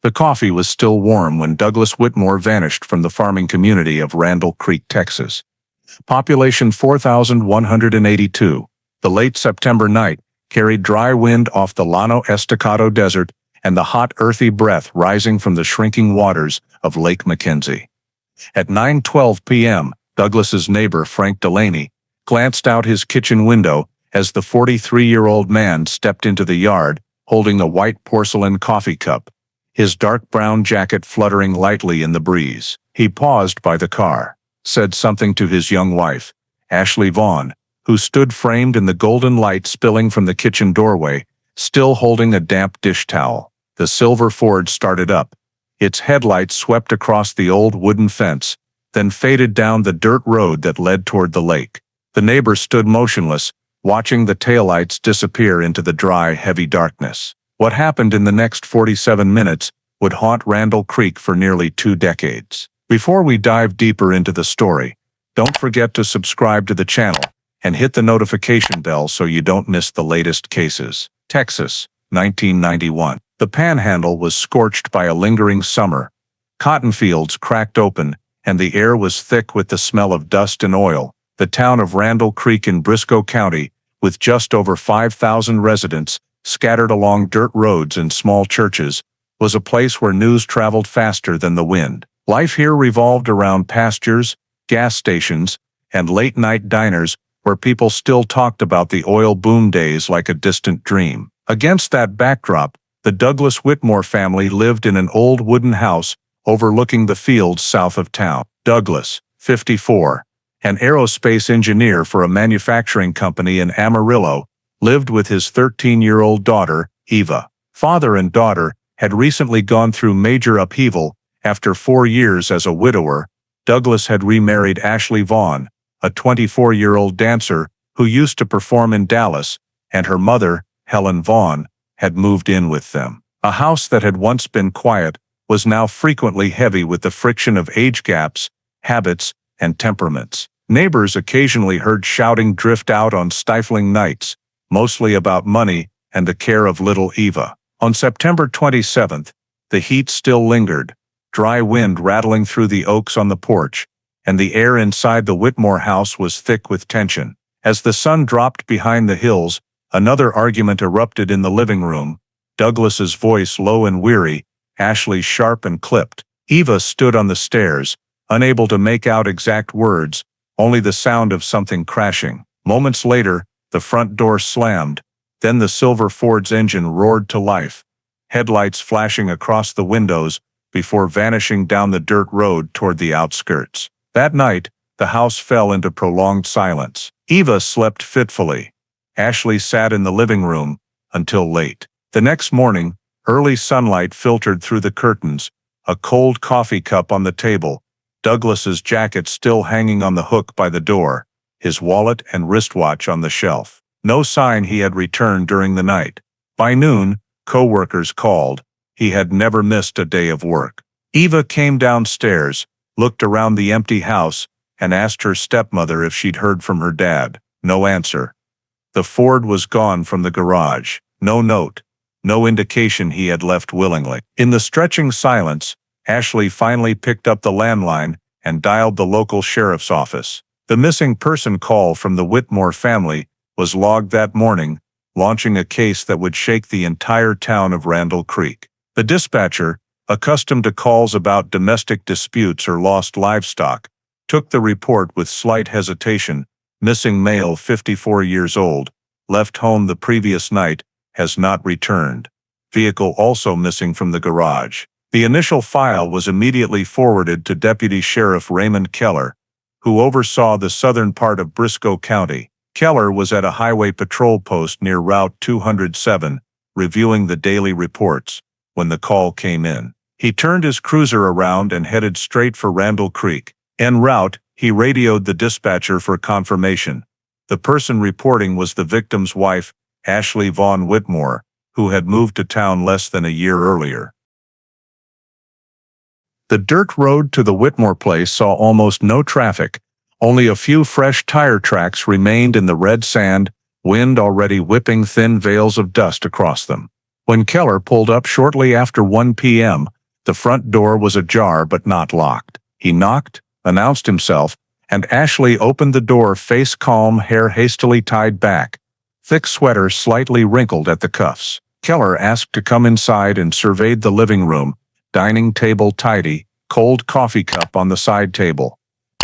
The coffee was still warm when Douglas Whitmore vanished from the farming community of Randall Creek, Texas. Population 4,182. The late September night carried dry wind off the Llano Estacado desert and the hot, earthy breath rising from the shrinking waters of Lake Mackenzie. At 9:12 p.m., Douglas's neighbor, Frank Delaney, glanced out his kitchen window as the 43-year-old man stepped into the yard, holding a white porcelain coffee cup, his dark brown jacket fluttering lightly in the breeze. He paused by the car, said something to his young wife, Ashley Vaughn, who stood framed in the golden light spilling from the kitchen doorway, still holding a damp dish towel. The silver Ford started up. Its headlights swept across the old wooden fence, then faded down the dirt road that led toward the lake. The neighbor stood motionless, watching the taillights disappear into the dry, heavy darkness. What happened in the next 47 minutes would haunt Randall Creek for nearly 2 decades. Before we dive deeper into the story, don't forget to subscribe to the channel and hit the notification bell so you don't miss the latest cases. Texas, 1991. The Panhandle was scorched by a lingering summer. Cotton fields cracked open, and the air was thick with the smell of dust and oil. The town of Randall Creek in Briscoe County, with just over 5,000 residents scattered along dirt roads and small churches, was a place where news traveled faster than the wind. Life here revolved around pastures, gas stations, and late-night diners where people still talked about the oil boom days like a distant dream. Against that backdrop, the Douglas Whitmore family lived in an old wooden house overlooking the fields south of town. Douglas, 54, an aerospace engineer for a manufacturing company in Amarillo, lived with his 13-year-old daughter, Eva. Father and daughter had recently gone through major upheaval. After 4 years as a widower, Douglas had remarried Ashley Vaughn, a 24-year-old dancer who used to perform in Dallas, and her mother, Helen Vaughn, had moved in with them. A house that had once been quiet was now frequently heavy with the friction of age gaps, habits, and temperaments. Neighbors occasionally heard shouting drift out on stifling nights, mostly about money and the care of little Eva. On September 27th, the heat still lingered, dry wind rattling through the oaks on the porch, and the air inside the Whitmore house was thick with tension. As the sun dropped behind the hills, another argument erupted in the living room, Douglas's voice low and weary, Ashley's sharp and clipped. Eva stood on the stairs, unable to make out exact words, only the sound of something crashing. Moments later, the front door slammed, then the silver Ford's engine roared to life, headlights flashing across the windows before vanishing down the dirt road toward the outskirts. That night, the house fell into prolonged silence. Eva slept fitfully. Ashley sat in the living room until late. The next morning, early sunlight filtered through the curtains, a cold coffee cup on the table, Douglas's jacket still hanging on the hook by the door, his wallet and wristwatch on the shelf. No sign he had returned during the night. By noon, co-workers called. He had never missed a day of work. Eva came downstairs, looked around the empty house, and asked her stepmother if she'd heard from her dad. No answer. The Ford was gone from the garage. No note. No indication he had left willingly. In the stretching silence, Ashley finally picked up the landline and dialed the local sheriff's office. The missing person call from the Whitmore family was logged that morning, launching a case that would shake the entire town of Randall Creek. The dispatcher, accustomed to calls about domestic disputes or lost livestock, took the report with slight hesitation. Missing male 54 years old, left home the previous night, has not returned. Vehicle also missing from the garage. The initial file was immediately forwarded to Deputy Sheriff Raymond Keller, who oversaw the southern part of Briscoe County. Keller was at a highway patrol post near Route 207, reviewing the daily reports, when the call came in. He turned his cruiser around and headed straight for Randall Creek. En route, he radioed the dispatcher for confirmation. The person reporting was the victim's wife, Ashley Vaughn Whitmore, who had moved to town less than a year earlier. The dirt road to the Whitmore place saw almost no traffic. Only a few fresh tire tracks remained in the red sand, wind already whipping thin veils of dust across them. When Keller pulled up shortly after 1 p.m., The front door was ajar but not locked. He knocked, announced himself, and Ashley opened the door, face calm, hair hastily tied back, thick sweater slightly wrinkled at the cuffs. Keller asked to come inside and surveyed the living room, dining table tidy, cold coffee cup on the side table,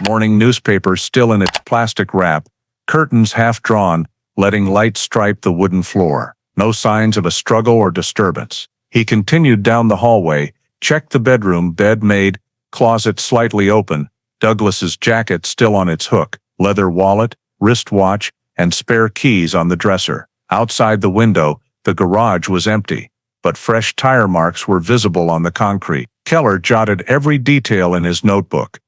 morning newspaper still in its plastic wrap, curtains half drawn, letting light stripe the wooden floor. No signs of a struggle or disturbance. He continued down the hallway, checked the bedroom, bed made, closet slightly open, Douglas's jacket still on its hook, leather wallet, wristwatch, and spare keys on the dresser. Outside the window, the garage was empty, but fresh tire marks were visible on the concrete. Keller jotted every detail in his notebook.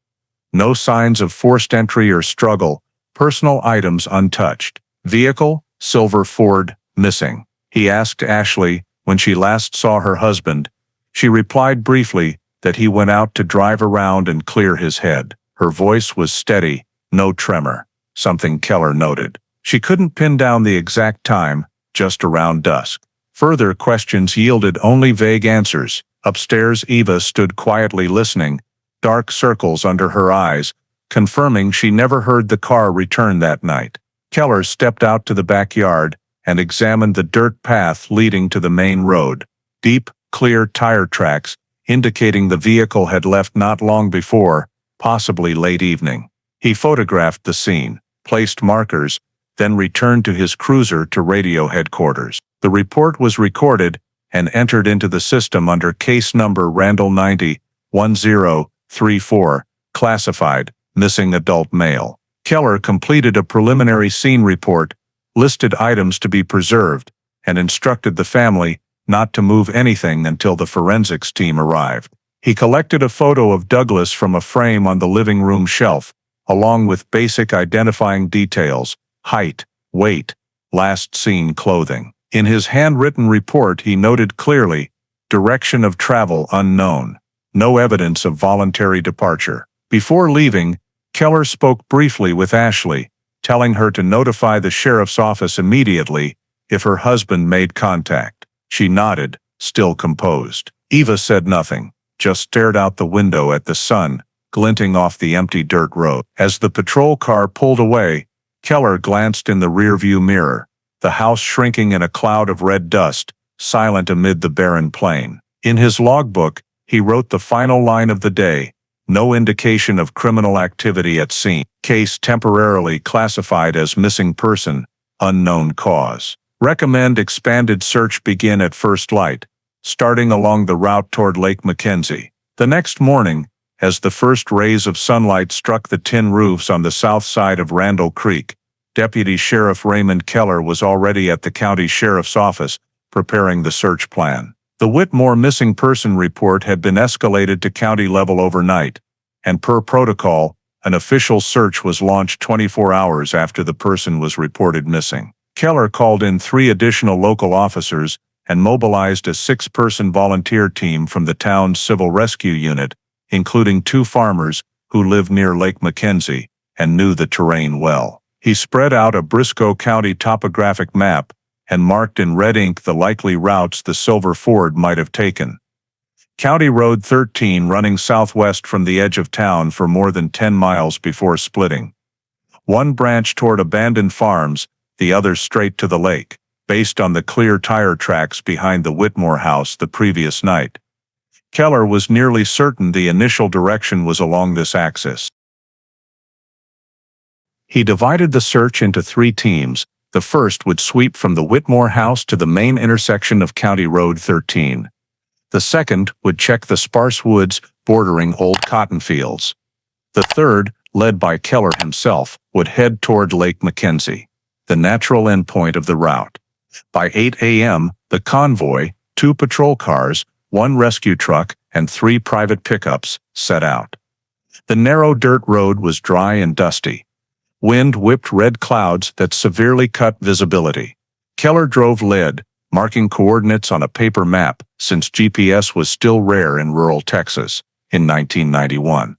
No signs of forced entry or struggle, personal items untouched. Vehicle, silver Ford, missing. He asked Ashley when she last saw her husband. She replied briefly that he went out to drive around and clear his head. Her voice was steady, no tremor, something Keller noted. She couldn't pin down the exact time, just around dusk. Further questions yielded only vague answers. Upstairs, Eva stood quietly listening, dark circles under her eyes, confirming she never heard the car return that night. Keller stepped out to the backyard and examined the dirt path leading to the main road. Deep, clear tire tracks, indicating the vehicle had left not long before, possibly late evening. He photographed the scene, placed markers, then returned to his cruiser to radio headquarters. The report was recorded and entered into the system under case number Randall 90-1034, classified, missing adult male. Keller completed a preliminary scene report, listed items to be preserved, and instructed the family not to move anything until the forensics team arrived. He collected a photo of Douglas from a frame on the living room shelf, along with basic identifying details, height, weight, last seen clothing. In his handwritten report he noted clearly, direction of travel unknown, no evidence of voluntary departure. Before leaving, Keller spoke briefly with Ashley, telling her to notify the sheriff's office immediately if her husband made contact. She nodded, still composed. Eva said nothing, just stared out the window at the sun, glinting off the empty dirt road. As the patrol car pulled away, Keller glanced in the rearview mirror, the house shrinking in a cloud of red dust, silent amid the barren plain. In his logbook, he wrote the final line of the day, no indication of criminal activity at scene. Case temporarily classified as missing person, unknown cause. Recommend expanded search begin at first light, starting along the route toward Lake Mackenzie. The next morning, as the first rays of sunlight struck the tin roofs on the south side of Randall Creek, Deputy Sheriff Raymond Keller was already at the county sheriff's office, preparing the search plan. The Whitmore missing person report had been escalated to county level overnight, and per protocol, an official search was launched 24 hours after the person was reported missing. Keller called in 3 additional local officers and mobilized a 6-person volunteer team from the town's civil rescue unit, including 2 farmers who lived near Lake Mackenzie and knew the terrain well. He spread out a Briscoe County topographic map and marked in red ink the likely routes the silver Ford might have taken. County Road 13 running southwest from the edge of town for more than 10 miles before splitting. One branch toward abandoned farms, the other straight to the lake, based on the clear tire tracks behind the Whitmore house the previous night. Keller was nearly certain the initial direction was along this axis. He divided the search into 3 teams. The first would sweep from the Whitmore house to the main intersection of County Road 13. The second would check the sparse woods bordering old cotton fields. The third, led by Keller himself, would head toward Lake Mackenzie, the natural endpoint of the route. By 8 a.m., the convoy, 2 patrol cars, 1 rescue truck, and 3 private pickups, set out. The narrow dirt road was dry and dusty. Wind whipped red clouds that severely cut visibility. Keller drove lead, marking coordinates on a paper map since GPS was still rare in rural Texas in 1991.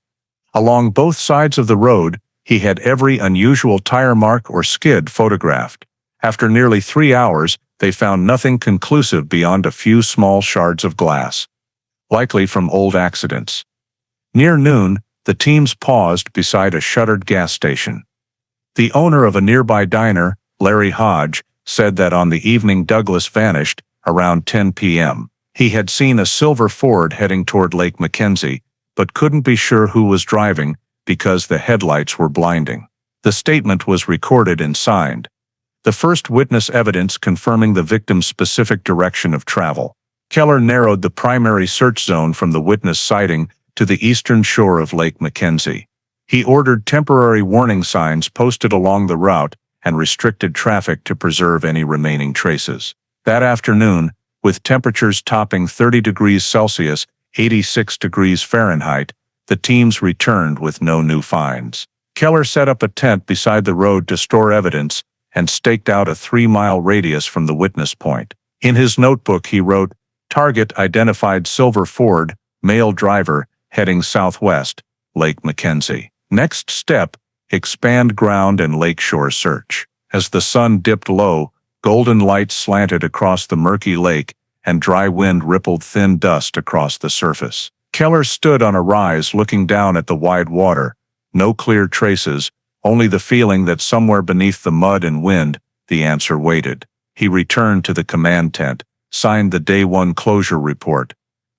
Along both sides of the road, he had every unusual tire mark or skid photographed. After nearly 3 hours, they found nothing conclusive beyond a few small shards of glass. likely from old accidents. Near noon, the teams paused beside a shuttered gas station. The owner of a nearby diner, Larry Hodge, said that on the evening Douglas vanished, around 10 p.m., he had seen a silver Ford heading toward Lake Mackenzie, but couldn't be sure who was driving because the headlights were blinding. The statement was recorded and signed. The first witness evidence confirming the victim's specific direction of travel. Keller narrowed the primary search zone from the witness sighting to the eastern shore of Lake Mackenzie. He ordered temporary warning signs posted along the route and restricted traffic to preserve any remaining traces. That afternoon, with temperatures topping 30 degrees Celsius, 86 degrees Fahrenheit, the teams returned with no new finds. Keller set up a tent beside the road to store evidence and staked out a 3-mile radius from the witness point. In his notebook he wrote, "Target identified silver Ford, male driver, heading southwest, Lake Mackenzie. Next step, expand ground and lakeshore search." As the sun dipped low, golden light slanted across the murky lake and dry wind rippled thin dust across the surface. Keller stood on a rise looking down at the wide water. No clear traces, only the feeling that somewhere beneath the mud and wind, the answer waited. He returned to the command tent, signed the Day 1 closure report,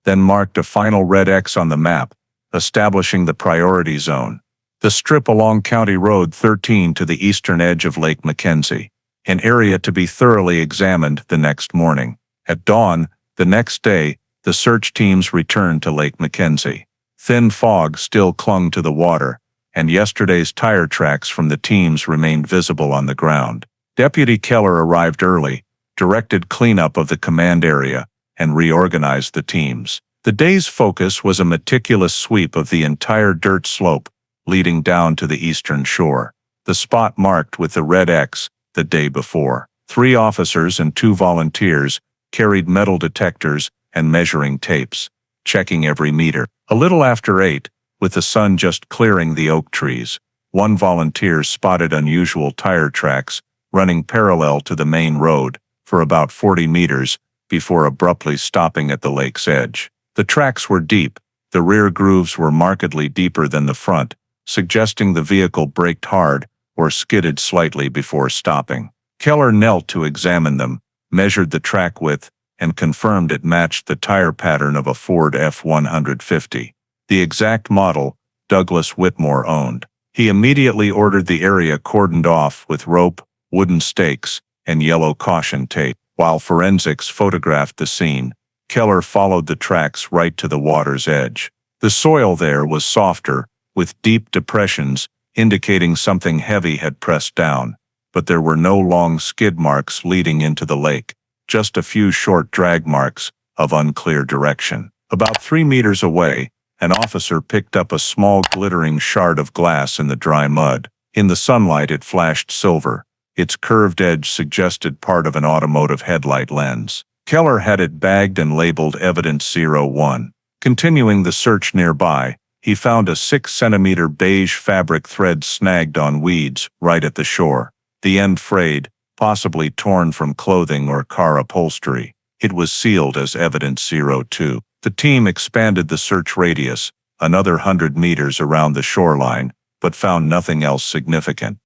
then marked a final red X on the map, establishing the priority zone. The strip along County Road 13 to the eastern edge of Lake Mackenzie, an area to be thoroughly examined the next morning. At dawn, the next day, the search teams returned to Lake Mackenzie. Thin fog still clung to the water, and yesterday's tire tracks from the teams remained visible on the ground. Deputy Keller arrived early, directed cleanup of the command area, and reorganized the teams. The day's focus was a meticulous sweep of the entire dirt slope, leading down to the eastern shore. The spot marked with the red X the day before. 3 officers and 2 volunteers carried metal detectors and measuring tapes, checking every meter. A little after 8, with the sun just clearing the oak trees, 1 volunteer spotted unusual tire tracks running parallel to the main road for about 40 meters before abruptly stopping at the lake's edge. The tracks were deep, the rear grooves were markedly deeper than the front, suggesting the vehicle braked hard or skidded slightly before stopping. Keller knelt to examine them, measured the track width, and confirmed it matched the tire pattern of a Ford F-150. The exact model Douglas Whitmore owned. He immediately ordered the area cordoned off with rope, wooden stakes, and yellow caution tape. While forensics photographed the scene, Keller followed the tracks right to the water's edge. The soil there was softer, with deep depressions indicating something heavy had pressed down, but there were no long skid marks leading into the lake, just a few short drag marks of unclear direction. About 3 meters away, an officer picked up a small glittering shard of glass in the dry mud. In the sunlight it flashed silver. Its curved edge suggested part of an automotive headlight lens. Keller had it bagged and labeled Evidence 01. Continuing the search nearby, he found a 6-centimeter beige fabric thread snagged on weeds right at the shore, the end frayed, possibly torn from clothing or car upholstery. It was sealed as Evidence 02. The team expanded the search radius, another 100 meters around the shoreline, but found nothing else significant.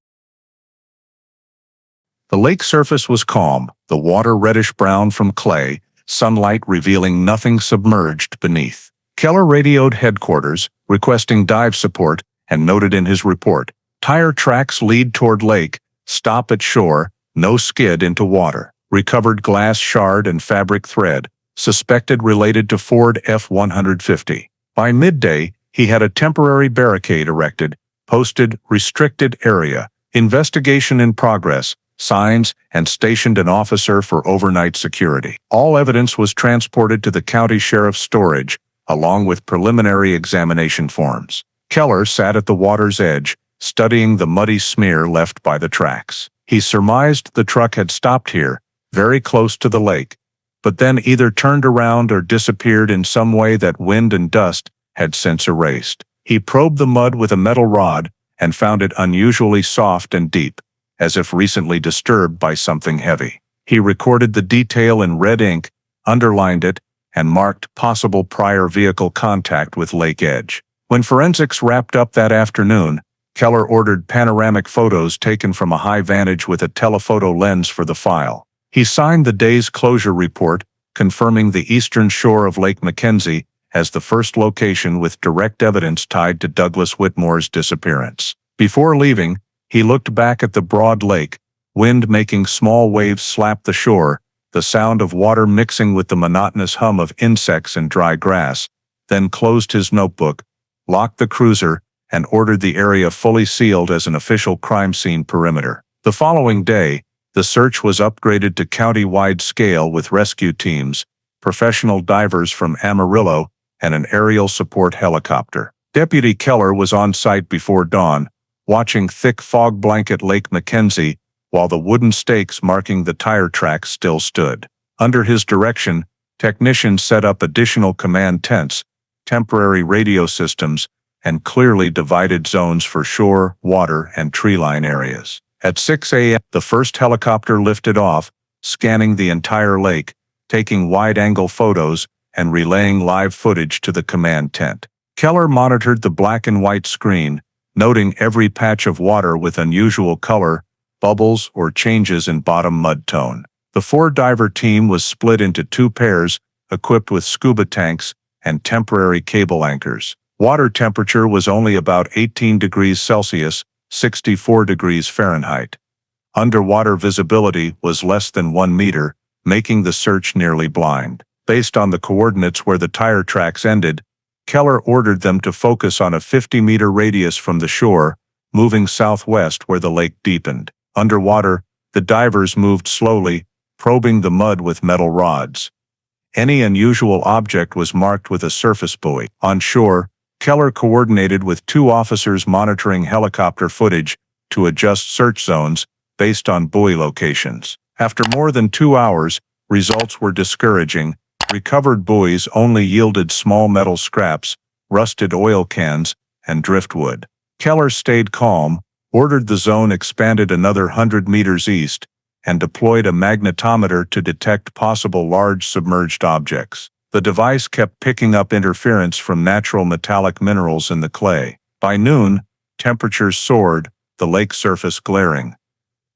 The lake surface was calm, the water reddish-brown from clay, sunlight revealing nothing submerged beneath. Keller radioed headquarters, requesting dive support, and noted in his report, "Tire tracks lead toward lake, stop at shore, no skid into water. Recovered glass shard and fabric thread, suspected related to Ford F-150. By midday, he had a temporary barricade erected, posted restricted area, investigation in progress, signs, and stationed an officer for overnight security. All evidence was transported to the county sheriff's storage, along with preliminary examination forms. Keller sat at the water's edge, studying the muddy smear left by the tracks. He surmised the truck had stopped here, very close to the lake, but then either turned around or disappeared in some way that wind and dust had since erased. He probed the mud with a metal rod and found it unusually soft and deep, as if recently disturbed by something heavy. He recorded the detail in red ink, underlined it, and marked possible prior vehicle contact with lake edge. When forensics wrapped up that afternoon, Keller ordered panoramic photos taken from a high vantage with a telephoto lens for the file. He signed the day's closure report, confirming the eastern shore of Lake Mackenzie as the first location with direct evidence tied to Douglas Whitmore's disappearance. Before leaving, he looked back at the broad lake, wind making small waves slap the shore, the sound of water mixing with the monotonous hum of insects and dry grass, then closed his notebook, locked the cruiser, and ordered the area fully sealed as an official crime scene perimeter. The following day, the search was upgraded to county-wide scale with rescue teams, professional divers from Amarillo, and an aerial support helicopter. Deputy Keller was on site before dawn, watching thick fog blanket Lake Mackenzie, while the wooden stakes marking the tire tracks still stood. Under his direction, technicians set up additional command tents, temporary radio systems, and clearly divided zones for shore, water, and treeline areas. At 6 a.m., the first helicopter lifted off, scanning the entire lake, taking wide-angle photos, and relaying live footage to the command tent. Keller monitored the black and white screen, noting every patch of water with unusual color, bubbles, or changes in bottom mud tone. The four-diver team was split into two pairs, equipped with scuba tanks and temporary cable anchors. Water temperature was only about 18 degrees Celsius, 64 degrees Fahrenheit. Underwater visibility was less than 1 meter, making the search nearly blind. Based on the coordinates where the tire tracks ended, Keller ordered them to focus on a 50-meter radius from the shore, moving southwest where the lake deepened. Underwater, the divers moved slowly, probing the mud with metal rods. Any unusual object was marked with a surface buoy. On shore, Keller coordinated with two officers monitoring helicopter footage to adjust search zones based on buoy locations. After more than 2 hours, results were discouraging. Recovered buoys only yielded small metal scraps, rusted oil cans, and driftwood. Keller stayed calm, ordered the zone expanded another 100 meters east, and deployed a magnetometer to detect possible large submerged objects. The device kept picking up interference from natural metallic minerals in the clay. By noon, temperatures soared, the lake surface glaring.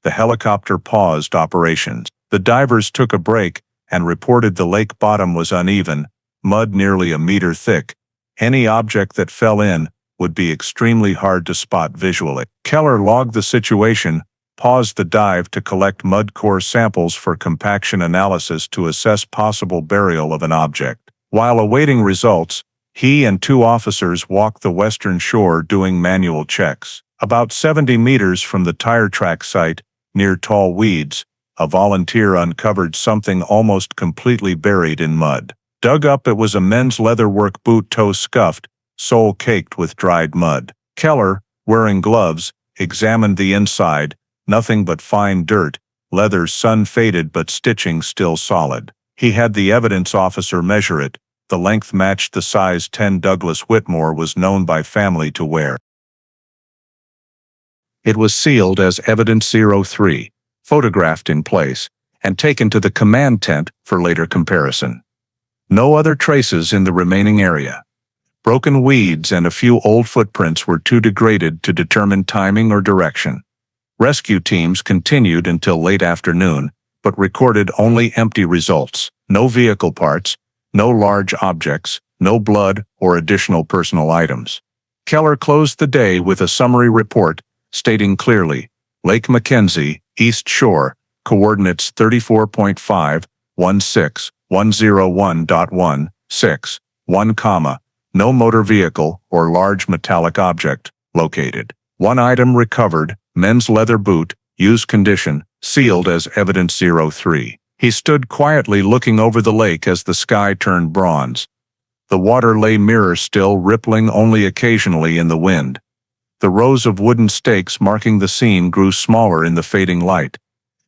The helicopter paused operations. The divers took a break and reported the lake bottom was uneven, mud nearly a meter thick. Any object that fell in would be extremely hard to spot visually. Keller logged the situation, paused the dive to collect mud core samples for compaction analysis to assess possible burial of an object. While awaiting results, he and two officers walked the western shore doing manual checks. About 70 meters from the tire track site, near tall weeds, a volunteer uncovered something almost completely buried in mud. Dug up, it was a men's leatherwork boot, toe scuffed, sole caked with dried mud. Keller, wearing gloves, examined the inside. Nothing but fine dirt, leather sun-faded but stitching still solid. He had the evidence officer measure it. The length matched the size 10 Douglas Whitmore was known by family to wear. It was sealed as Evidence 03, photographed in place, and taken to the command tent for later comparison. No other traces in the remaining area. Broken weeds and a few old footprints were too degraded to determine timing or direction. Rescue teams continued until late afternoon, but recorded only empty results. No vehicle parts, no large objects, no blood or additional personal items. Keller closed the day with a summary report, stating clearly, Lake Mackenzie, East Shore, coordinates 34.516.101.16, 1, no motor vehicle or large metallic object located. One item recovered, men's leather boot, used condition, sealed as Evidence 03. He stood quietly looking over the lake as the sky turned bronze. The water lay mirror still, rippling only occasionally in the wind. The rows of wooden stakes marking the scene grew smaller in the fading light,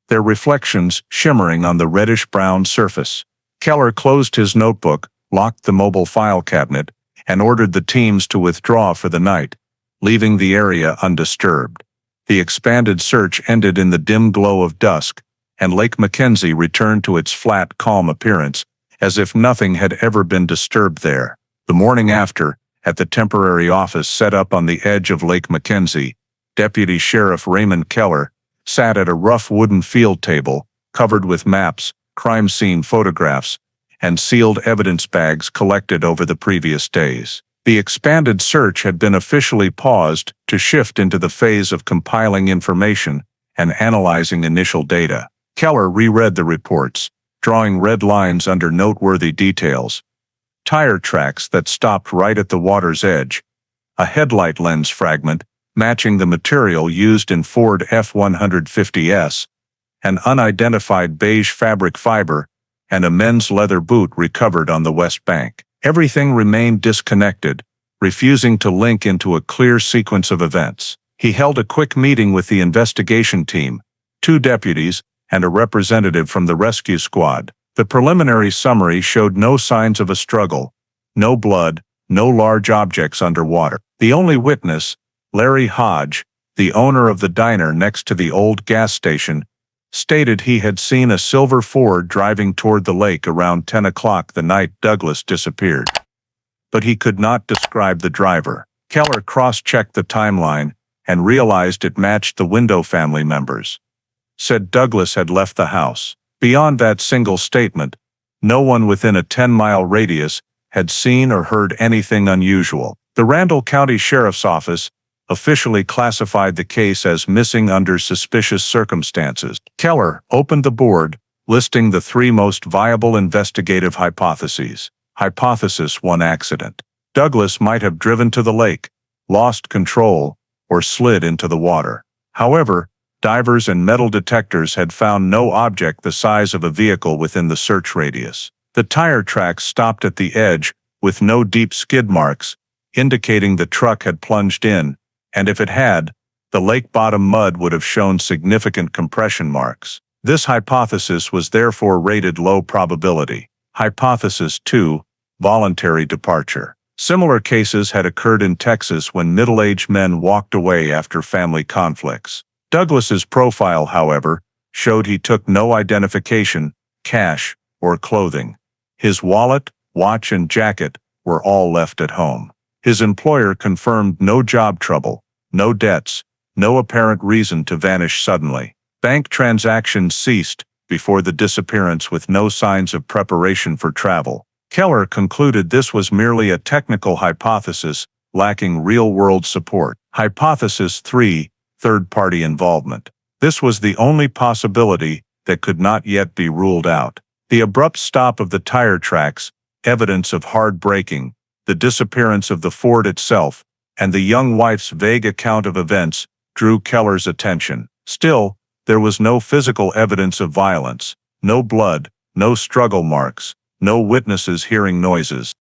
their reflections shimmering on the reddish-brown surface. Keller closed his notebook, locked the mobile file cabinet, and ordered the teams to withdraw for the night, leaving the area undisturbed. The expanded search ended in the dim glow of dusk, and Lake Mackenzie returned to its flat, calm appearance, as if nothing had ever been disturbed there. The morning after, at the temporary office set up on the edge of Lake Mackenzie, Deputy Sheriff Raymond Keller sat at a rough wooden field table covered with maps, crime scene photographs, and sealed evidence bags collected over the previous days. The expanded search had been officially paused to shift into the phase of compiling information and analyzing initial data. Keller reread the reports, drawing red lines under noteworthy details. Tire tracks that stopped right at the water's edge, a headlight lens fragment matching the material used in Ford F-150s, an unidentified beige fabric fiber, and a men's leather boot recovered on the west bank. Everything remained disconnected, refusing to link into a clear sequence of events. He held a quick meeting with the investigation team, 2 deputies, and a representative from the rescue squad. The preliminary summary showed no signs of a struggle, no blood, no large objects underwater. The only witness, Larry Hodge, the owner of the diner next to the old gas station, stated he had seen a silver Ford driving toward the lake around 10 o'clock the night Douglas disappeared. But he could not describe the driver. Keller cross-checked the timeline and realized it matched the Window family members. Said Douglas had left the house. Beyond that single statement, no one within a 10-mile radius had seen or heard anything unusual. The Randall County Sheriff's Office officially classified the case as missing under suspicious circumstances. Keller opened the board, listing the 3 most viable investigative hypotheses. Hypothesis 1: accident. Douglas might have driven to the lake, lost control, or slid into the water. However, divers and metal detectors had found no object the size of a vehicle within the search radius. The tire tracks stopped at the edge, with no deep skid marks, indicating the truck had plunged in, and if it had, the lake bottom mud would have shown significant compression marks. This hypothesis was therefore rated low probability. Hypothesis 2: voluntary departure. Similar cases had occurred in Texas when middle-aged men walked away after family conflicts. Douglas's profile, however, showed he took no identification, cash, or clothing. His wallet, watch, and jacket were all left at home. His employer confirmed no job trouble, no debts, no apparent reason to vanish suddenly. Bank transactions ceased before the disappearance with no signs of preparation for travel. Keller concluded this was merely a technical hypothesis, lacking real-world support. Hypothesis 3: third-party involvement. This was the only possibility that could not yet be ruled out. The abrupt stop of the tire tracks, evidence of hard braking, the disappearance of the Ford itself, and the young wife's vague account of events drew Keller's attention. Still, there was no physical evidence of violence, no blood, no struggle marks, no witnesses hearing noises.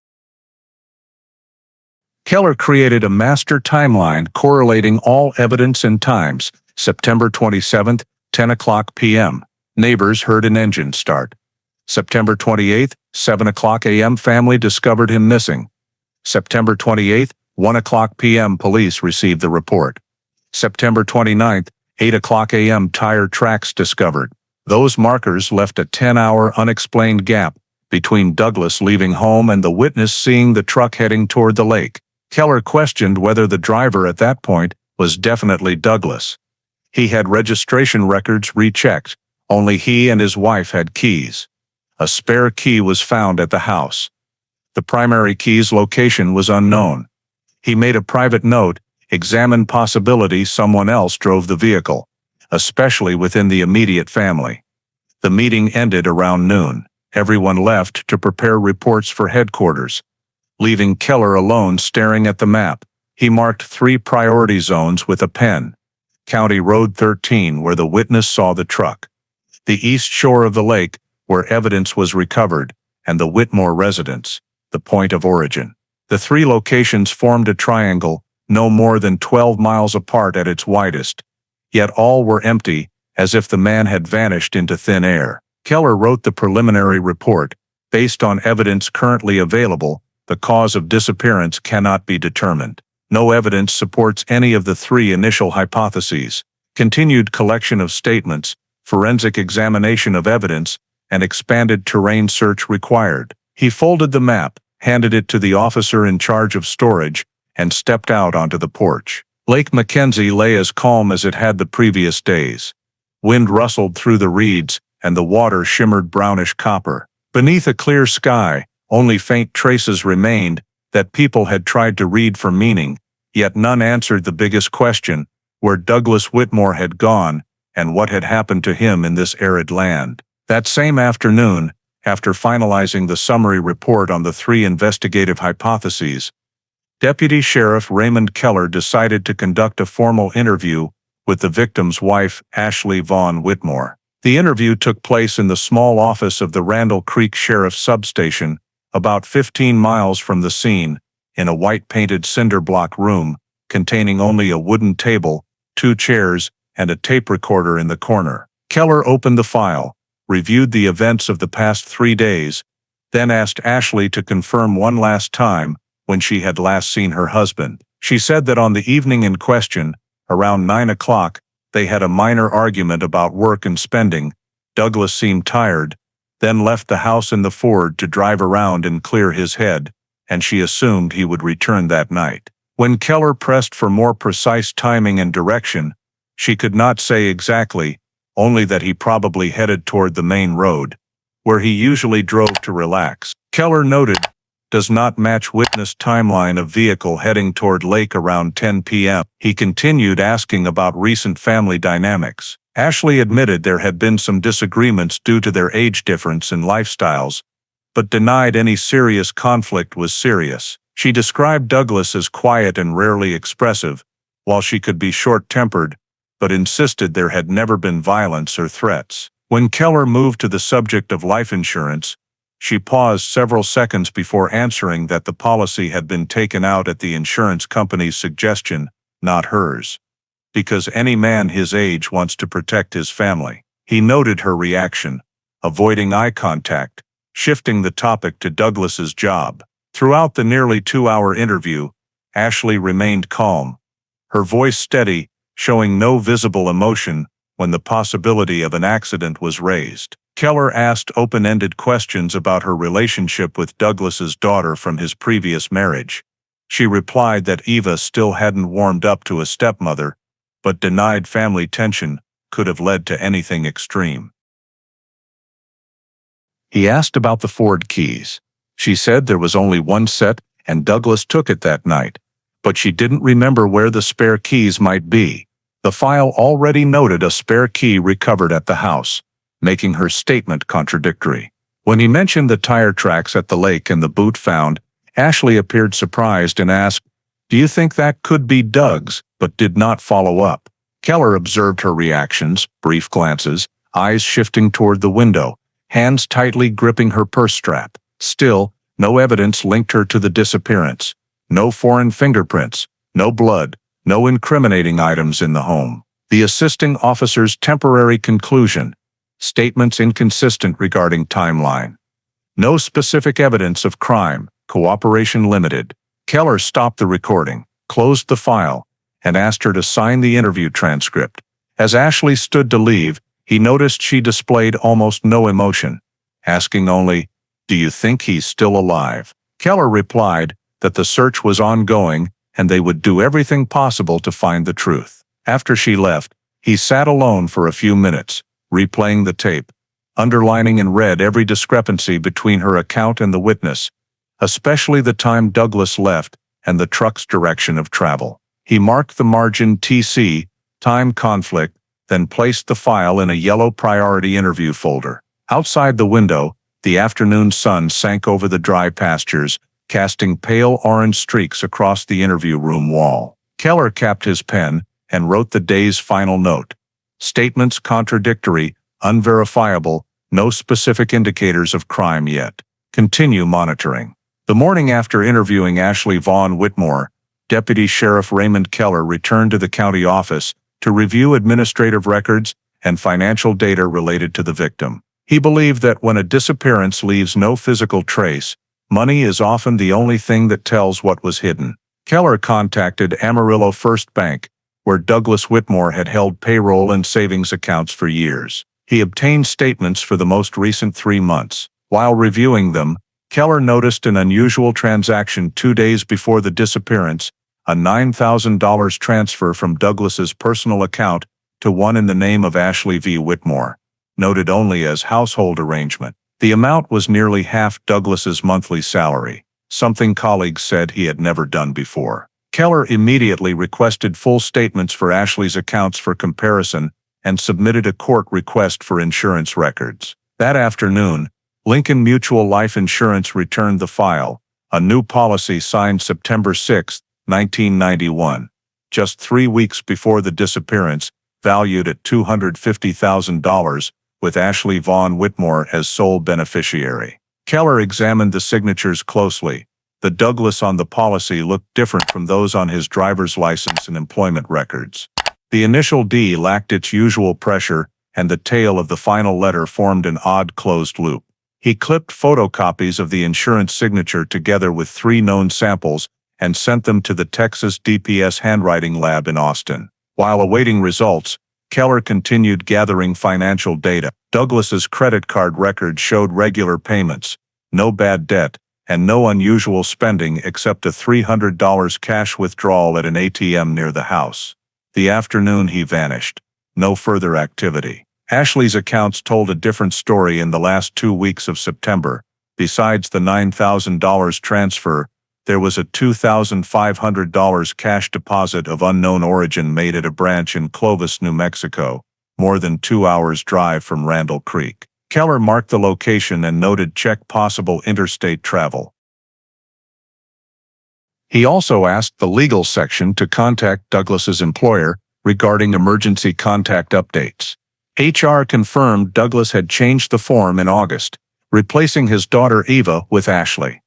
Keller created a master timeline correlating all evidence and times. September 27, 10 o'clock p.m. Neighbors heard an engine start. September 28, 7 o'clock a.m. Family discovered him missing. September 28, 1 o'clock p.m. Police received the report. September 29, 8 o'clock a.m. Tire tracks discovered. Those markers left a 10-hour unexplained gap between Douglas leaving home and the witness seeing the truck heading toward the lake. Keller questioned whether the driver at that point was definitely Douglas. He had registration records rechecked. Only he and his wife had keys. A spare key was found at the house. The primary key's location was unknown. He made a private note, examined possibility someone else drove the vehicle, especially within the immediate family. The meeting ended around noon. Everyone left to prepare reports for headquarters, leaving Keller alone staring at the map. He marked 3 priority zones with a pen. County Road 13, where the witness saw the truck. The east shore of the lake, where evidence was recovered, and the Whitmore residence, the point of origin. The 3 locations formed a triangle, no more than 12 miles apart at its widest, yet all were empty, as if the man had vanished into thin air. Keller wrote the preliminary report. Based on evidence currently available, the cause of disappearance cannot be determined. No evidence supports any of the 3 initial hypotheses. Continued collection of statements, forensic examination of evidence, and expanded terrain search required. He folded the map, handed it to the officer in charge of storage, and stepped out onto the porch. Lake Mackenzie lay as calm as it had the previous days. Wind rustled through the reeds, and the water shimmered brownish copper. Beneath a clear sky, only faint traces remained that people had tried to read for meaning, yet none answered the biggest question: where Douglas Whitmore had gone, and what had happened to him in this arid land. That same afternoon, after finalizing the summary report on the 3 investigative hypotheses, Deputy Sheriff Raymond Keller decided to conduct a formal interview with the victim's wife, Ashley Vaughn Whitmore. The interview took place in the small office of the Randall Creek Sheriff's Substation, about 15 miles from the scene, in a white-painted cinder block room containing only a wooden table, 2 chairs, and a tape recorder in the corner. Keller opened the file, reviewed the events of the past 3 days, then asked Ashley to confirm one last time when she had last seen her husband. She said that on the evening in question, around 9 o'clock, they had a minor argument about work and spending. Douglas seemed tired, then left the house in the Ford to drive around and clear his head, and she assumed he would return that night. When Keller pressed for more precise timing and direction, she could not say exactly, only that he probably headed toward the main road, where he usually drove to relax. Keller noted, "Does not match witness timeline of vehicle heading toward lake around 10 p.m. He continued asking about recent family dynamics. Ashley admitted there had been some disagreements due to their age difference and lifestyles, but denied any serious conflict was serious. She described Douglas as quiet and rarely expressive, while she could be short-tempered, but insisted there had never been violence or threats. When Keller moved to the subject of life insurance, she paused several seconds before answering that the policy had been taken out at the insurance company's suggestion, not hers, because any man his age wants to protect his family. He noted her reaction, avoiding eye contact, shifting the topic to Douglas's job. Throughout the nearly 2-hour interview, Ashley remained calm, her voice steady, showing no visible emotion when the possibility of an accident was raised. Keller asked open-ended questions about her relationship with Douglas's daughter from his previous marriage. She replied that Eva still hadn't warmed up to a stepmother, but denied family tension could have led to anything extreme. He asked about the Ford keys. She said there was only one set and Douglas took it that night, but she didn't remember where the spare keys might be. The file already noted a spare key recovered at the house, making her statement contradictory. When he mentioned the tire tracks at the lake and the boot found, Ashley appeared surprised and asked, "Do you think that could be Doug's?" but did not follow up. Keller observed her reactions, brief glances, eyes shifting toward the window, hands tightly gripping her purse strap. Still, no evidence linked her to the disappearance. No foreign fingerprints, no blood, no incriminating items in the home. The assisting officer's temporary conclusion: statements inconsistent regarding timeline. No specific evidence of crime, cooperation limited. Keller stopped the recording, closed the file, and asked her to sign the interview transcript. As Ashley stood to leave, he noticed she displayed almost no emotion, asking only, "Do you think he's still alive?" Keller replied that the search was ongoing and they would do everything possible to find the truth. After she left, he sat alone for a few minutes, replaying the tape, underlining in red every discrepancy between her account and the witness, especially the time Douglas left and the truck's direction of travel. He marked the margin TC, time conflict, then placed the file in a yellow priority interview folder. Outside the window, the afternoon sun sank over the dry pastures, casting pale orange streaks across the interview room wall. Keller capped his pen and wrote the day's final note. Statements contradictory, unverifiable, no specific indicators of crime yet. Continue monitoring. The morning after interviewing Ashley Vaughn Whitmore, Deputy Sheriff Raymond Keller returned to the county office to review administrative records and financial data related to the victim. He believed that when a disappearance leaves no physical trace, money is often the only thing that tells what was hidden. Keller contacted Amarillo First Bank, where Douglas Whitmore had held payroll and savings accounts for years. He obtained statements for the most recent 3 months. While reviewing them, Keller noticed an unusual transaction 2 days before the disappearance, a $9,000 transfer from Douglas's personal account to one in the name of Ashley V. Whitmore, noted only as household arrangement. The amount was nearly half Douglas's monthly salary, something colleagues said he had never done before. Keller immediately requested full statements for Ashley's accounts for comparison and submitted a court request for insurance records. That afternoon, Lincoln Mutual Life Insurance returned the file, a new policy signed September 6, 1991, just 3 weeks before the disappearance, valued at $250,000, with Ashley Vaughn Whitmore as sole beneficiary. Keller examined the signatures closely. The Douglas on the policy looked different from those on his driver's license and employment records. The initial D lacked its usual pressure, and the tail of the final letter formed an odd closed loop. He clipped photocopies of the insurance signature together with 3 known samples and sent them to the Texas DPS handwriting lab in Austin. While awaiting results, Keller continued gathering financial data. Douglas's credit card record showed regular payments, no bad debt, and no unusual spending except a $300 cash withdrawal at an ATM near the house. The afternoon he vanished. No further activity. Ashley's accounts told a different story in the last 2 weeks of September. Besides the $9,000 transfer, there was a $2,500 cash deposit of unknown origin made at a branch in Clovis, New Mexico, more than 2 hours' drive from Randall Creek. Keller marked the location and noted check possible interstate travel. He also asked the legal section to contact Douglas's employer regarding emergency contact updates. HR confirmed Douglas had changed the form in August, replacing his daughter Eva with Ashley.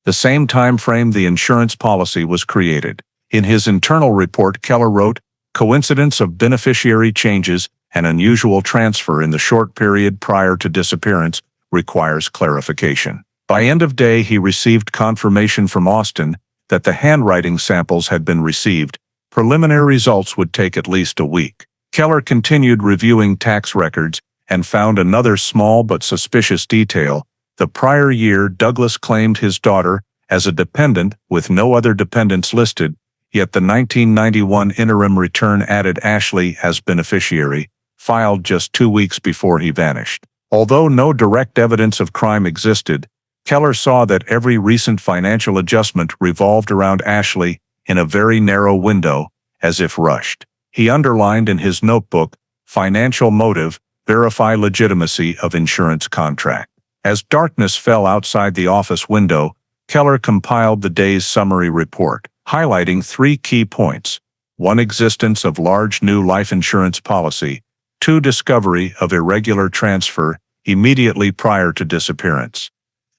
The same time frame the insurance policy was created. In his internal report, Keller wrote, "Coincidence of beneficiary changes and unusual transfer in the short period prior to disappearance requires clarification." By end of day, he received confirmation from Austin that the handwriting samples had been received. Preliminary results would take at least a week. Keller continued reviewing tax records and found another small but suspicious detail. The prior year, Douglas claimed his daughter as a dependent with no other dependents listed, yet the 1991 interim return added Ashley as beneficiary, filed just 2 weeks before he vanished. Although no direct evidence of crime existed, Keller saw that every recent financial adjustment revolved around Ashley in a very narrow window, as if rushed. He underlined in his notebook, "Financial motive, verify legitimacy of insurance contract." As darkness fell outside the office window, Keller compiled the day's summary report, highlighting 3 key points. 1. Existence of large new life insurance policy. 2. Discovery of irregular transfer immediately prior to disappearance.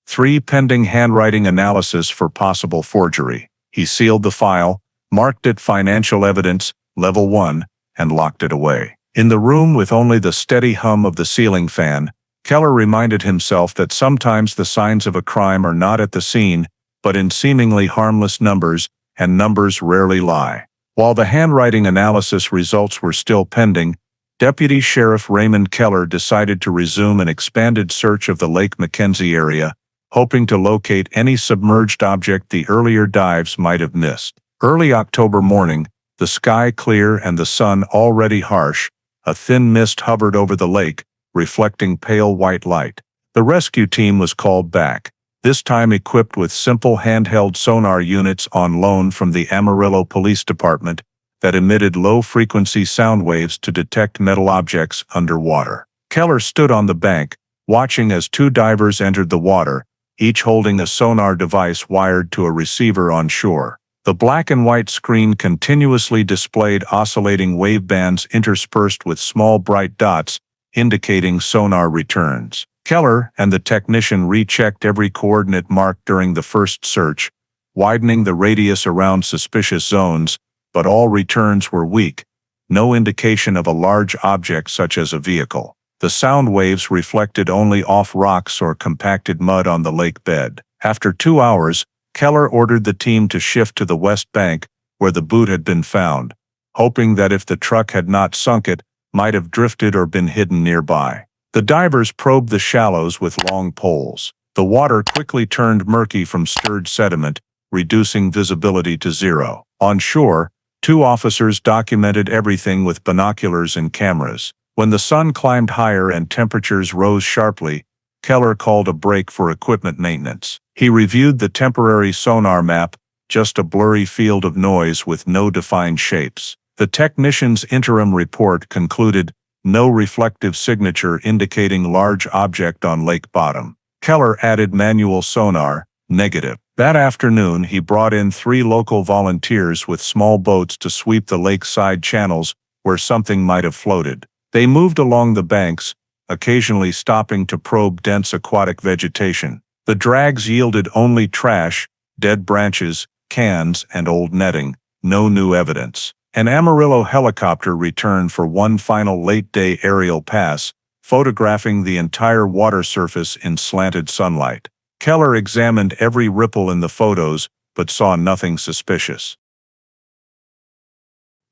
3. Pending handwriting analysis for possible forgery. He sealed the file, marked it financial evidence, level 1, and locked it away. In the room with only the steady hum of the ceiling fan, Keller reminded himself that sometimes the signs of a crime are not at the scene, but in seemingly harmless numbers, and numbers rarely lie. While the handwriting analysis results were still pending, Deputy Sheriff Raymond Keller decided to resume an expanded search of the Lake Mackenzie area, hoping to locate any submerged object the earlier dives might have missed. Early October morning, the sky clear and the sun already harsh, a thin mist hovered over the lake, reflecting pale white light. The rescue team was called back, this time equipped with simple handheld sonar units on loan from the Amarillo Police Department that emitted low-frequency sound waves to detect metal objects underwater. Keller stood on the bank, watching as 2 divers entered the water, each holding a sonar device wired to a receiver on shore. The black and white screen continuously displayed oscillating wave bands interspersed with small bright dots, indicating sonar returns. Keller and the technician rechecked every coordinate marked during the first search, widening the radius around suspicious zones, but all returns were weak, no indication of a large object such as a vehicle. The sound waves reflected only off rocks or compacted mud on the lake bed. After 2 hours, Keller ordered the team to shift to the west bank, where the boot had been found, hoping that if the truck had not sunk it, might have drifted or been hidden nearby. The divers probed the shallows with long poles. The water quickly turned murky from stirred sediment, reducing visibility to zero. On shore, 2 officers documented everything with binoculars and cameras. When the sun climbed higher and temperatures rose sharply, Keller called a break for equipment maintenance. He reviewed the temporary sonar map, just a blurry field of noise with no defined shapes. The technician's interim report concluded, no reflective signature indicating large object on lake bottom. Keller added manual sonar, negative. That afternoon he brought in 3 local volunteers with small boats to sweep the lakeside channels where something might have floated. They moved along the banks, occasionally stopping to probe dense aquatic vegetation. The drags yielded only trash, dead branches, cans, and old netting, no new evidence. An Amarillo helicopter returned for one final late-day aerial pass, photographing the entire water surface in slanted sunlight. Keller examined every ripple in the photos, but saw nothing suspicious.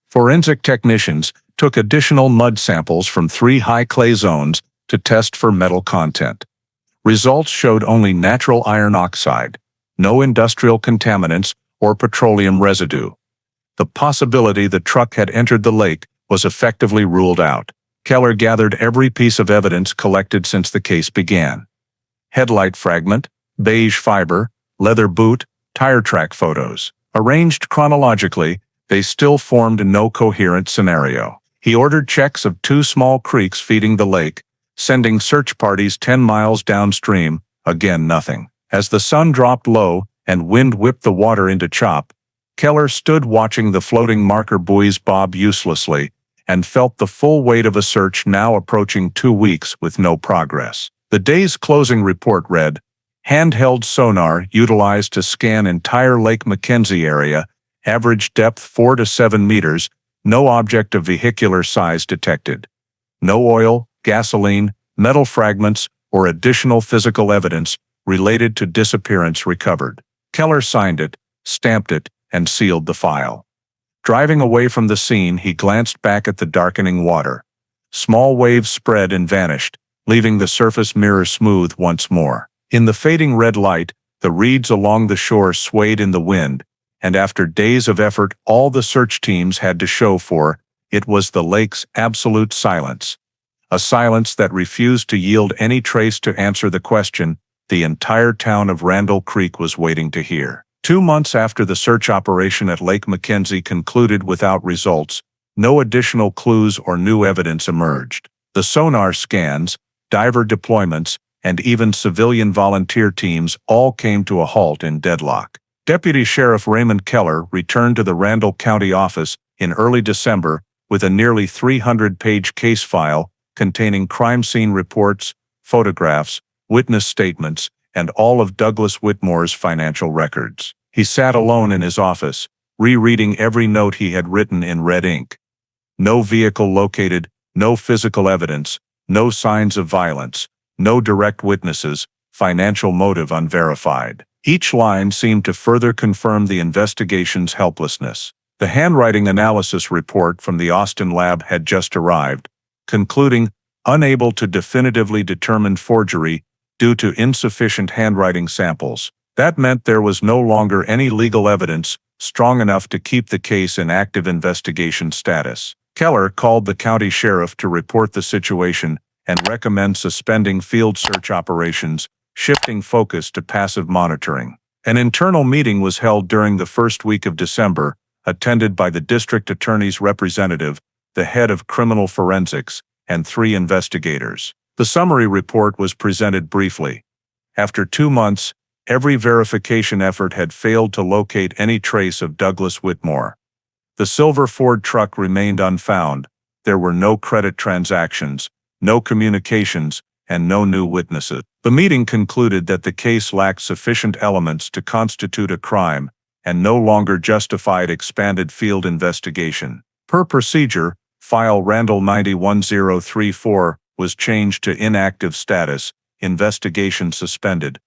Forensic technicians took additional mud samples from 3 high clay zones to test for metal content. Results showed only natural iron oxide, no industrial contaminants or petroleum residue. The possibility the truck had entered the lake was effectively ruled out. Keller gathered every piece of evidence collected since the case began. Headlight fragment, beige fiber, leather boot, tire track photos. Arranged chronologically, they still formed no coherent scenario. He ordered checks of 2 small creeks feeding the lake, sending search parties 10 miles downstream, again nothing. As the sun dropped low and wind whipped the water into chop, Keller stood watching the floating marker buoys bob uselessly and felt the full weight of a search now approaching 2 weeks with no progress. The day's closing report read, handheld sonar utilized to scan entire Lake Mackenzie area, average depth 4 to 7 meters, no object of vehicular size detected. No oil, gasoline, metal fragments, or additional physical evidence related to disappearance recovered. Keller signed it, stamped it, and sealed the file. Driving away from the scene, he glanced back at the darkening water. Small waves spread and vanished, leaving the surface mirror smooth once more. In the fading red light, the reeds along the shore swayed in the wind, and after days of effort all the search teams had to show for, it was the lake's absolute silence. A silence that refused to yield any trace to answer the question the entire town of Randall Creek was waiting to hear. 2 months after the search operation at Lake Mackenzie concluded without results, no additional clues or new evidence emerged. The sonar scans, diver deployments, and even civilian volunteer teams all came to a halt in deadlock. Deputy Sheriff Raymond Keller returned to the Randall County office in early December with a nearly 300-page case file containing crime scene reports, photographs, witness statements, and all of Douglas Whitmore's financial records. He sat alone in his office, rereading every note he had written in red ink. No vehicle located, no physical evidence, no signs of violence, no direct witnesses, financial motive unverified. Each line seemed to further confirm the investigation's helplessness. The handwriting analysis report from the Austin lab had just arrived, concluding unable to definitively determine forgery due to insufficient handwriting samples. That meant there was no longer any legal evidence strong enough to keep the case in active investigation status. Keller called the county sheriff to report the situation and recommend suspending field search operations, shifting focus to passive monitoring. An internal meeting was held during the first week of December, attended by the district attorney's representative, the head of criminal forensics, and 3 investigators. The summary report was presented briefly. After 2 months, every verification effort had failed to locate any trace of Douglas Whitmore. The silver Ford truck remained unfound. There were no credit transactions, no communications, and no new witnesses. The meeting concluded that the case lacked sufficient elements to constitute a crime and no longer justified expanded field investigation. Per procedure, file Randall 91034 was changed to inactive status, investigation suspended,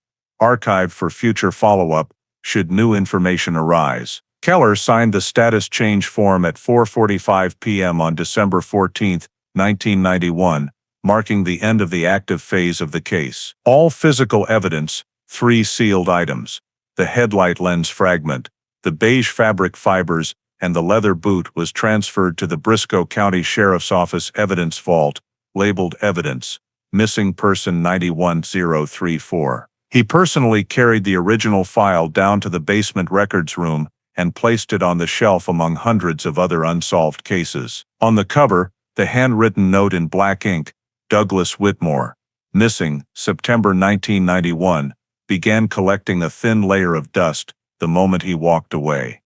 archived for future follow-up should new information arise. Keller signed the status change form at 4:45 p.m. on December 14, 1991, marking the end of the active phase of the case. All physical evidence, 3 sealed items, the headlight lens fragment, the beige fabric fibers, and the leather boot was transferred to the Briscoe County Sheriff's Office evidence vault, labeled Evidence, Missing Person 91034. He personally carried the original file down to the basement records room and placed it on the shelf among hundreds of other unsolved cases. On the cover, the handwritten note in black ink, Douglas Whitmore, missing, September 1991, began collecting a thin layer of dust the moment he walked away.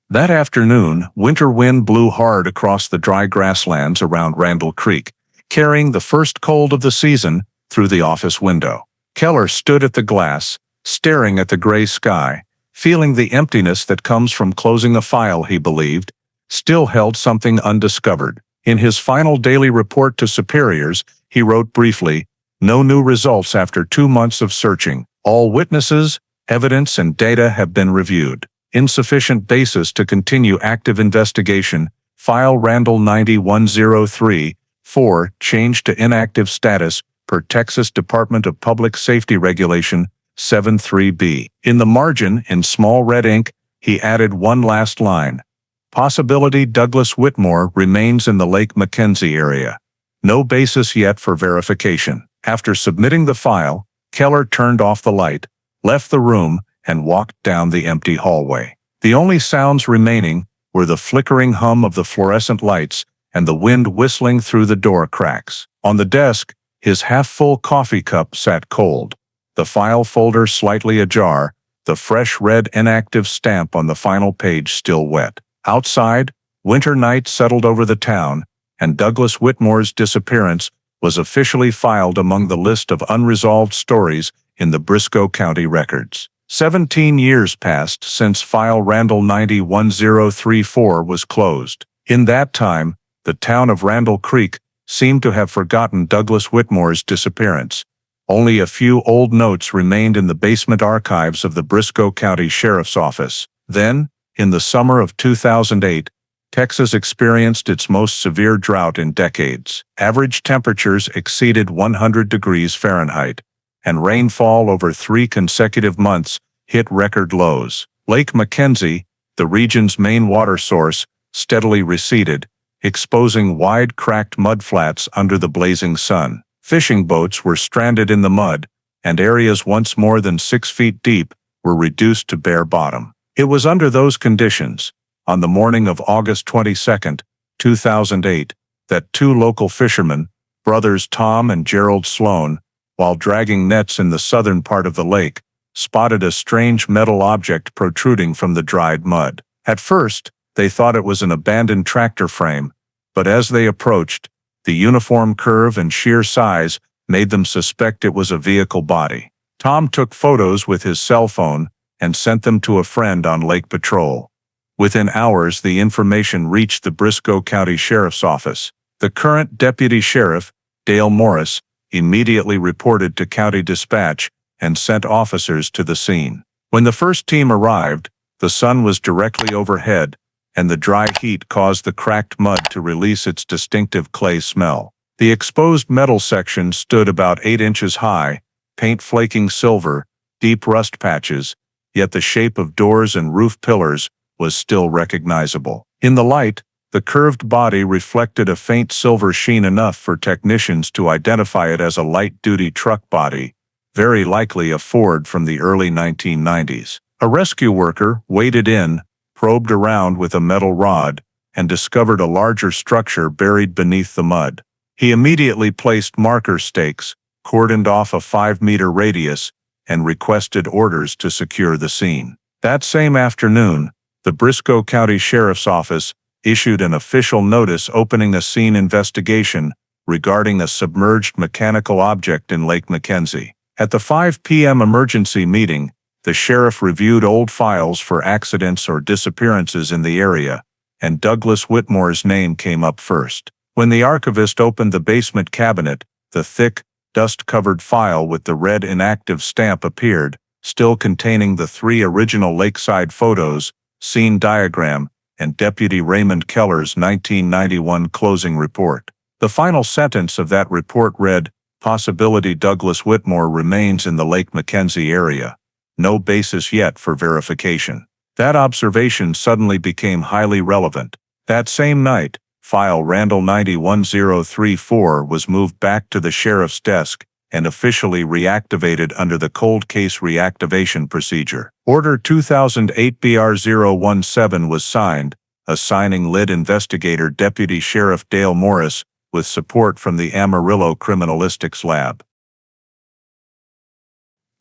That afternoon, winter wind blew hard across the dry grasslands around Randall Creek, carrying the first cold of the season through the office window. Keller stood at the glass, staring at the gray sky, feeling the emptiness that comes from closing a file he believed still held something undiscovered. In his final daily report to superiors, he wrote briefly, "No new results after 2 months of searching. All witnesses, evidence, and data have been reviewed. Insufficient basis to continue active investigation. File Randall 91034, changed to inactive status per Texas Department of Public Safety Regulation 73B. In the margin, in small red ink, he added one last line. Possibility Douglas Whitmore remains in the Lake Mackenzie area. No basis yet for verification. After submitting the file, Keller turned off the light, left the room, and walked down the empty hallway. The only sounds remaining were the flickering hum of the fluorescent lights and the wind whistling through the door cracks. On the desk, his half-full coffee cup sat cold, the file folder slightly ajar, the fresh red inactive stamp on the final page still wet. Outside, winter night settled over the town, and Douglas Whitmore's disappearance was officially filed among the list of unresolved stories in the Briscoe County records. 17 years passed since file Randall 91034 was closed. In that time, the town of Randall Creek seemed to have forgotten Douglas Whitmore's disappearance. Only a few old notes remained in the basement archives of the Briscoe County Sheriff's Office. Then, in the summer of 2008, Texas experienced its most severe drought in decades. Average temperatures exceeded 100 degrees Fahrenheit, and rainfall over 3 consecutive months hit record lows. Lake Mackenzie, the region's main water source, steadily receded, exposing wide cracked mudflats under the blazing sun. Fishing boats were stranded in the mud, and areas once more than 6 feet deep were reduced to bare bottom. It was under those conditions, on the morning of August 22, 2008, that 2 local fishermen, brothers Tom and Gerald Sloan, while dragging nets in the southern part of the lake, spotted a strange metal object protruding from the dried mud. At first, they thought it was an abandoned tractor frame, but as they approached, the uniform curve and sheer size made them suspect it was a vehicle body. Tom took photos with his cell phone and sent them to a friend on Lake Patrol. Within hours, the information reached the Briscoe County Sheriff's Office. The current deputy sheriff, Dale Morris, immediately reported to County Dispatch and sent officers to the scene. When the first team arrived, the sun was directly overhead, and the dry heat caused the cracked mud to release its distinctive clay smell. The exposed metal section stood about 8 inches high, paint flaking silver, deep rust patches, yet the shape of doors and roof pillars was still recognizable. In the light, the curved body reflected a faint silver sheen enough for technicians to identify it as a light-duty truck body, very likely a Ford from the early 1990s. A rescue worker waded in, probed around with a metal rod, and discovered a larger structure buried beneath the mud. He immediately placed marker stakes, cordoned off a 5-meter radius, and requested orders to secure the scene. That same afternoon, the Briscoe County Sheriff's Office issued an official notice opening a scene investigation regarding a submerged mechanical object in Lake Mackenzie. At the 5 p.m. emergency meeting, the sheriff reviewed old files for accidents or disappearances in the area, and Douglas Whitmore's name came up first. When the archivist opened the basement cabinet, the thick, dust-covered file with the red inactive stamp appeared, still containing the 3 original lakeside photos, scene diagram, and Deputy Raymond Keller's 1991 closing report. The final sentence of that report read, "Possibility Douglas Whitmore remains in the Lake Mackenzie area. No basis yet for verification." That observation suddenly became highly relevant. That same night, file Randall 91034 was moved back to the sheriff's desk and officially reactivated under the cold case reactivation procedure. Order 2008-BR-017 was signed, assigning lead investigator Deputy Sheriff Dale Morris, with support from the Amarillo Criminalistics Lab.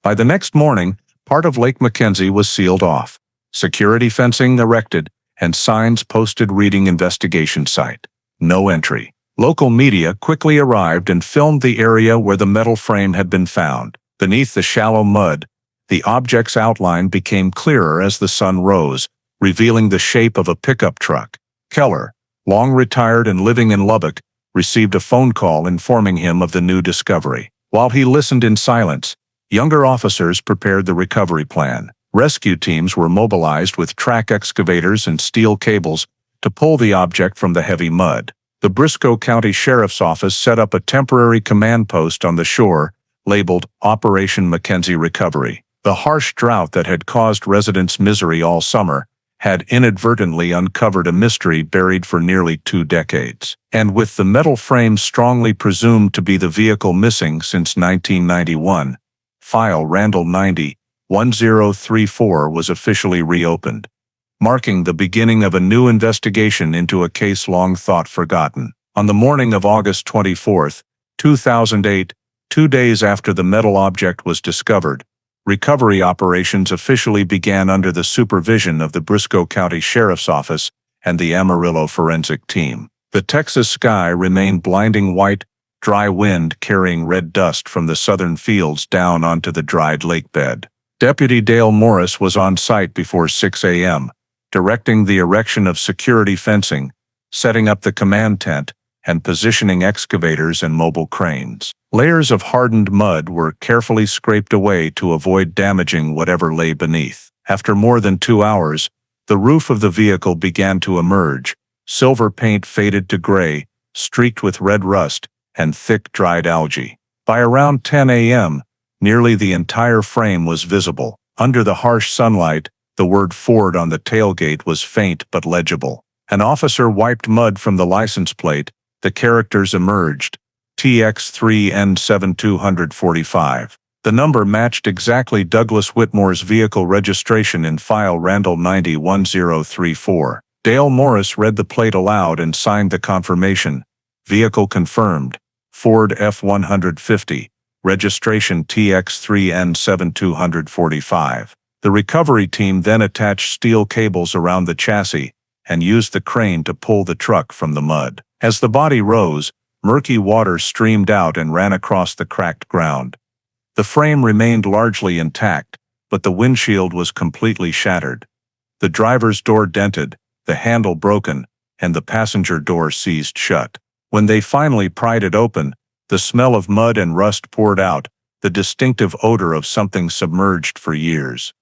By the next morning, part of Lake Mackenzie was sealed off, security fencing erected, and signs posted reading investigation site. No entry. Local media quickly arrived and filmed the area where the metal frame had been found. Beneath the shallow mud, the object's outline became clearer as the sun rose, revealing the shape of a pickup truck. Keller, long retired and living in Lubbock, received a phone call informing him of the new discovery. While he listened in silence, younger officers prepared the recovery plan. Rescue teams were mobilized with track excavators and steel cables to pull the object from the heavy mud. The Briscoe County Sheriff's Office set up a temporary command post on the shore, labeled Operation Mackenzie Recovery. The harsh drought that had caused residents misery all summer had inadvertently uncovered a mystery buried for nearly 2 decades. And with the metal frame strongly presumed to be the vehicle missing since 1991, file Randall 91034 was officially reopened, marking the beginning of a new investigation into a case long thought forgotten. On the morning of August 24, 2008, 2 days after the metal object was discovered, recovery operations officially began under the supervision of the Briscoe County Sheriff's Office and the Amarillo forensic team. The Texas sky remained blinding white, dry wind carrying red dust from the southern fields down onto the dried lake bed. Deputy Dale Morris was on site before 6 a.m., directing the erection of security fencing, setting up the command tent, and positioning excavators and mobile cranes. Layers of hardened mud were carefully scraped away to avoid damaging whatever lay beneath. After more than 2 hours, the roof of the vehicle began to emerge. Silver paint faded to gray, streaked with red rust and thick dried algae. By around 10 a.m., nearly the entire frame was visible. Under the harsh sunlight, the word Ford on the tailgate was faint but legible. An officer wiped mud from the license plate. The characters emerged, TX3N7245. The number matched exactly Douglas Whitmore's vehicle registration in file Randall 91034. Dale Morris read the plate aloud and signed the confirmation. Vehicle confirmed. Ford F-150. Registration TX3N7245. The recovery team then attached steel cables around the chassis and used the crane to pull the truck from the mud. As the body rose, murky water streamed out and ran across the cracked ground. The frame remained largely intact, but the windshield was completely shattered. The driver's door dented, the handle broken, and the passenger door seized shut. When they finally pried it open, the smell of mud and rust poured out, the distinctive odor of something submerged for years.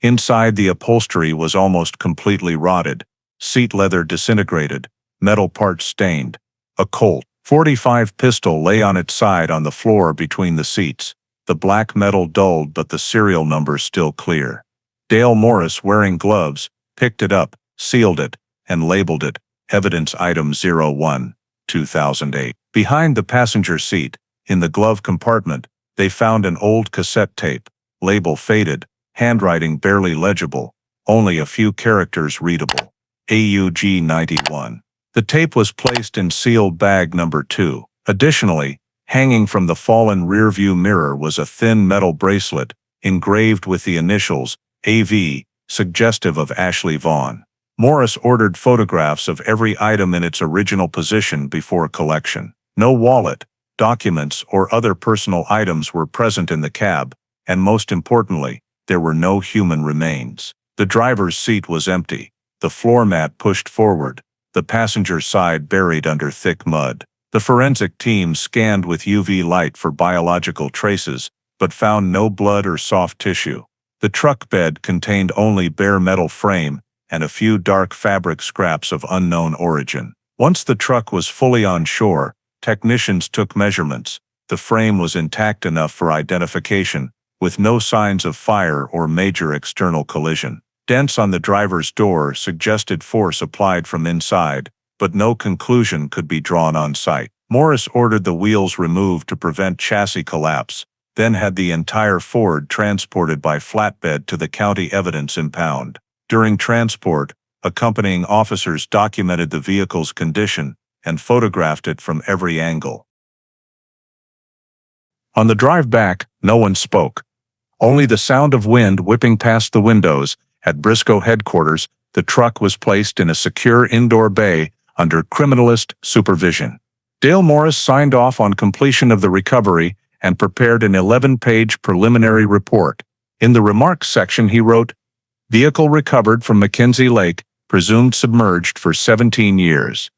Inside, the upholstery was almost completely rotted, seat leather disintegrated, metal parts stained. A Colt .45 pistol lay on its side on the floor between the seats, the black metal dulled but the serial number still clear. Dale Morris, wearing gloves, picked it up, sealed it, and labeled it, Evidence Item 01, 2008. Behind the passenger seat, in the glove compartment, they found an old cassette tape, label faded, handwriting barely legible, only a few characters readable. AUG 91. The tape was placed in sealed bag number 2. Additionally, hanging from the fallen rearview mirror was a thin metal bracelet, engraved with the initials, AV, suggestive of Ashley Vaughn. Morris ordered photographs of every item in its original position before collection. No wallet, documents, or other personal items were present in the cab, and most importantly, there were no human remains. The driver's seat was empty, the floor mat pushed forward, the passenger side buried under thick mud. The forensic team scanned with UV light for biological traces, but found no blood or soft tissue. The truck bed contained only bare metal frame and a few dark fabric scraps of unknown origin. Once the truck was fully on shore, technicians took measurements. The frame was intact enough for identification, with no signs of fire or major external collision. Dents on the driver's door suggested force applied from inside, but no conclusion could be drawn on site. Morris ordered the wheels removed to prevent chassis collapse, then had the entire Ford transported by flatbed to the county evidence impound. During transport, accompanying officers documented the vehicle's condition and photographed it from every angle. On the drive back, no one spoke. Only the sound of wind whipping past the windows. At Briscoe headquarters, the truck was placed in a secure indoor bay under criminalist supervision. Dale Morris signed off on completion of the recovery and prepared an 11-page preliminary report. In the remarks section he wrote, "Vehicle recovered from Mackenzie Lake, presumed submerged for 17 years.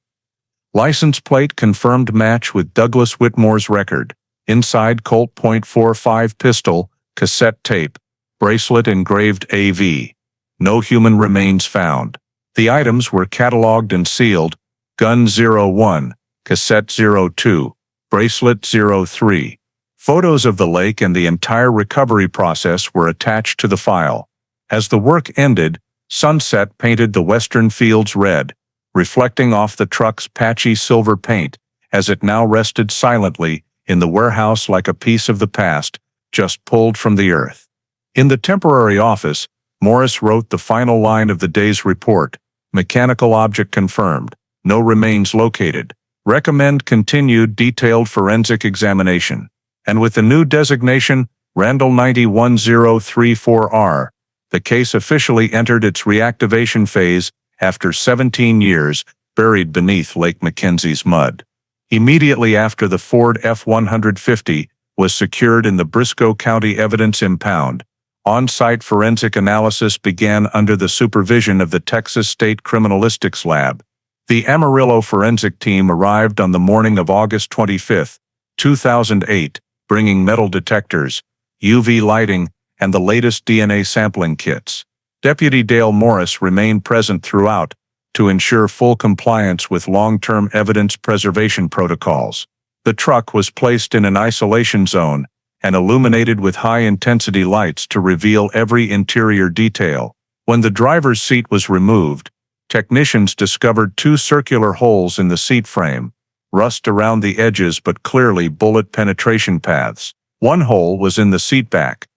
License plate confirmed match with Douglas Whitmore's record. Inside Colt .45 pistol, cassette tape, bracelet engraved AV. No human remains found. The items were cataloged and sealed. Gun 01, cassette 02, bracelet 03. Photos of the lake and the entire recovery process were attached to the file. As the work ended, sunset painted the western fields red, reflecting off the truck's patchy silver paint, as it now rested silently in the warehouse like a piece of the past, just pulled from the earth." In the temporary office, Morris wrote the final line of the day's report: "Mechanical object confirmed. No remains located. Recommend continued detailed forensic examination." And with the new designation, Randall 91034R, the case officially entered its reactivation phase after 17 years buried beneath Lake Mackenzie's mud. Immediately after the Ford F-150 was secured in the Briscoe County Evidence Impound, on-site forensic analysis began under the supervision of the Texas State Criminalistics Lab. The Amarillo forensic team arrived on the morning of August 25, 2008, bringing metal detectors, UV lighting, and the latest DNA sampling kits. Deputy Dale Morris remained present throughout to ensure full compliance with long-term evidence preservation protocols. The truck was placed in an isolation zone and illuminated with high-intensity lights to reveal every interior detail. When the driver's seat was removed, technicians discovered two circular holes in the seat frame, rust around the edges but clearly bullet penetration paths. One hole was in the seat back,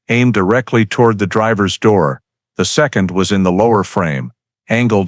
aimed directly toward the driver's door. The second was in the lower frame,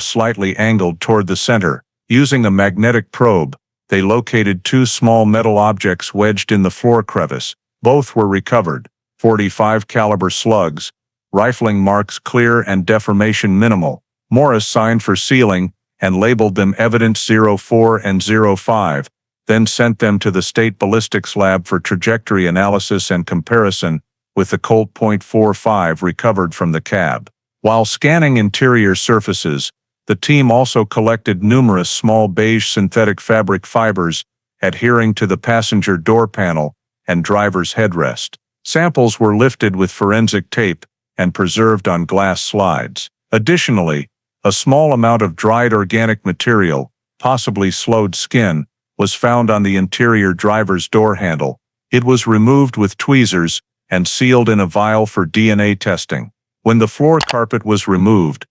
slightly angled toward the center. Using a magnetic probe, they located two small metal objects wedged in the floor crevice. Both were recovered: .45 caliber slugs, rifling marks clear and deformation minimal. Morris signed for sealing and labeled them Evidence 04 and 05, then sent them to the State Ballistics Lab for trajectory analysis and comparison with the Colt .45 recovered from the cab. While scanning interior surfaces, the team also collected numerous small beige synthetic fabric fibers adhering to the passenger door panel and driver's headrest. Samples were lifted with forensic tape and preserved on glass slides. Additionally, a small amount of dried organic material, possibly slowed skin, was found on the interior driver's door handle. It was removed with tweezers and sealed in a vial for DNA testing. When the floor carpet was removed,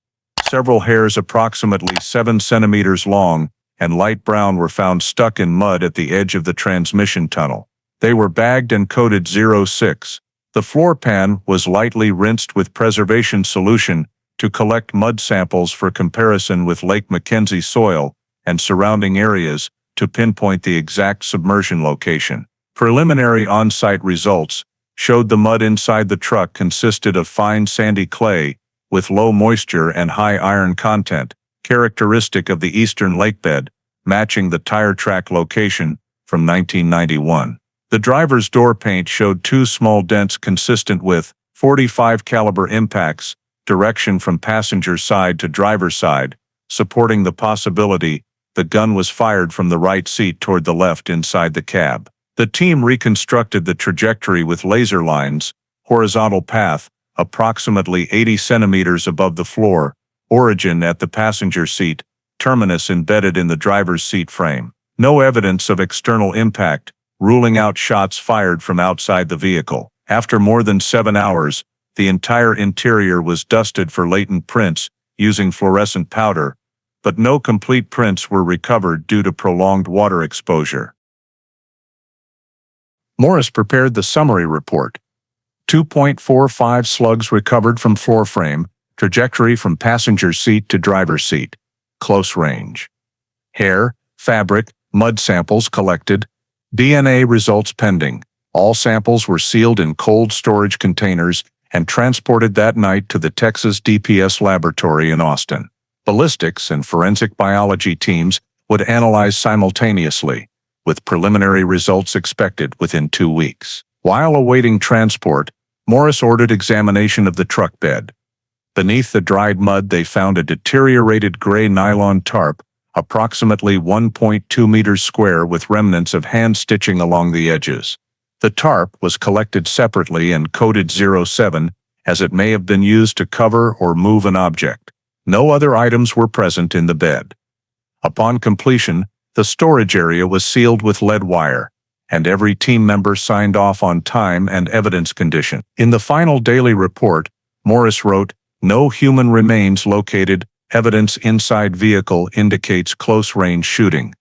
several hairs approximately 7 centimeters long and light brown were found stuck in mud at the edge of the transmission tunnel. They were bagged and coded 06. The floor pan was lightly rinsed with preservation solution to collect mud samples for comparison with Lake Mackenzie soil and surrounding areas to pinpoint the exact submersion location. Preliminary on-site results showed the mud inside the truck consisted of fine sandy clay with low moisture and high iron content, characteristic of the eastern lakebed, matching the tire track location from 1991. The driver's door paint showed two small dents consistent with .45 caliber impacts, direction from passenger side to driver's side, supporting the possibility the gun was fired from the right seat toward the left inside the cab. The team reconstructed the trajectory with laser lines, horizontal path, approximately 80 centimeters above the floor, Origin at the passenger seat, terminus embedded in the driver's seat frame. No evidence of external impact, ruling out shots fired from outside the vehicle. After more than 7 hours, the entire interior was dusted for latent prints using fluorescent powder, but no complete prints were recovered due to prolonged water exposure. Morris prepared the summary report. 2.45 slugs recovered from floor frame, trajectory from passenger seat to driver's seat, close range. Hair, fabric, mud samples collected, DNA results pending. All samples were sealed in cold storage containers and transported that night to the Texas DPS laboratory in Austin. Ballistics and forensic biology teams would analyze simultaneously, with preliminary results expected within 2 weeks. While awaiting transport, Morris ordered examination of the truck bed. Beneath the dried mud they found a deteriorated gray nylon tarp, approximately 1.2 meters square with remnants of hand stitching along the edges. The tarp was collected separately and coded 07, as it may have been used to cover or move an object. No other items were present in the bed. Upon completion, the storage area was sealed with lead wire, and every team member signed off on time and evidence condition. In the final daily report, Morris wrote, "No human remains located. Evidence inside vehicle indicates close-range shooting.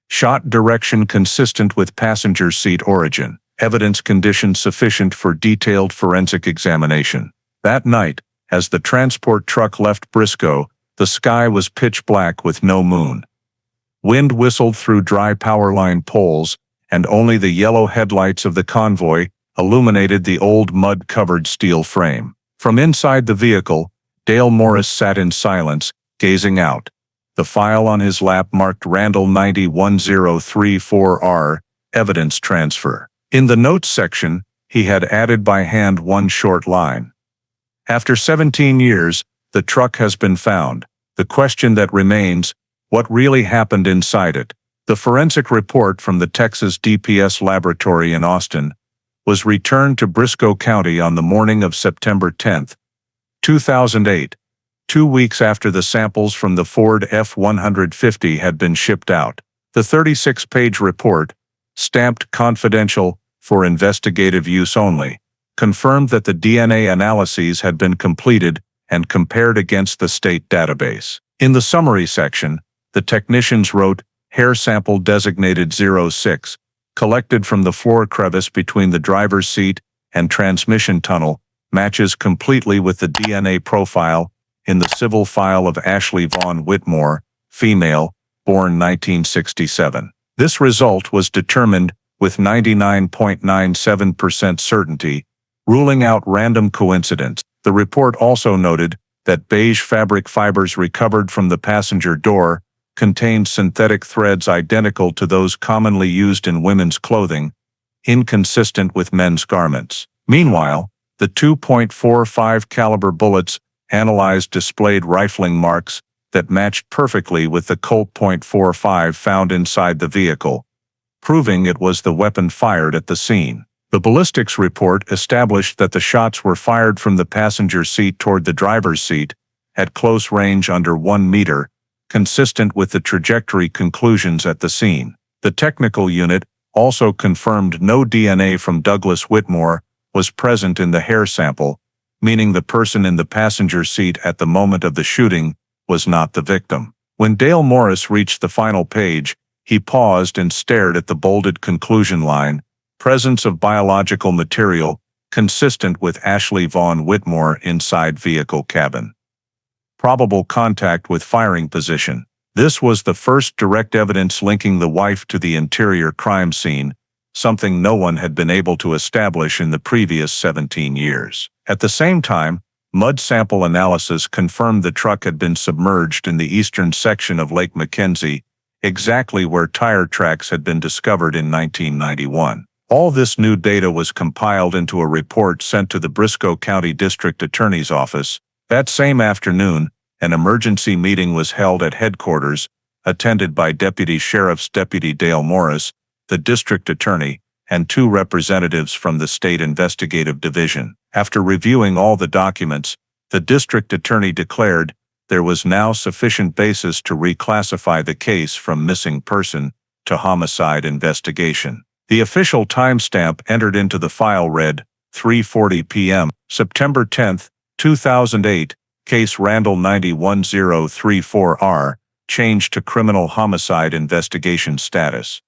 Shot direction consistent with passenger seat origin. Evidence condition sufficient for detailed forensic examination." That night, as the transport truck left Briscoe, the sky was pitch black with no moon. Wind whistled through dry power line poles, and only the yellow headlights of the convoy illuminated the old mud-covered steel frame. From inside the vehicle, Dale Morris sat in silence, gazing out. The file on his lap marked Randall 91034R, evidence transfer. In the notes section, he had added by hand one short line. After 17 years, the truck has been found. The question that remains, what really happened inside it? The forensic report from the Texas DPS laboratory in Austin was returned to Briscoe County on the morning of September 10, 2008, 2 weeks after the samples from the Ford F-150 had been shipped out. The 36-page report, stamped confidential for investigative use only, confirmed that the DNA analyses had been completed and compared against the state database. In the summary section, the technicians wrote, "Hair sample designated 06, collected from the floor crevice between the driver's seat and transmission tunnel, matches completely with the DNA profile in the civil file of Ashley Vaughn Whitmore, female, born 1967. This result was determined with 99.97% certainty, ruling out random coincidence." The report also noted that beige fabric fibers recovered from the passenger door contained synthetic threads identical to those commonly used in women's clothing, inconsistent with men's garments. Meanwhile, the 2.45 caliber bullets analyzed displayed rifling marks that matched perfectly with the Colt .45 found inside the vehicle, proving it was the weapon fired at the scene. The ballistics report established that the shots were fired from the passenger seat toward the driver's seat, at close range under 1 meter, consistent with the trajectory conclusions at the scene. The technical unit also confirmed no DNA from Douglas Whitmore was present in the hair sample, meaning the person in the passenger seat at the moment of the shooting was not the victim. When Dale Morris reached the final page, he paused and stared at the bolded conclusion line, "Presence of biological material consistent with Ashley Vaughn Whitmore inside vehicle cabin. Probable contact with firing position." This was the first direct evidence linking the wife to the interior crime scene, something no one had been able to establish in the previous 17 years. At the same time, mud sample analysis confirmed the truck had been submerged in the eastern section of Lake Mackenzie, exactly where tire tracks had been discovered in 1991. All this new data was compiled into a report sent to the Briscoe County District Attorney's Office. That same afternoon, an emergency meeting was held at headquarters, attended by Deputy Sheriff's Deputy Dale Morris, the District Attorney, and 2 representatives from the State Investigative Division. After reviewing all the documents, the District Attorney declared, there was now sufficient basis to reclassify the case from missing person to homicide investigation. The official timestamp entered into the file read 3:40 p.m., September 10, 2008, case Randall 91034R, changed to criminal homicide investigation status.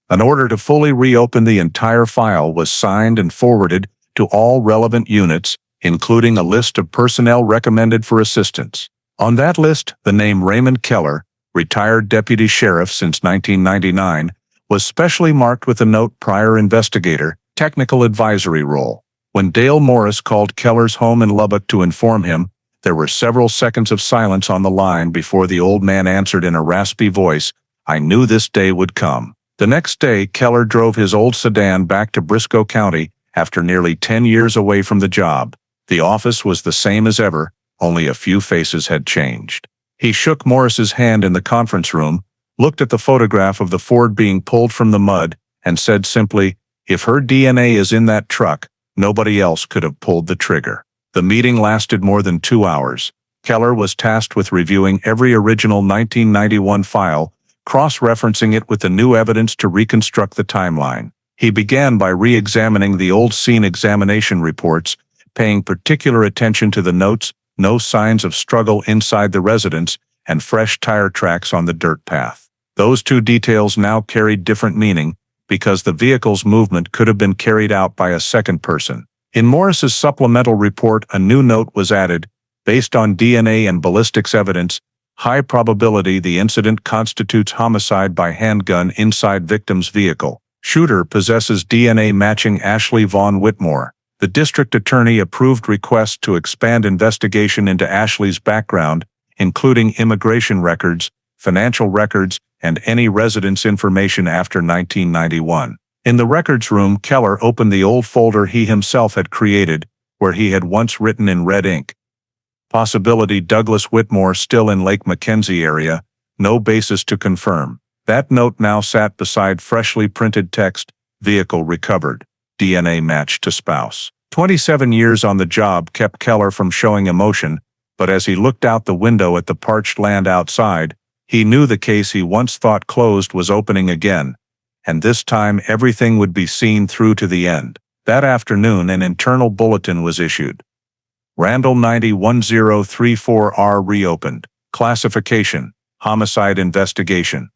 An order to fully reopen the entire file was signed and forwarded to all relevant units, including a list of personnel recommended for assistance. On that list, the name Raymond Keller, retired deputy sheriff since 1999, was specially marked with a note prior investigator, technical advisory role. When Dale Morris called Keller's home in Lubbock to inform him, there were several seconds of silence on the line before the old man answered in a raspy voice, "I knew this day would come." The next day, Keller drove his old sedan back to Briscoe County after nearly 10 years away from the job. The office was the same as ever, only a few faces had changed. He shook Morris's hand in the conference room, looked at the photograph of the Ford being pulled from the mud, and said simply, "If her DNA is in that truck, nobody else could have pulled the trigger." The meeting lasted more than 2 hours. Keller was tasked with reviewing every original 1991 file, cross-referencing it with the new evidence to reconstruct the timeline. He began by re-examining the old scene examination reports, paying particular attention to the notes, no signs of struggle inside the residence, and fresh tire tracks on the dirt path. Those two details now carried different meaning, because the vehicle's movement could have been carried out by a second person. In Morris's supplemental report, a new note was added. Based on DNA and ballistics evidence, high probability the incident constitutes homicide by handgun inside victim's vehicle. Shooter possesses DNA matching Ashley Vaughn Whitmore. The district attorney approved requests to expand investigation into Ashley's background, including immigration records, financial records, and any residence information after 1991. In the records room, Keller opened the old folder he himself had created, where he had once written in red ink, "Possibility Douglas Whitmore still in Lake Mackenzie area, no basis to confirm." That note now sat beside freshly printed text, "Vehicle recovered, DNA match to spouse." 27 years on the job kept Keller from showing emotion, but as he looked out the window at the parched land outside, he knew the case he once thought closed was opening again, and this time everything would be seen through to the end. That afternoon, an internal bulletin was issued. Randall 91034R reopened. Classification: Homicide Investigation.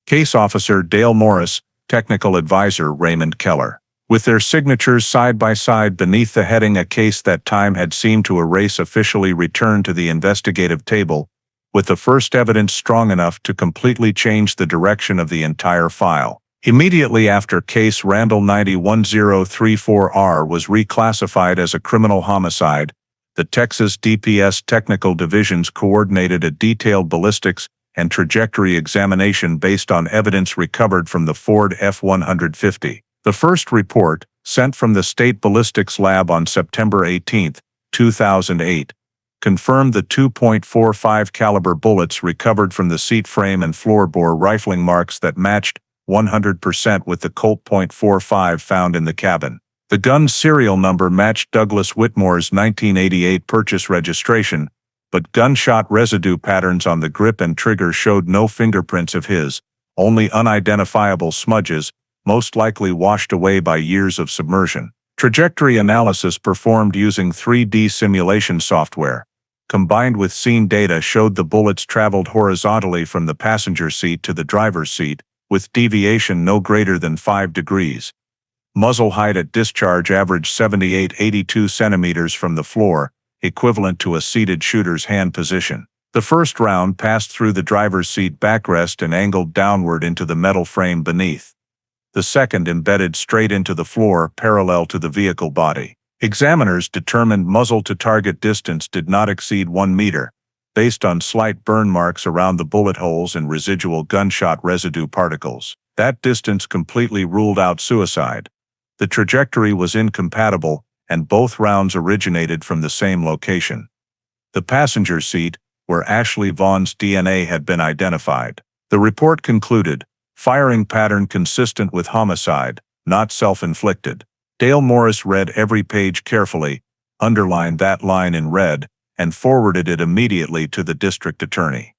Case Officer Dale Morris, Technical Advisor Raymond Keller. With their signatures side by side beneath the heading "A case that time had seemed to erase" officially returned to the investigative table, with the first evidence strong enough to completely change the direction of the entire file. Immediately after case Randall 91034R was reclassified as a criminal homicide, the Texas DPS Technical Divisions coordinated a detailed ballistics and trajectory examination based on evidence recovered from the Ford F-150. The first report, sent from the State Ballistics Lab on September 18, 2008, confirmed the 2.45 caliber bullets recovered from the seat frame and floorboard rifling marks that matched 100% with the Colt .45 found in the cabin. The gun's serial number matched Douglas Whitmore's 1988 purchase registration, but gunshot residue patterns on the grip and trigger showed no fingerprints of his, only unidentifiable smudges, most likely washed away by years of submersion. Trajectory analysis performed using 3D simulation software, combined with scene data, showed the bullets traveled horizontally from the passenger seat to the driver's seat, with deviation no greater than 5 degrees. Muzzle height at discharge averaged 78-82 centimeters from the floor, equivalent to a seated shooter's hand position. The first round passed through the driver's seat backrest and angled downward into the metal frame beneath. The second embedded straight into the floor, parallel to the vehicle body. Examiners determined muzzle to target distance did not exceed 1 meter, based on slight burn marks around the bullet holes and residual gunshot residue particles. That distance completely ruled out suicide. The trajectory was incompatible, and both rounds originated from the same location. The passenger seat, where Ashley Vaughn's DNA had been identified. The report concluded, firing pattern consistent with homicide, not self-inflicted. Dale Morris read every page carefully, underlined that line in red, and forwarded it immediately to the district attorney.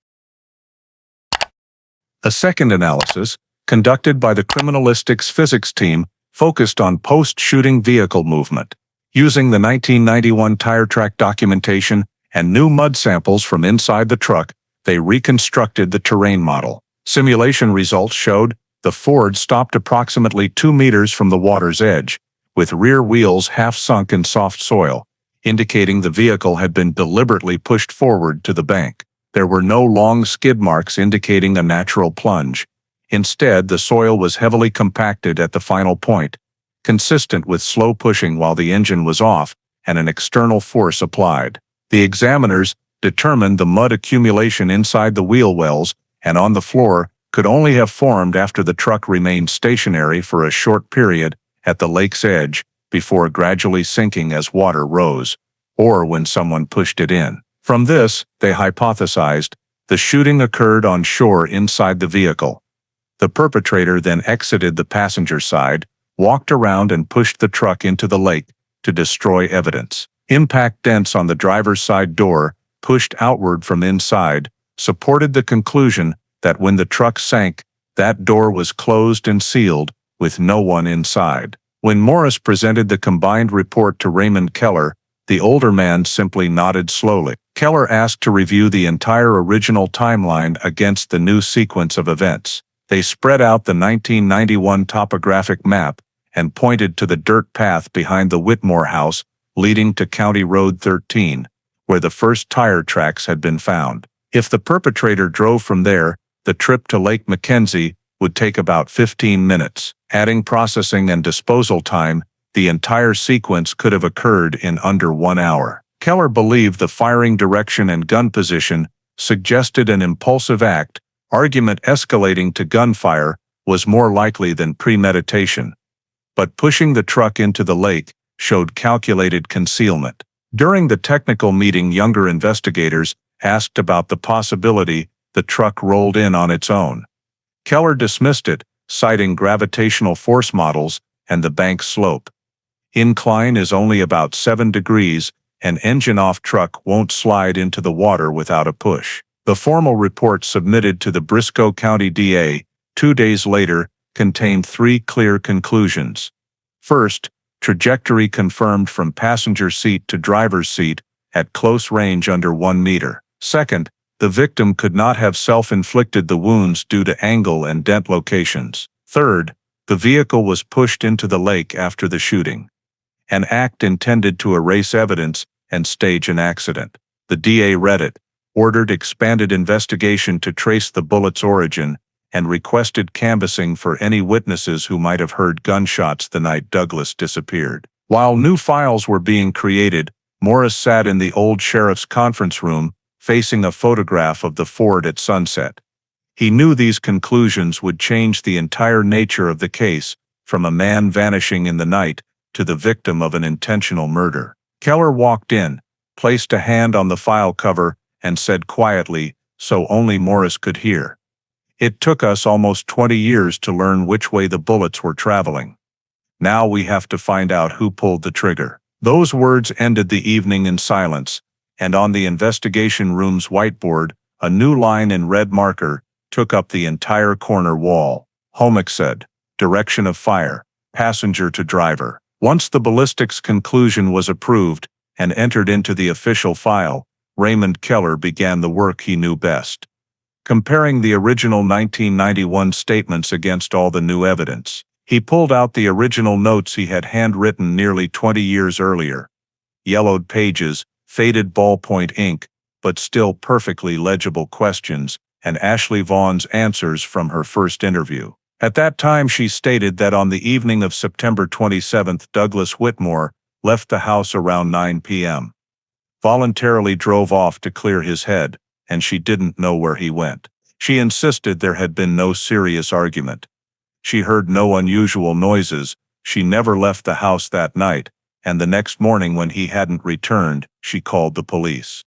A second analysis, conducted by the criminalistics physics team, focused on post-shooting vehicle movement. Using the 1991 tire track documentation and new mud samples from inside the truck, they reconstructed the terrain model. Simulation results showed the Ford stopped approximately 2 meters from the water's edge, with rear wheels half sunk in soft soil, indicating the vehicle had been deliberately pushed forward to the bank. There were no long skid marks indicating a natural plunge. Instead, the soil was heavily compacted at the final point, consistent with slow pushing while the engine was off and an external force applied. The examiners determined the mud accumulation inside the wheel wells and on the floor could only have formed after the truck remained stationary for a short period at the lake's edge before gradually sinking as water rose, or when someone pushed it in. From this, they hypothesized, the shooting occurred on shore inside the vehicle. The perpetrator then exited the passenger side, walked around and pushed the truck into the lake to destroy evidence. Impact dents on the driver's side door, pushed outward from inside, supported the conclusion that when the truck sank, that door was closed and sealed, with no one inside. When Morris presented the combined report to Raymond Keller, the older man simply nodded slowly. Keller asked to review the entire original timeline against the new sequence of events. They spread out the 1991 topographic map and pointed to the dirt path behind the Whitmore house leading to County Road 13, where the first tire tracks had been found. If the perpetrator drove from there, the trip to Lake Mackenzie would take about 15 minutes. Adding processing and disposal time, the entire sequence could have occurred in under 1 hour. Keller believed the firing direction and gun position suggested an impulsive act. Argument escalating to gunfire was more likely than premeditation. But pushing the truck into the lake showed calculated concealment. During the technical meeting, younger investigators asked about the possibility the truck rolled in on its own. Keller dismissed it, citing gravitational force models and the bank slope. Incline is only about 7 degrees, an engine-off truck won't slide into the water without a push. The formal report submitted to the Briscoe County DA 2 days later contained 3 clear conclusions. First, trajectory confirmed from passenger seat to driver's seat at close range under 1 meter. Second, the victim could not have self-inflicted the wounds due to angle and dent locations. Third, the vehicle was pushed into the lake after the shooting. An act intended to erase evidence and stage an accident. The DA read it, ordered expanded investigation to trace the bullet's origin, and requested canvassing for any witnesses who might have heard gunshots the night Douglas disappeared. While new files were being created, Morris sat in the old sheriff's conference room, facing a photograph of the Ford at sunset. He knew these conclusions would change the entire nature of the case, from a man vanishing in the night to the victim of an intentional murder. Keller walked in, placed a hand on the file cover, and said quietly, so only Morris could hear, "It took us almost 20 years to learn which way the bullets were traveling. Now we have to find out who pulled the trigger." Those words ended the evening in silence, and on the investigation room's whiteboard, a new line in red marker took up the entire corner wall. Homicide, direction of fire, passenger to driver. Once the ballistics conclusion was approved and entered into the official file, Raymond Keller began the work he knew best. Comparing the original 1991 statements against all the new evidence. He pulled out the original notes he had handwritten nearly 20 years earlier. Yellowed pages, faded ballpoint ink, but still perfectly legible questions, and Ashley Vaughn's answers from her first interview. At that time she stated that on the evening of September 27, Douglas Whitmore left the house around 9 p.m. Voluntarily drove off to clear his head, and she didn't know where he went. She insisted there had been no serious argument. She heard no unusual noises, she never left the house that night, and the next morning when he hadn't returned, she called the police.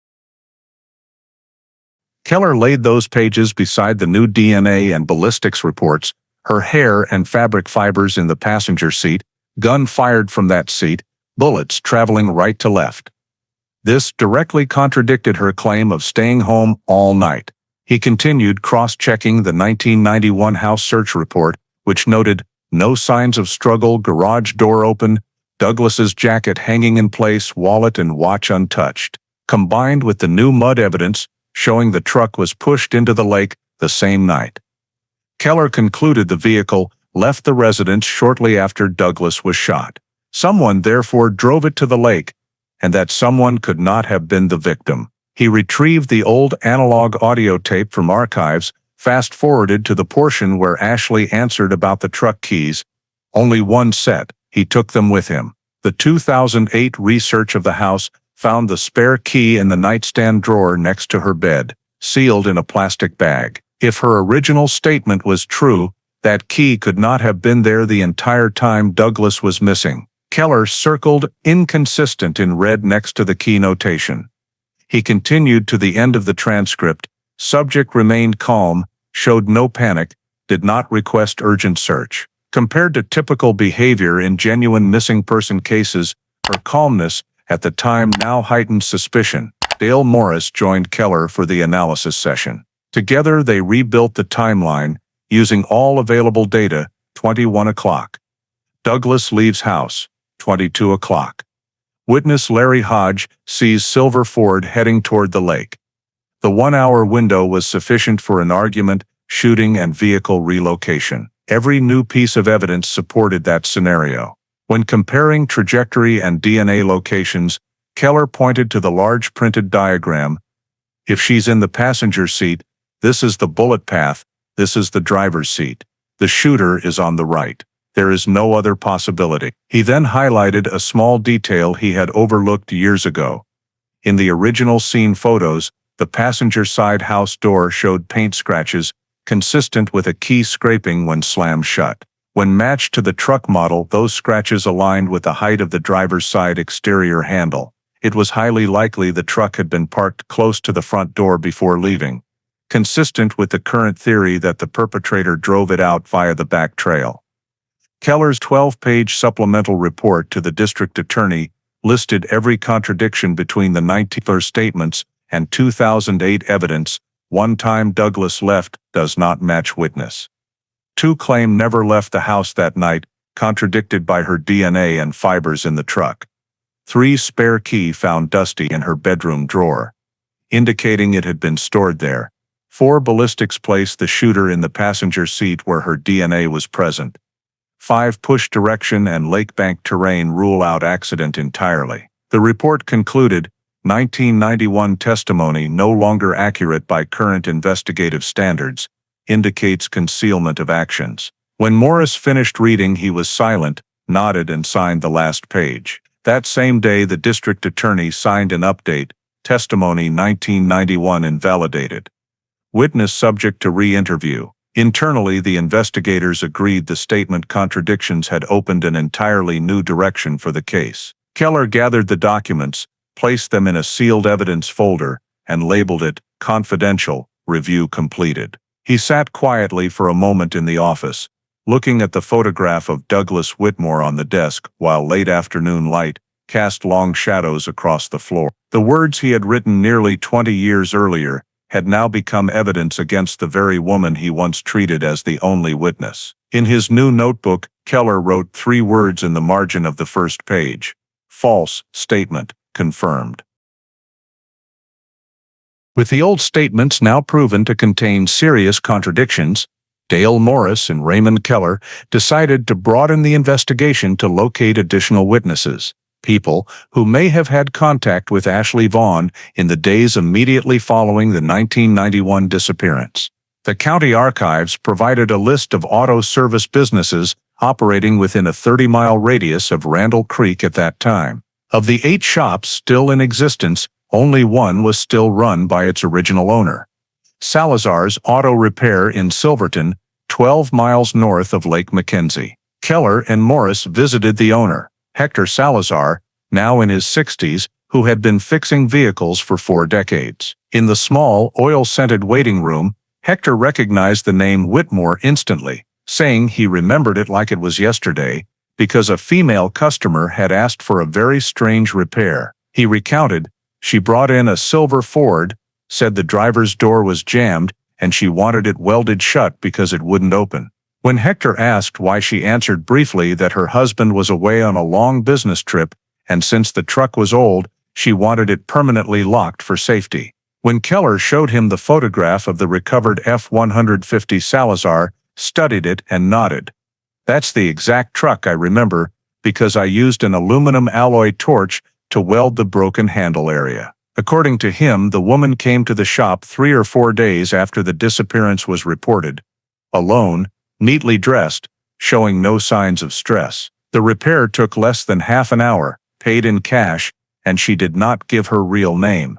Keller laid those pages beside the new DNA and ballistics reports, her hair and fabric fibers in the passenger seat, gun fired from that seat, bullets traveling right to left. This directly contradicted her claim of staying home all night. He continued cross-checking the 1991 house search report, which noted no signs of struggle, garage door open, Douglas's jacket hanging in place, wallet and watch untouched, combined with the new mud evidence showing the truck was pushed into the lake the same night. Keller concluded the vehicle left the residence shortly after Douglas was shot. Someone therefore drove it to the lake, and that someone could not have been the victim. He retrieved the old analog audio tape from archives, fast-forwarded to the portion where Ashley answered about the truck keys. Only one set. He took them with him. The 2008 research of the house found the spare key in the nightstand drawer next to her bed, sealed in a plastic bag. If her original statement was true, that key could not have been there the entire time Douglas was missing. Keller circled inconsistent in red next to the key notation. He continued to the end of the transcript. Subject remained calm, showed no panic, did not request urgent search. Compared to typical behavior in genuine missing person cases, her calmness at the time now heightened suspicion. Dale Morris joined Keller for the analysis session. Together they rebuilt the timeline, using all available data. 21 o'clock. Douglas leaves house. 22 o'clock. Witness Larry Hodge sees Silver Ford heading toward the lake. The 1-hour window was sufficient for an argument, shooting and vehicle relocation. Every new piece of evidence supported that scenario. When comparing trajectory and DNA locations, Keller pointed to the large printed diagram. If she's in the passenger seat, this is the bullet path, this is the driver's seat. The shooter is on the right. There is no other possibility. He then highlighted a small detail he had overlooked years ago. In the original scene photos, the passenger side house door showed paint scratches, consistent with a key scraping when slammed shut. When matched to the truck model, those scratches aligned with the height of the driver's side exterior handle. It was highly likely the truck had been parked close to the front door before leaving, consistent with the current theory that the perpetrator drove it out via the back trail. Keller's 12-page supplemental report to the district attorney listed every contradiction between the 19th statements and 2008 evidence. 1 time Douglas left does not match witness. 2 claim never left the house that night, contradicted by her DNA and fibers in the truck. 3 spare key found dusty in her bedroom drawer, indicating it had been stored there. 4 ballistics placed the shooter in the passenger seat where her DNA was present. 5 push direction and lake bank terrain rule out accident entirely. The report concluded, 1991 testimony no longer accurate by current investigative standards, indicates concealment of actions. When Morris finished reading, he was silent, nodded and signed the last page. That same day the district attorney signed an update, testimony 1991 invalidated. Witness subject to re-interview. Internally, the investigators agreed the statement contradictions had opened an entirely new direction for the case. Keller gathered the documents, placed them in a sealed evidence folder, and labeled it confidential, review completed. He sat quietly for a moment in the office, looking at the photograph of Douglas Whitmore on the desk while late afternoon light cast long shadows across the floor. The words he had written nearly 20 years earlier had now become evidence against the very woman he once treated as the only witness. In his new notebook, Keller wrote 3 words in the margin of the first page. False statement, confirmed. With the old statements now proven to contain serious contradictions, Dale Morris and Raymond Keller decided to broaden the investigation to locate additional witnesses, people who may have had contact with Ashley Vaughn in the days immediately following the 1991 disappearance. The county archives provided a list of auto service businesses operating within a 30-mile radius of Randall Creek at that time. Of the 8 shops still in existence, only one was still run by its original owner, Salazar's Auto Repair in Silverton, 12 miles north of Lake Mackenzie. Keller and Morris visited the owner, Hector Salazar, now in his 60s, who had been fixing vehicles for 4 decades. In the small, oil-scented waiting room, Hector recognized the name Whitmore instantly, saying he remembered it like it was yesterday, because a female customer had asked for a very strange repair. He recounted, She brought in a silver Ford, said the driver's door was jammed, and she wanted it welded shut because it wouldn't open. When Hector asked why, she answered briefly that her husband was away on a long business trip, and since the truck was old, she wanted it permanently locked for safety. When Keller showed him the photograph of the recovered F-150 Salazar, studied it and nodded. "That's the exact truck I remember, because I used an aluminum alloy torch to weld the broken handle area." According to him, the woman came to the shop 3 or 4 days after the disappearance was reported. Alone, neatly dressed, showing no signs of stress. The repair took less than half an hour, paid in cash, and she did not give her real name.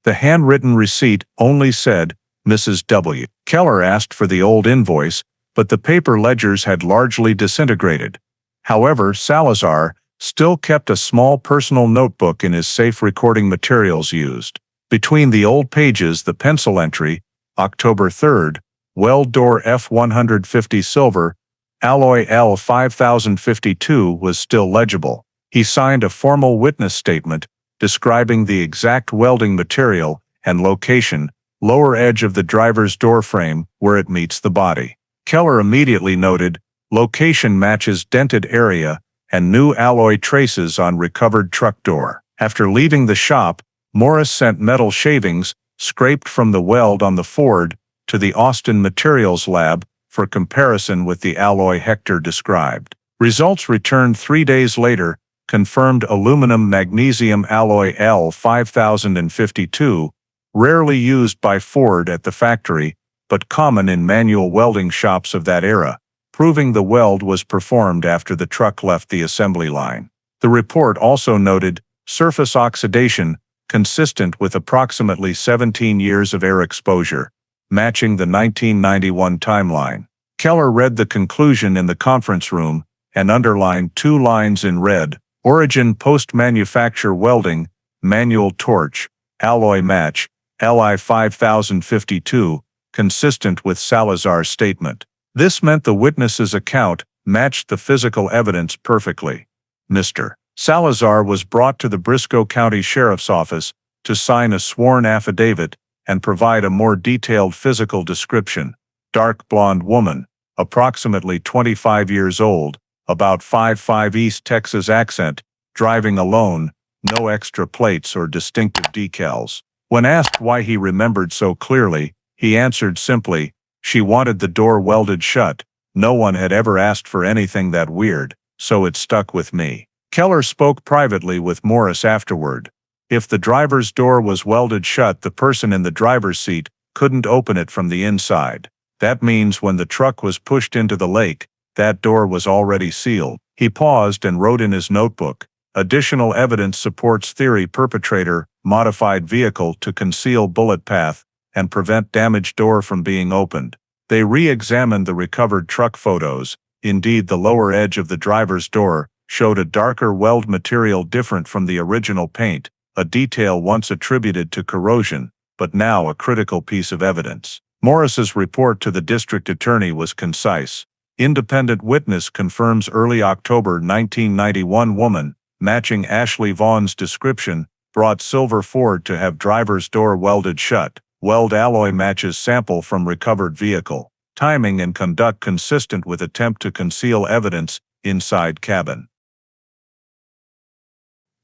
The handwritten receipt only said, Mrs. W. Keller asked for the old invoice, but the paper ledgers had largely disintegrated. However, Salazar still kept a small personal notebook in his safe recording materials used. Between the old pages, the pencil entry, October 3rd, weld door F-150 silver, alloy L5052 was still legible. He signed a formal witness statement describing the exact welding material and location, lower edge of the driver's door frame where it meets the body. Keller immediately noted, location matches dented area and new alloy traces on recovered truck door. After leaving the shop, Morris sent metal shavings, scraped from the weld on the Ford, to the Austin Materials Lab for comparison with the alloy Hector described. Results returned 3 days later confirmed aluminum magnesium alloy L5052, rarely used by Ford at the factory, but common in manual welding shops of that era, proving the weld was performed after the truck left the assembly line. The report also noted surface oxidation consistent with approximately 17 years of air exposure, matching the 1991 timeline. Keller read the conclusion in the conference room and underlined 2 lines in red: origin post-manufacture welding, manual torch, alloy match, LI 5052, consistent with Salazar's statement. This meant the witness's account matched the physical evidence perfectly. Mr. Salazar was brought to the Briscoe County Sheriff's Office to sign a sworn affidavit and provide a more detailed physical description. Dark blonde woman, approximately 25 years old, about 5'5" East Texas accent, driving alone, no extra plates or distinctive decals. When asked why he remembered so clearly, he answered simply, "She wanted the door welded shut. No one had ever asked for anything that weird, so it stuck with me." Keller spoke privately with Morris afterward. If the driver's door was welded shut, the person in the driver's seat couldn't open it from the inside. That means when the truck was pushed into the lake, that door was already sealed. He paused and wrote in his notebook, "Additional evidence supports theory perpetrator modified vehicle to conceal bullet path and prevent damaged door from being opened." They re-examined the recovered truck photos. Indeed, the lower edge of the driver's door showed a darker weld material different from the original paint, a detail once attributed to corrosion, but now a critical piece of evidence. Morris's report to the district attorney was concise. Independent witness confirms early October 1991 woman, matching Ashley Vaughn's description, brought silver Ford to have driver's door welded shut. Weld alloy matches sample from recovered vehicle. Timing and conduct consistent with attempt to conceal evidence, inside cabin.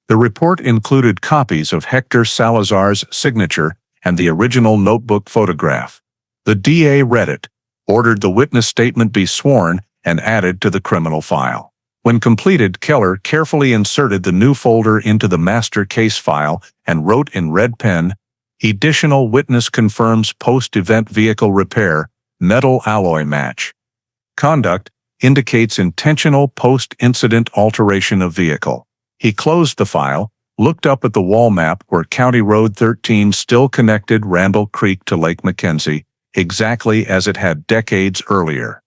The report included copies of Hector Salazar's signature and the original notebook photograph. The DA read it, ordered the witness statement be sworn, and added to the criminal file. When completed, Keller carefully inserted the new folder into the master case file and wrote in red pen, "Additional witness confirms post-event vehicle repair, metal alloy match. Conduct indicates intentional post-incident alteration of vehicle." He closed the file, looked up at the wall map where County Road 13 still connected Randall Creek to Lake Mackenzie, exactly as it had decades earlier.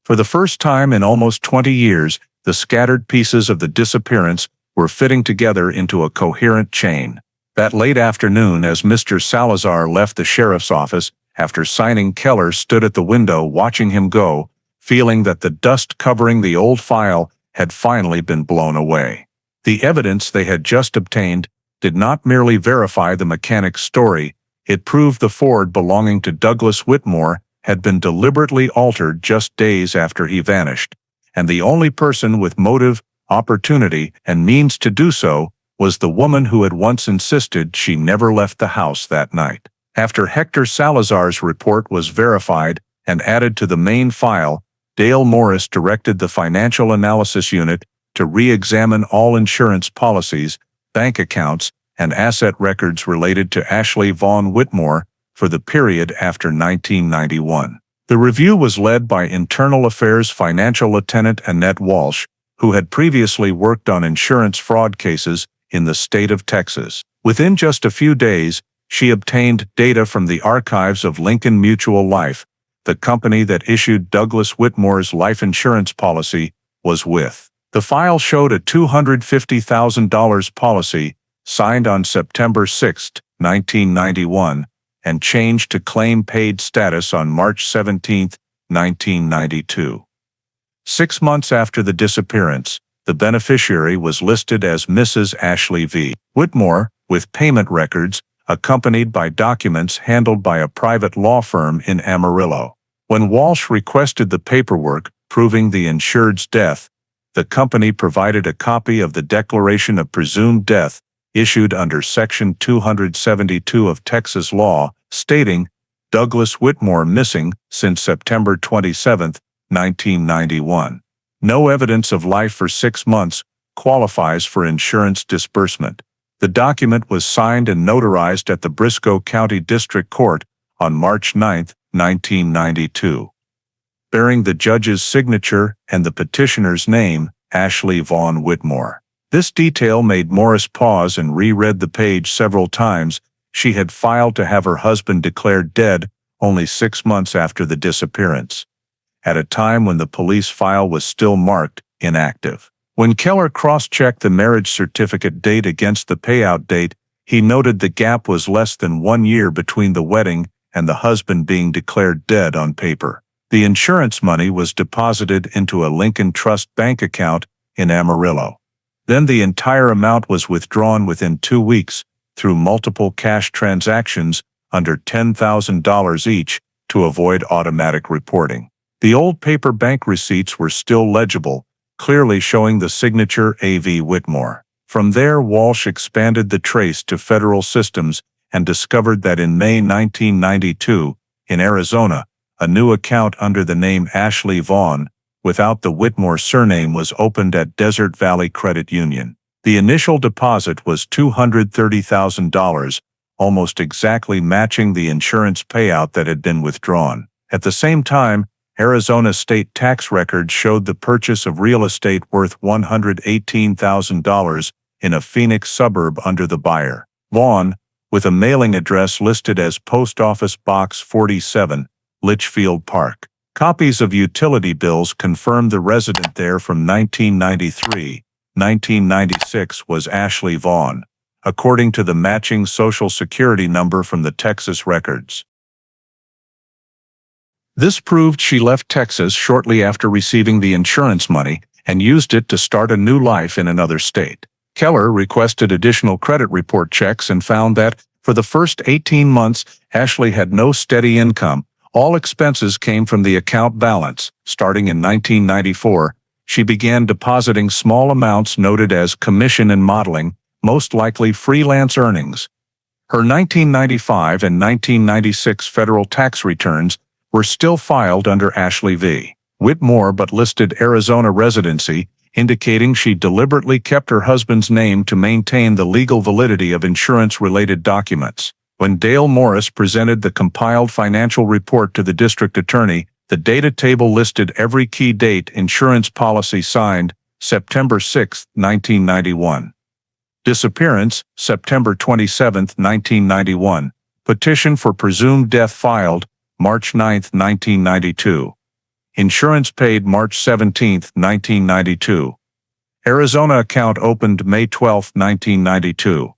For the first time in almost 20 years, the scattered pieces of the disappearance were fitting together into a coherent chain. That late afternoon, as Mr. Salazar left the sheriff's office after signing, Keller stood at the window watching him go, feeling that the dust covering the old file had finally been blown away. The evidence they had just obtained did not merely verify the mechanic's story, it proved the Ford belonging to Douglas Whitmore had been deliberately altered just days after he vanished, and the only person with motive, opportunity, and means to do so was the woman who had once insisted she never left the house that night. After Hector Salazar's report was verified and added to the main file, Dale Morris directed the Financial Analysis Unit to re-examine all insurance policies, bank accounts, and asset records related to Ashley Vaughn Whitmore for the period after 1991. The review was led by Internal Affairs Financial Lieutenant Annette Walsh, who had previously worked on insurance fraud cases in the state of Texas. Within just a few days, she obtained data from the archives of Lincoln Mutual Life. The company that issued Douglas Whitmore's life insurance policy was with. The file showed a $250,000 policy signed on September 6, 1991, and changed to claim paid status on March 17, 1992. 6 months after the disappearance, the beneficiary was listed as Mrs. Ashley V. Whitmore, with payment records, accompanied by documents handled by a private law firm in Amarillo. When Walsh requested the paperwork proving the insured's death, the company provided a copy of the Declaration of Presumed Death issued under Section 272 of Texas law, stating, Douglas Whitmore missing since September 27, 1991. No evidence of life for 6 months qualifies for insurance disbursement. The document was signed and notarized at the Briscoe County District Court on March 9, 1992. Bearing the judge's signature and the petitioner's name, Ashley Vaughn Whitmore. This detail made Morris pause and reread the page several times. She had filed to have her husband declared dead only 6 months after the disappearance, at a time when the police file was still marked inactive. When Keller cross-checked the marriage certificate date against the payout date, he noted the gap was less than 1 year between the wedding and the husband being declared dead on paper. The insurance money was deposited into a Lincoln Trust bank account in Amarillo. Then the entire amount was withdrawn within 2 weeks through multiple cash transactions under $10,000 each to avoid automatic reporting. The old paper bank receipts were still legible, clearly showing the signature A.V. Whitmore. From there, Walsh expanded the trace to federal systems and discovered that in May 1992, in Arizona, a new account under the name Ashley Vaughn, without the Whitmore surname, was opened at Desert Valley Credit Union. The initial deposit was $230,000, almost exactly matching the insurance payout that had been withdrawn. At the same time, Arizona state tax records showed the purchase of real estate worth $118,000 in a Phoenix suburb under the buyer, Vaughn, with a mailing address listed as Post Office Box 47, Litchfield Park. Copies of utility bills confirmed the resident there from 1993. 1996 was Ashley Vaughn, according to the matching Social Security number from the Texas records. This proved she left Texas shortly after receiving the insurance money and used it to start a new life in another state. Keller requested additional credit report checks and found that, for the first 18 months, Ashley had no steady income. All expenses came from the account balance. Starting in 1994, she began depositing small amounts noted as commission and modeling, most likely freelance earnings. Her 1995 and 1996 federal tax returns were still filed under Ashley V. Whitmore but listed Arizona residency, indicating she deliberately kept her husband's name to maintain the legal validity of insurance-related documents. When Dale Morris presented the compiled financial report to the district attorney, the data table listed every key date: insurance policy signed, September 6, 1991. Disappearance, September 27, 1991. Petition for presumed death filed, March 9, 1992. Insurance paid March 17, 1992. Arizona account opened May 12, 1992.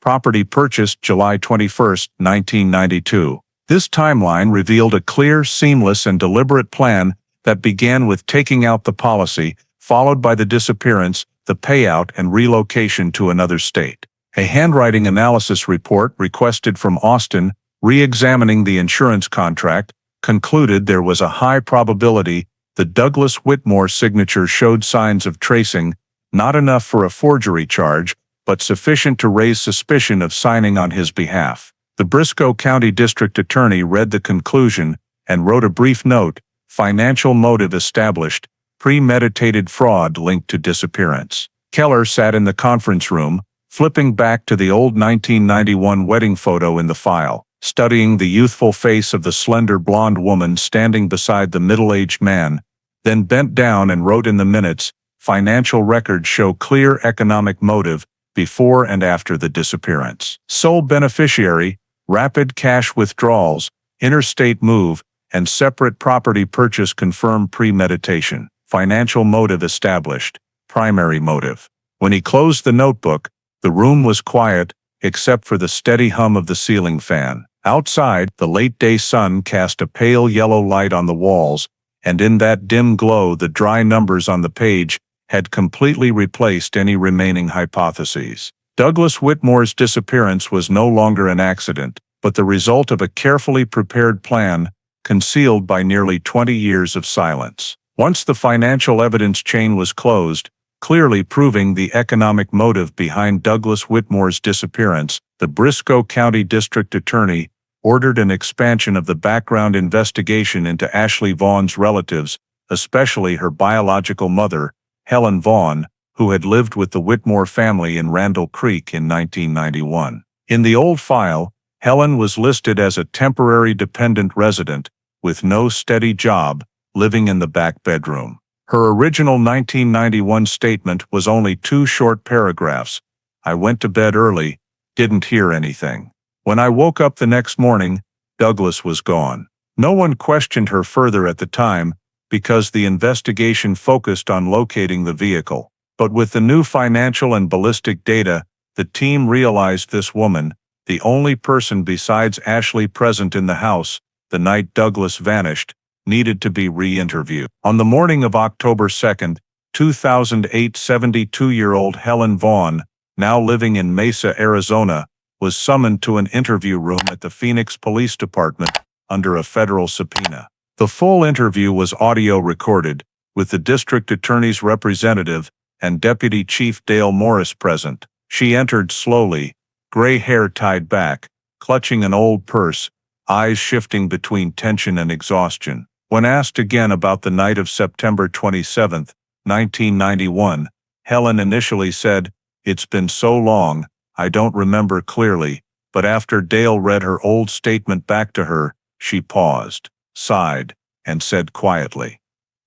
Property purchased July 21, 1992. This timeline revealed a clear, seamless, and deliberate plan that began with taking out the policy, followed by the disappearance, the payout, and relocation to another state. A handwriting analysis report requested from Austin, re-examining the insurance contract, concluded there was a high probability the Douglas Whitmore signature showed signs of tracing, not enough for a forgery charge, but sufficient to raise suspicion of signing on his behalf. The Briscoe County District Attorney read the conclusion and wrote a brief note: financial motive established, premeditated fraud linked to disappearance. Keller sat in the conference room, flipping back to the old 1991 wedding photo in the file, studying the youthful face of the slender blonde woman standing beside the middle-aged man, then bent down and wrote in the minutes, financial records show clear economic motive before and after the disappearance. Sole beneficiary, rapid cash withdrawals, interstate move, and separate property purchase confirm premeditation. Financial motive established. Primary motive. When he closed the notebook, the room was quiet, except for the steady hum of the ceiling fan. Outside, the late-day sun cast a pale yellow light on the walls, and in that dim glow the dry numbers on the page had completely replaced any remaining hypotheses. Douglas Whitmore's disappearance was no longer an accident, but the result of a carefully prepared plan, concealed by nearly 20 years of silence. Once the financial evidence chain was closed, clearly proving the economic motive behind Douglas Whitmore's disappearance, the Briscoe County District Attorney ordered an expansion of the background investigation into Ashley Vaughn's relatives, especially her biological mother, Helen Vaughn, who had lived with the Whitmore family in Randall Creek in 1991. In the old file, Helen was listed as a temporary dependent resident, with no steady job, living in the back bedroom. Her original 1991 statement was only 2 short paragraphs. I went to bed early, didn't hear anything. When I woke up the next morning, Douglas was gone. No one questioned her further at the time, because the investigation focused on locating the vehicle. But with the new financial and ballistic data, the team realized this woman, the only person besides Ashley present in the house the night Douglas vanished, needed to be re-interviewed. On the morning of October 2, 2008, 72-year-old Helen Vaughn, now living in Mesa, Arizona, was summoned to an interview room at the Phoenix Police Department under a federal subpoena. The full interview was audio recorded, with the district attorney's representative and Deputy Chief Dale Morris present. She entered slowly, gray hair tied back, clutching an old purse, eyes shifting between tension and exhaustion. When asked again about the night of September 27, 1991, Helen initially said, "It's been so long, I don't remember clearly," but after Dale read her old statement back to her, she paused, sighed, and said quietly,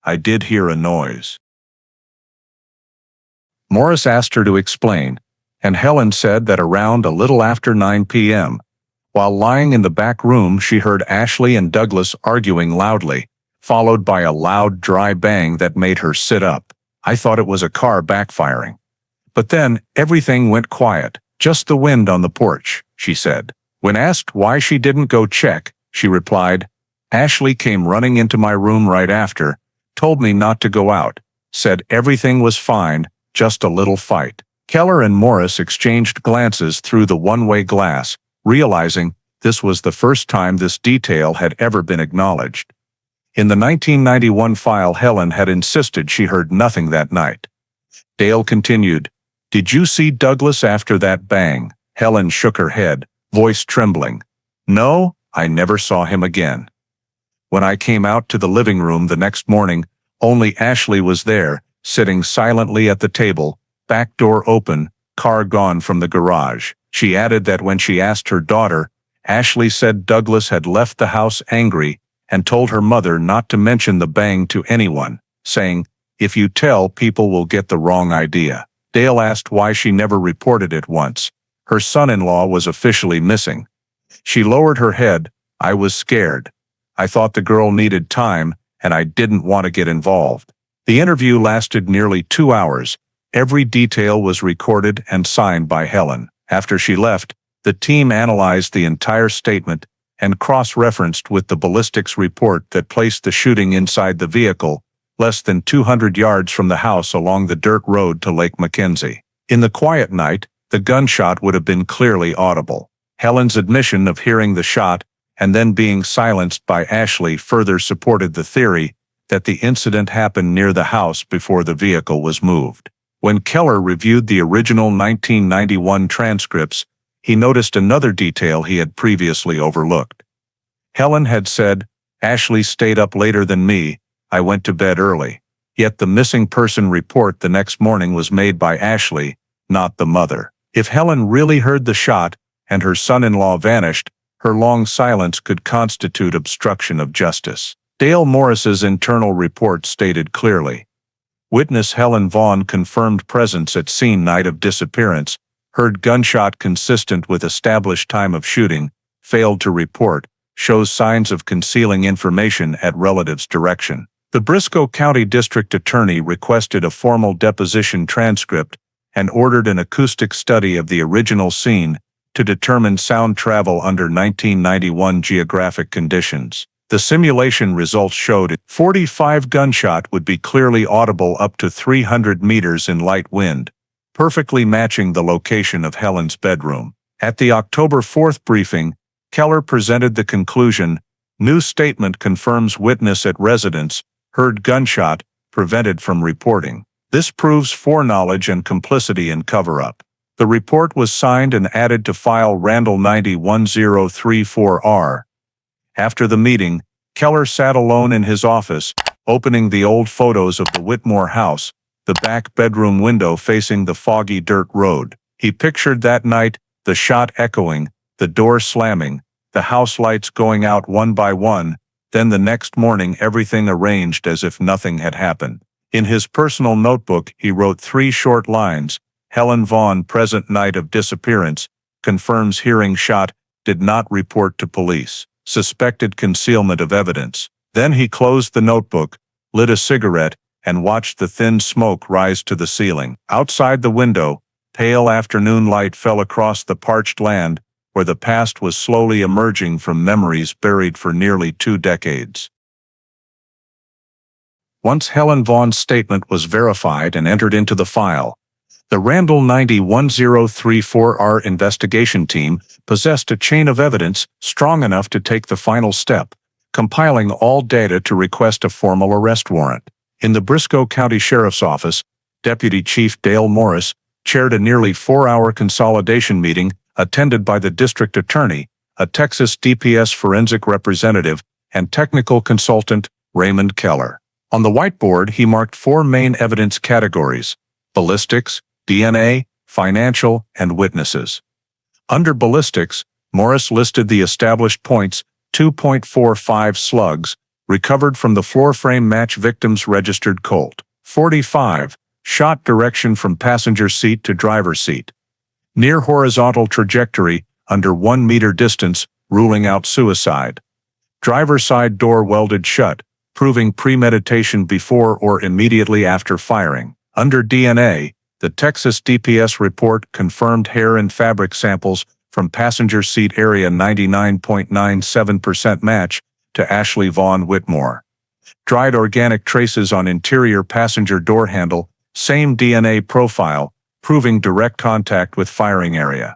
"I did hear a noise." Morris asked her to explain, and Helen said that around a little after 9 p.m., while lying in the back room, she heard Ashley and Douglas arguing loudly, followed by a loud, dry bang that made her sit up. "I thought it was a car backfiring. But then, everything went quiet, just the wind on the porch," she said. When asked why she didn't go check, she replied, "Ashley came running into my room right after, told me not to go out, said everything was fine, just a little fight." Keller and Morris exchanged glances through the one-way glass, realizing this was the first time this detail had ever been acknowledged. In the 1991 file, Helen had insisted she heard nothing that night. Dale continued, "Did you see Douglas after that bang?" Helen shook her head, voice trembling. "No, I never saw him again. When I came out to the living room the next morning, only Ashley was there, sitting silently at the table, back door open, car gone from the garage." She added that when she asked her daughter, Ashley said Douglas had left the house angry and told her mother not to mention the bang to anyone, saying, "If you tell, people will get the wrong idea." Dale asked why she never reported it once. Her son-in-law was officially missing. She lowered her head. "I was scared. I thought the girl needed time, and I didn't want to get involved." The interview lasted nearly 2 hours. Every detail was recorded and signed by Helen. After she left, the team analyzed the entire statement and cross-referenced with the ballistics report that placed the shooting inside the vehicle, less than 200 yards from the house along the dirt road to Lake Mackenzie. In the quiet night, the gunshot would have been clearly audible. Helen's admission of hearing the shot and then being silenced by Ashley further supported the theory that the incident happened near the house before the vehicle was moved. When Keller reviewed the original 1991 transcripts, he noticed another detail he had previously overlooked. Helen had said, "Ashley stayed up later than me, I went to bed early." Yet the missing person report the next morning was made by Ashley, not the mother. If Helen really heard the shot and her son-in-law vanished, her long silence could constitute obstruction of justice. Dale Morris's internal report stated clearly, "Witness Helen Vaughn confirmed presence at scene night of disappearance, heard gunshot consistent with established time of shooting, failed to report, shows signs of concealing information at relative's direction." The Briscoe County District Attorney requested a formal deposition transcript and ordered an acoustic study of the original scene to determine sound travel under 1991 geographic conditions. The simulation results showed 45 gunshot would be clearly audible up to 300 meters in light wind, perfectly matching the location of Helen's bedroom. At the October 4th briefing, Keller presented the conclusion, "New statement confirms witness at residence, heard gunshot, prevented from reporting." This proves foreknowledge and complicity in cover-up. The report was signed and added to file Randall 901034R. After the meeting, Keller sat alone in his office, opening the old photos of the Whitmore house, the back bedroom window facing the foggy dirt road. He pictured that night, the shot echoing, the door slamming, the house lights going out one by one, then the next morning everything arranged as if nothing had happened. In his personal notebook he wrote 3 short lines, "Helen Vaughn, present night of disappearance, confirms hearing shot, did not report to police. Suspected concealment of evidence." Then he closed the notebook, lit a cigarette, and watched the thin smoke rise to the ceiling. Outside the window, pale afternoon light fell across the parched land, where the past was slowly emerging from memories buried for nearly 2 decades. Once Helen Vaughn's statement was verified and entered into the file, the Randall 901034R investigation team possessed a chain of evidence strong enough to take the final step, compiling all data to request a formal arrest warrant. In the Briscoe County Sheriff's Office, Deputy Chief Dale Morris chaired a nearly 4-hour consolidation meeting attended by the District Attorney, a Texas DPS forensic representative, and technical consultant, Raymond Keller. On the whiteboard he marked 4 main evidence categories: ballistics, DNA, financial, and witnesses. Under ballistics, Morris listed the established points: 2.45 slugs, recovered from the floor frame match victim's registered Colt. 45, shot direction from passenger seat to driver's seat. Near horizontal trajectory, under 1 meter distance, ruling out suicide. Driver's side door welded shut, proving premeditation before or immediately after firing. Under DNA, the Texas DPS report confirmed hair and fabric samples from passenger seat area 99.97% match to Ashley Vaughn Whitmore. Dried organic traces on interior passenger door handle, same DNA profile, proving direct contact with firing area.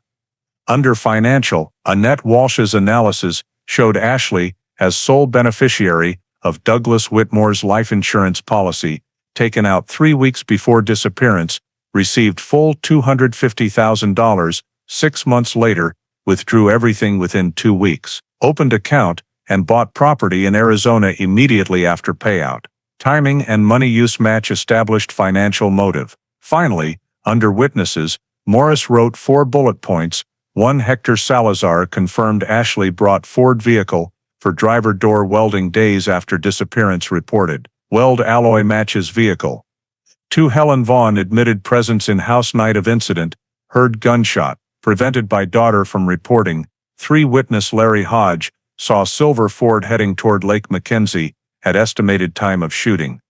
Under financial, Annette Walsh's analysis showed Ashley as sole beneficiary of Douglas Whitmore's life insurance policy, taken out 3 weeks before disappearance, received full $250,000, 6 months later, withdrew everything within 2 weeks, opened account, and bought property in Arizona immediately after payout. Timing and money use match established financial motive. Finally, under witnesses, Morris wrote 4 bullet points. 1. Hector Salazar confirmed Ashley brought Ford vehicle for driver door welding days after disappearance reported. Weld alloy matches vehicle. 2. Helen Vaughn admitted presence in house night of incident, heard gunshot, prevented by daughter from reporting. 3. Witness Larry Hodge saw silver Ford heading toward Lake Mackenzie at estimated time of shooting.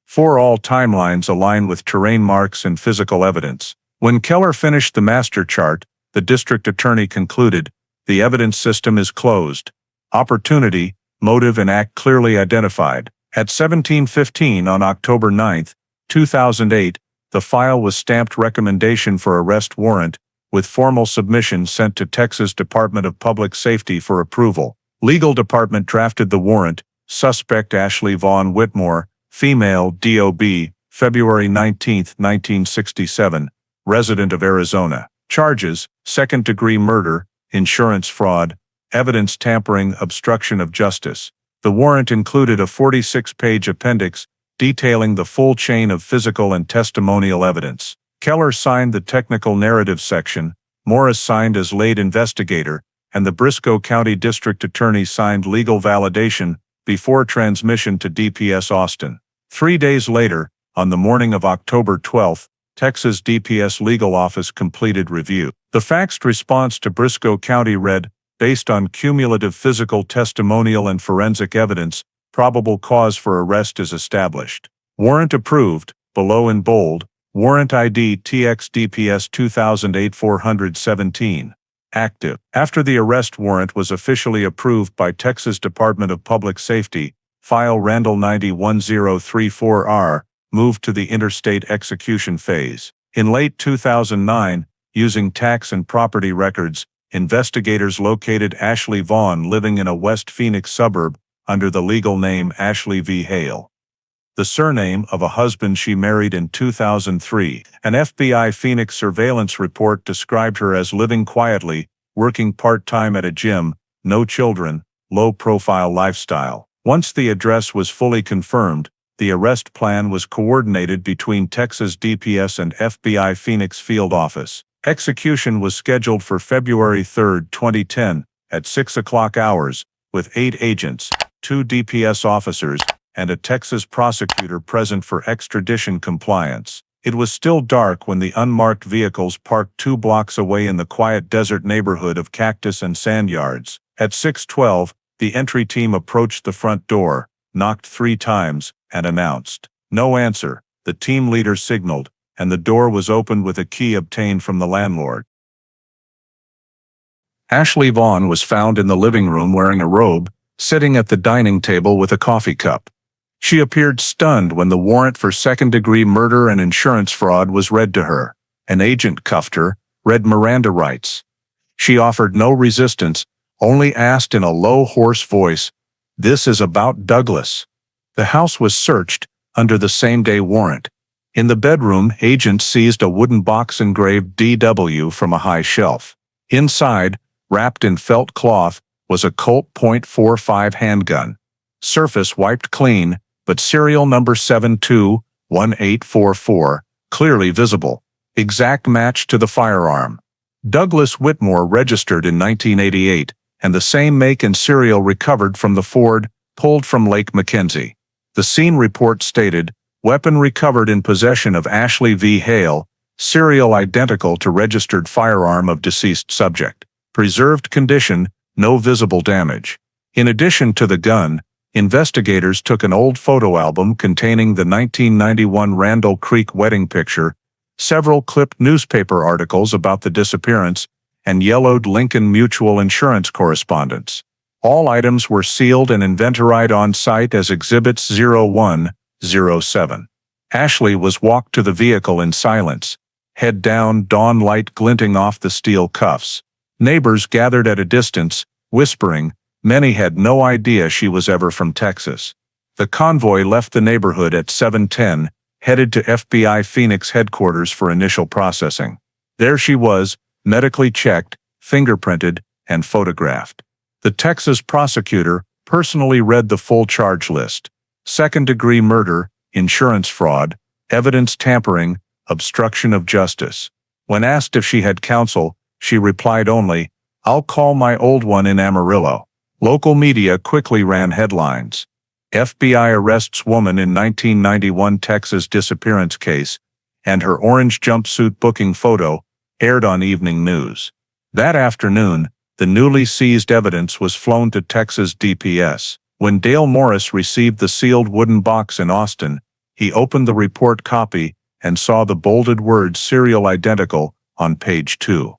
4. All timelines align with terrain marks and physical evidence. When Keller finished the master chart, the district attorney concluded, "The evidence system is closed. Opportunity, motive and act clearly identified." At 17:15 on October 9, 2008, the file was stamped recommendation for arrest warrant, with formal submission sent to Texas Department of Public Safety for approval. Legal department drafted the warrant. Suspect Ashley Vaughn Whitmore, female, DOB, February 19, 1967, resident of Arizona. Charges: second-degree murder, insurance fraud, evidence tampering, obstruction of justice. The warrant included a 46-page appendix detailing the full chain of physical and testimonial evidence. Keller signed the technical narrative section, Morris signed as lead investigator, and the Briscoe County District Attorney signed legal validation before transmission to DPS Austin. 3 days later, on the morning of October 12, Texas DPS Legal Office completed review. The faxed response to Briscoe County read, based on cumulative physical, testimonial, and forensic evidence, probable cause for arrest is established. Warrant approved, below in bold, Warrant ID TX DPS 2008-417. Active. After the arrest warrant was officially approved by Texas Department of Public Safety, file Randall 901034R, moved to the interstate execution phase. In late 2009, using tax and property records, investigators located Ashley Vaughn living in a West Phoenix suburb under the legal name Ashley V. Hale, the surname of a husband she married in 2003. An FBI Phoenix surveillance report described her as living quietly, working part-time at a gym, no children, low-profile lifestyle. Once the address was fully confirmed, the arrest plan was coordinated between Texas DPS and FBI Phoenix field office. Execution was scheduled for February 3, 2010, at 6 o'clock hours, with 8 agents, 2 DPS officers, and a Texas prosecutor present for extradition compliance. It was still dark when the unmarked vehicles parked 2 blocks away in the quiet desert neighborhood of Cactus and Sand Yards. At 6:12, the entry team approached the front door, knocked 3 times, and announced, "No answer." The team leader signaled, and the door was opened with a key obtained from the landlord. Ashley Vaughn was found in the living room wearing a robe, sitting at the dining table with a coffee cup. She appeared stunned when the warrant for second-degree murder and insurance fraud was read to her. An agent cuffed her, read Miranda rights. She offered no resistance, only asked in a low, hoarse voice, "This is about Douglas." The house was searched under the same-day warrant. In the bedroom, agents seized a wooden box engraved DW from a high shelf. Inside, wrapped in felt cloth, was a Colt .45 handgun. Surface wiped clean, but serial number 721844, clearly visible. Exact match to the firearm. Douglas Whitmore registered in 1988, and the same make and serial recovered from the Ford, pulled from Lake Mackenzie. The scene report stated, weapon recovered in possession of Ashley V. Hale, serial identical to registered firearm of deceased subject. Preserved condition, no visible damage. In addition to the gun, investigators took an old photo album containing the 1991 Randall Creek wedding picture, several clipped newspaper articles about the disappearance, and yellowed Lincoln Mutual Insurance correspondence. All items were sealed and inventoried on site as Exhibits 0107. Ashley was walked to the vehicle in silence, head down, dawn light glinting off the steel cuffs. Neighbors gathered at a distance, whispering. Many had no idea she was ever from Texas. The convoy left the neighborhood at 7:10, headed to FBI Phoenix headquarters for initial processing. There she was, medically checked, fingerprinted, and photographed. The Texas prosecutor personally read the full charge list: second-degree murder, insurance fraud, evidence tampering, obstruction of justice. When asked if she had counsel, she replied only, "I'll call my old one in Amarillo." Local media quickly ran headlines. FBI arrests woman in 1991 Texas disappearance case, and her orange jumpsuit booking photo aired on evening news. That afternoon, the newly seized evidence was flown to Texas DPS. When Dale Morris received the sealed wooden box in Austin, he opened the report copy and saw the bolded words "serial identical" on page 2.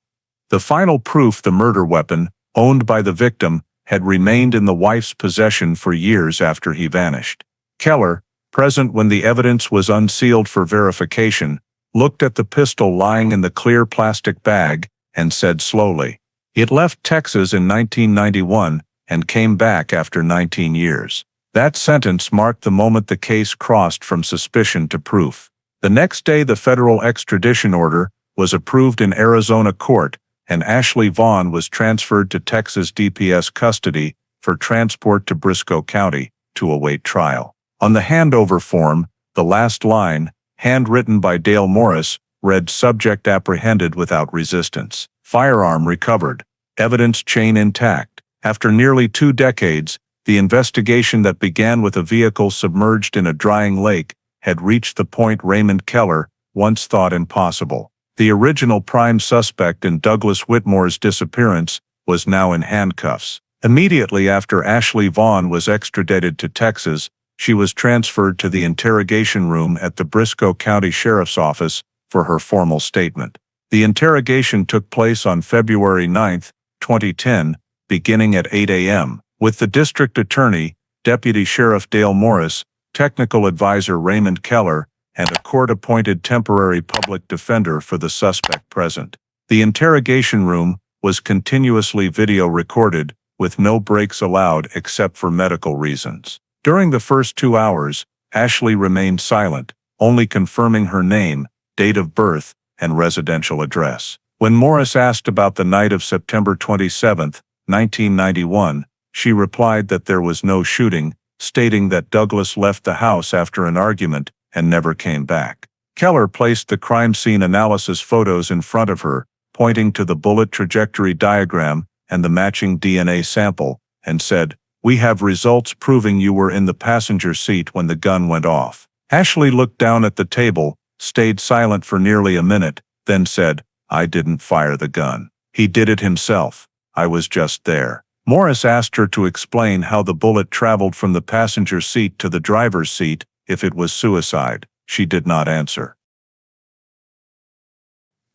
The final proof, the murder weapon, owned by the victim, had remained in the wife's possession for years after he vanished. Keller, present when the evidence was unsealed for verification, looked at the pistol lying in the clear plastic bag and said slowly, "It left Texas in 1991 and came back after 19 years." That sentence marked the moment the case crossed from suspicion to proof. The next day the federal extradition order was approved in Arizona court, and Ashley Vaughn was transferred to Texas DPS custody for transport to Briscoe County to await trial. On the handover form, the last line, handwritten by Dale Morris, read "Subject apprehended without resistance. Firearm recovered. Evidence chain intact." After nearly 2 decades, the investigation that began with a vehicle submerged in a drying lake had reached the point Raymond Keller once thought impossible. The original prime suspect in Douglas Whitmore's disappearance was now in handcuffs. Immediately after Ashley Vaughn was extradited to Texas, she was transferred to the interrogation room at the Briscoe County Sheriff's Office for her formal statement. The interrogation took place on February 9, 2010, beginning at 8 a.m., with the district attorney, Deputy Sheriff Dale Morris, technical advisor Raymond Keller, and a court-appointed temporary public defender for the suspect present. The interrogation room was continuously video recorded, with no breaks allowed except for medical reasons. During the first 2 hours, Ashley remained silent, only confirming her name, date of birth, and residential address. When Morris asked about the night of September 27, 1991, she replied that there was no shooting, stating that Douglas left the house after an argument and never came back. Keller placed the crime scene analysis photos in front of her, pointing to the bullet trajectory diagram and the matching DNA sample, and said, "We have results proving you were in the passenger seat when the gun went off." Ashley looked down at the table, stayed silent for nearly a minute, then said, "I didn't fire the gun. He did it himself. I was just there." Morris asked her to explain how the bullet traveled from the passenger seat to the driver's seat, if it was suicide. She did not answer.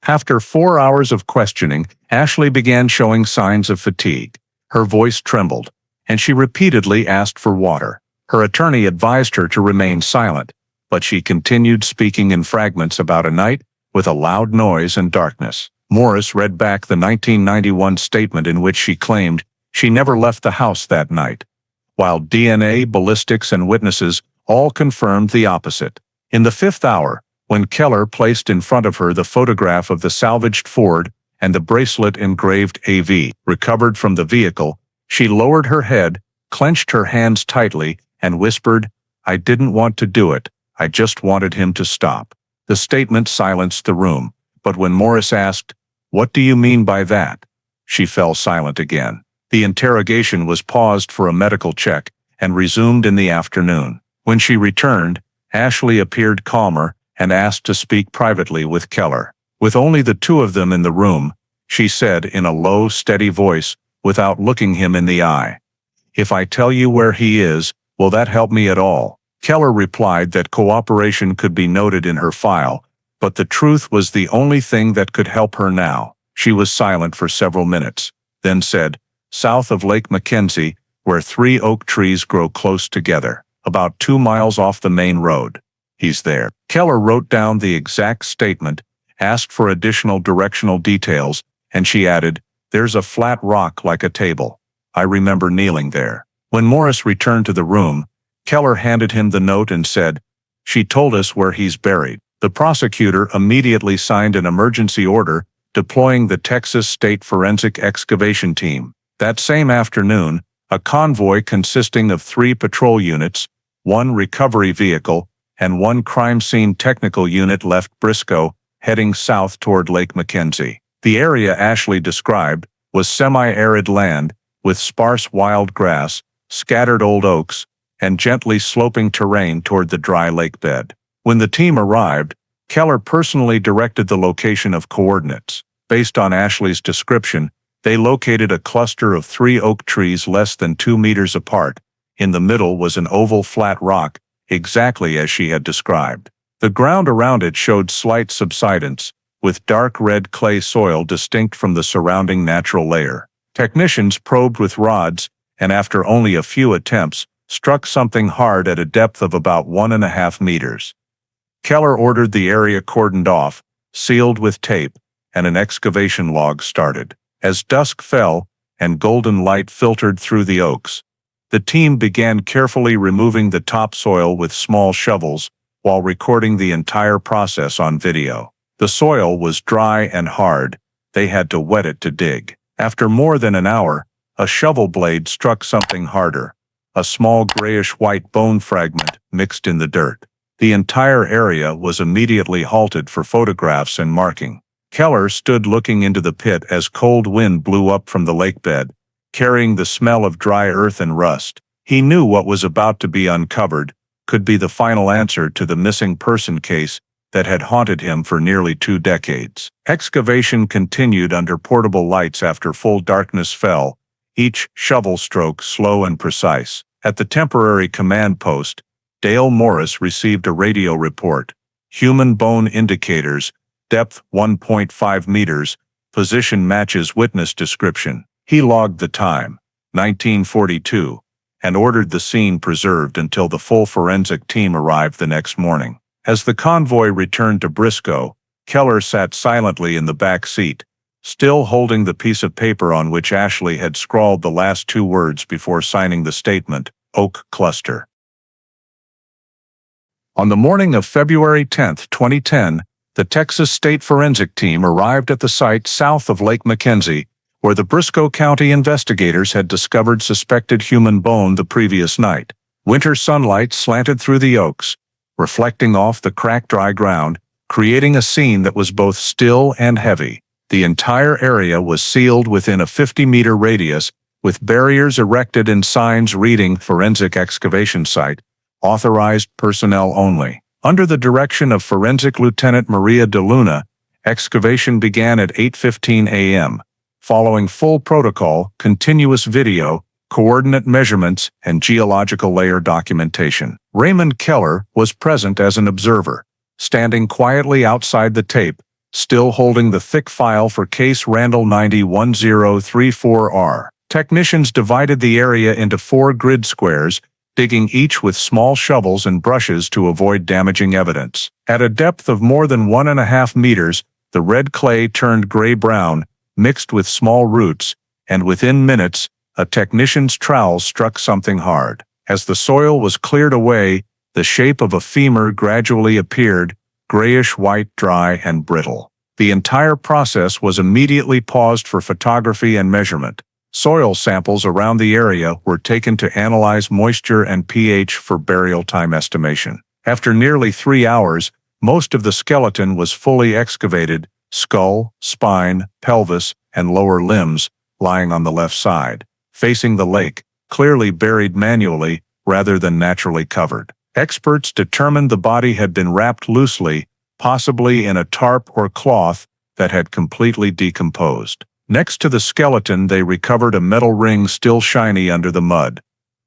After 4 hours of questioning, Ashley began showing signs of fatigue. Her voice trembled, and she repeatedly asked for water. Her attorney advised her to remain silent, but she continued speaking in fragments about a night with a loud noise and darkness. Morris read back the 1991 statement in which she claimed she never left the house that night, while DNA, ballistics, and witnesses all confirmed the opposite. In the 5th hour, when Keller placed in front of her the photograph of the salvaged Ford and the bracelet engraved AV recovered from the vehicle, she lowered her head, clenched her hands tightly, and whispered, "I didn't want to do it. I just wanted him to stop." The statement silenced the room, but when Morris asked, "What do you mean by that?" she fell silent again. The interrogation was paused for a medical check and resumed in the afternoon. When she returned, Ashley appeared calmer and asked to speak privately with Keller. With only the two of them in the room, she said in a low, steady voice, without looking him in the eye, "If I tell you where he is, will that help me at all?" Keller replied that cooperation could be noted in her file, but the truth was the only thing that could help her now. She was silent for several minutes, then said, "South of Lake Mackenzie, where 3 oak trees grow close together, about 2 miles off the main road. He's there." Keller wrote down the exact statement, asked for additional directional details, and she added, "There's a flat rock like a table. I remember kneeling there." When Morris returned to the room, Keller handed him the note and said, "She told us where he's buried." The prosecutor immediately signed an emergency order deploying the Texas State Forensic Excavation Team. That same afternoon, a convoy consisting of 3 patrol units, 1 recovery vehicle, and 1 crime scene technical unit left Briscoe, heading south toward Lake Mackenzie. The area Ashley described was semi-arid land, with sparse wild grass, scattered old oaks, and gently sloping terrain toward the dry lake bed. When the team arrived, Keller personally directed the location of coordinates. Based on Ashley's description, they located a cluster of 3 oak trees less than 2 meters apart. In the middle was an oval flat rock, exactly as she had described. The ground around it showed slight subsidence, with dark red clay soil distinct from the surrounding natural layer. Technicians probed with rods, and after only a few attempts, struck something hard at a depth of about 1.5 meters. Keller ordered the area cordoned off, sealed with tape, and an excavation log started. As dusk fell and golden light filtered through the oaks, the team began carefully removing the topsoil with small shovels while recording the entire process on video. The soil was dry and hard. They had to wet it to dig. After more than an hour, a shovel blade struck something harder, a small grayish-white bone fragment mixed in the dirt. The entire area was immediately halted for photographs and marking. Keller stood looking into the pit as cold wind blew up from the lake bed, carrying the smell of dry earth and rust. He knew what was about to be uncovered could be the final answer to the missing person case that had haunted him for nearly 2 decades. Excavation continued under portable lights after full darkness fell, each shovel stroke slow and precise. At the temporary command post, Dale Morris received a radio report. Human bone indicators, depth 1.5 meters, position matches witness description. He logged the time, 1942, and ordered the scene preserved until the full forensic team arrived the next morning. As the convoy returned to Briscoe, Keller sat silently in the back seat, still holding the piece of paper on which Ashley had scrawled the last 2 words before signing the statement, Oak Cluster. On the morning of February 10, 2010, the Texas State Forensic Team arrived at the site south of Lake Mackenzie, where the Briscoe County investigators had discovered suspected human bone the previous night. Winter sunlight slanted through the oaks, reflecting off the cracked dry ground, creating a scene that was both still and heavy. The entire area was sealed within a 50-meter radius, with barriers erected and signs reading Forensic Excavation Site, authorized personnel only. Under the direction of Forensic Lieutenant Maria de Luna, excavation began at 8:15 a.m. Following full protocol, continuous video, coordinate measurements, and geological layer documentation. Raymond Keller was present as an observer, standing quietly outside the tape, still holding the thick file for case Randall 901034R. Technicians divided the area into 4 grid squares, digging each with small shovels and brushes to avoid damaging evidence. At a depth of more than 1.5 meters, the red clay turned gray-brown, mixed with small roots, and within minutes, a technician's trowel struck something hard. As the soil was cleared away, the shape of a femur gradually appeared, grayish-white, dry, and brittle. The entire process was immediately paused for photography and measurement. Soil samples around the area were taken to analyze moisture and pH for burial time estimation. After nearly 3 hours, most of the skeleton was fully excavated, skull, spine, pelvis, and lower limbs lying on the left side, facing the lake, clearly buried manually rather than naturally covered. Experts determined the body had been wrapped loosely, possibly in a tarp or cloth that had completely decomposed. Next to the skeleton, they recovered a metal ring still shiny under the mud.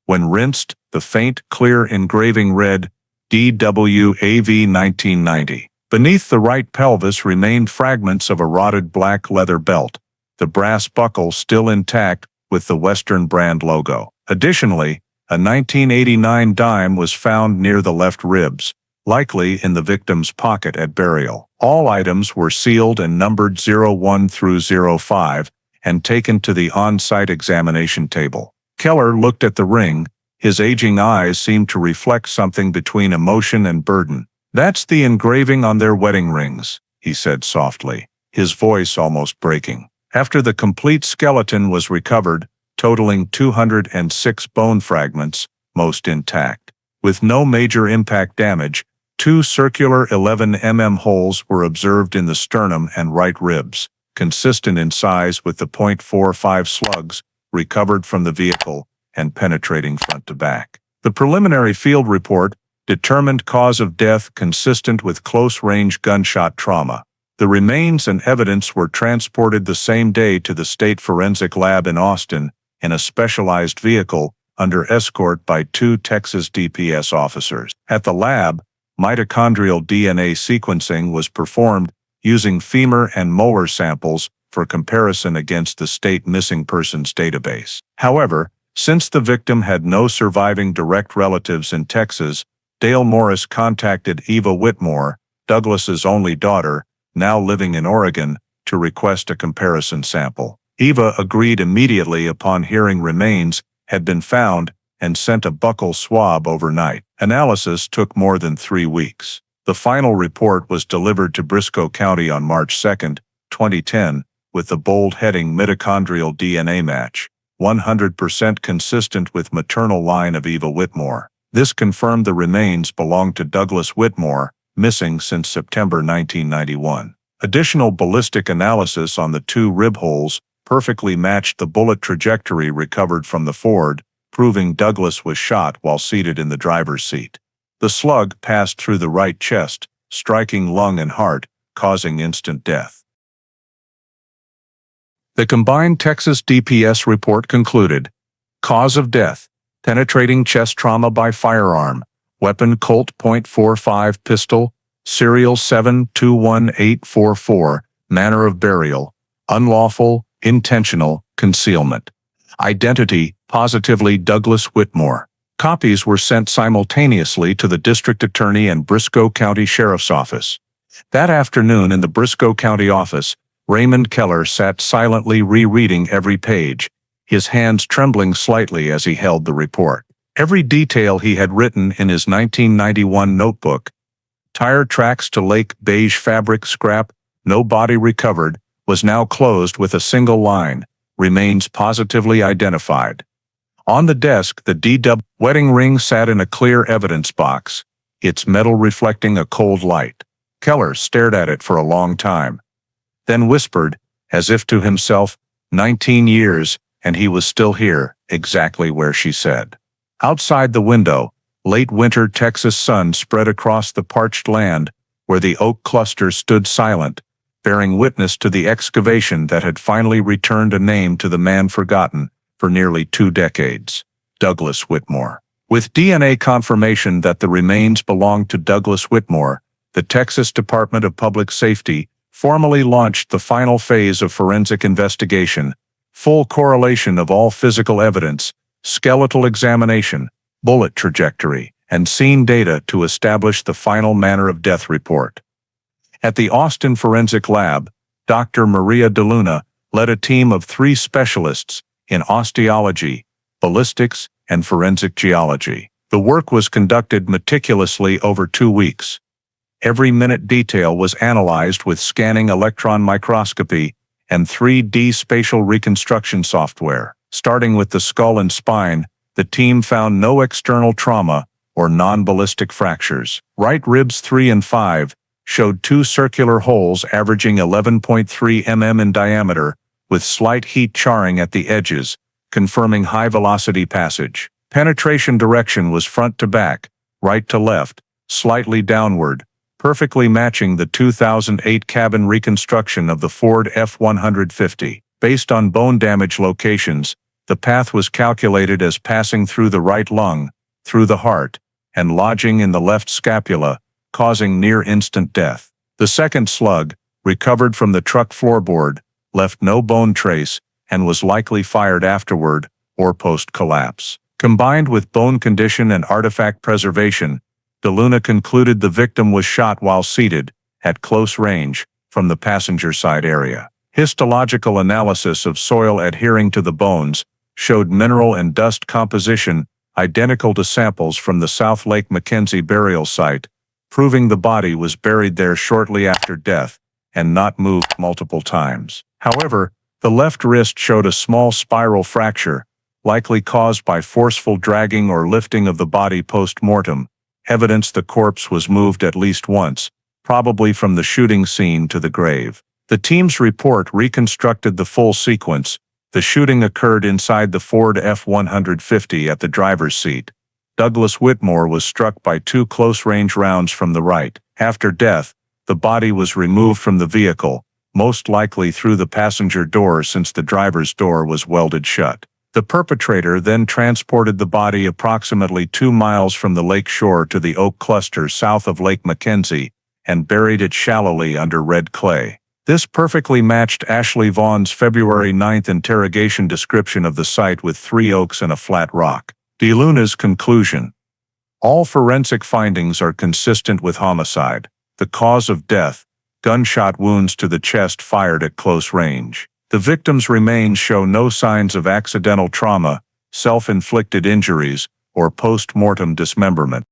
When rinsed, the faint, clear engraving read, DWAV 1990. Beneath the right pelvis remained fragments of a rotted black leather belt, the brass buckle still intact with the Western brand logo. Additionally, a 1989 dime was found near the left ribs, likely in the victim's pocket at burial. All items were sealed and numbered 01 through 05 and taken to the on-site examination table. Keller looked at the ring. His aging eyes seemed to reflect something between emotion and burden. "That's the engraving on their wedding rings," he said softly, his voice almost breaking. After the complete skeleton was recovered, totaling 206 bone fragments, most intact. With no major impact damage, 2 circular 11 mm holes were observed in the sternum and right ribs, consistent in size with the .45 slugs recovered from the vehicle and penetrating front to back. The preliminary field report determined cause of death consistent with close-range gunshot trauma. The remains and evidence were transported the same day to the State Forensic Lab in Austin in a specialized vehicle under escort by 2 Texas DPS officers. At the lab, mitochondrial DNA sequencing was performed using femur and molar samples for comparison against the state missing persons database. However, since the victim had no surviving direct relatives in Texas, Dale Morris contacted Eva Whitmore, Douglas's only daughter, now living in Oregon, to request a comparison sample. Eva agreed immediately upon hearing remains had been found and sent a buccal swab overnight. Analysis took more than 3 weeks. The final report was delivered to Briscoe County on March 2, 2010, with the bold heading mitochondrial DNA match, 100% consistent with maternal line of Eva Whitmore. This confirmed the remains belonged to Douglas Whitmore, missing since September 1991. Additional ballistic analysis on the 2 rib holes perfectly matched the bullet trajectory recovered from the Ford, proving Douglas was shot while seated in the driver's seat. The slug passed through the right chest, striking lung and heart, causing instant death. The combined Texas DPS report concluded: cause of death, penetrating chest trauma by firearm, weapon Colt .45 pistol, serial 721844, manner of burial, unlawful, intentional, concealment. Identity, positively Douglas Whitmore. Copies were sent simultaneously to the District Attorney and Briscoe County Sheriff's Office. That afternoon in the Briscoe County office, Raymond Keller sat silently rereading every page, his hands trembling slightly as he held the report. Every detail he had written in his 1991 notebook, tire tracks to Lake beige fabric scrap, no body recovered, was now closed with a single line, remains positively identified. On the desk, the DW wedding ring sat in a clear evidence box, its metal reflecting a cold light. Keller stared at it for a long time, then whispered, as if to himself, 19 years, and he was still here, exactly where she said. Outside the window, late winter Texas sun spread across the parched land, where the oak clusters stood silent, bearing witness to the excavation that had finally returned a name to the man forgotten for nearly 2 decades, Douglas Whitmore. With DNA confirmation that the remains belonged to Douglas Whitmore, the Texas Department of Public Safety formally launched the final phase of forensic investigation, full correlation of all physical evidence, skeletal examination, bullet trajectory, and scene data to establish the final manner of death report. At the Austin Forensic Lab, Dr. Maria DeLuna led a team of 3 specialists in osteology, ballistics, and forensic geology. The work was conducted meticulously over 2 weeks. Every minute detail was analyzed with scanning electron microscopy and 3D spatial reconstruction software. Starting with the skull and spine, the team found no external trauma or non-ballistic fractures. Right ribs 3 and 5 showed 2 circular holes averaging 11.3 mm in diameter, with slight heat charring at the edges, confirming high-velocity passage. Penetration direction was front to back, right to left, slightly downward, perfectly matching the 2008 cabin reconstruction of the Ford F-150. Based on bone damage locations, the path was calculated as passing through the right lung, through the heart, and lodging in the left scapula, causing near-instant death. The second slug, recovered from the truck floorboard, left no bone trace and was likely fired afterward or post-collapse. Combined with bone condition and artifact preservation, DeLuna concluded the victim was shot while seated, at close range, from the passenger side area. Histological analysis of soil adhering to the bones showed mineral and dust composition identical to samples from the South Lake Mackenzie burial site, proving the body was buried there shortly after death and not moved multiple times. However, the left wrist showed a small spiral fracture, likely caused by forceful dragging or lifting of the body post-mortem, evidence the corpse was moved at least once, probably from the shooting scene to the grave. The team's report reconstructed the full sequence. The shooting occurred inside the Ford F-150 at the driver's seat. Douglas Whitmore was struck by 2 close-range rounds from the right. After death, the body was removed from the vehicle, most likely through the passenger door since the driver's door was welded shut. The perpetrator then transported the body approximately 2 miles from the lake shore to the oak cluster south of Lake Mackenzie and buried it shallowly under red clay. This perfectly matched Ashley Vaughn's February 9 interrogation description of the site with 3 oaks and a flat rock. DeLuna's conclusion: all forensic findings are consistent with homicide. The cause of death, gunshot wounds to the chest fired at close range. The victim's remains show no signs of accidental trauma, self-inflicted injuries, or post-mortem dismemberment.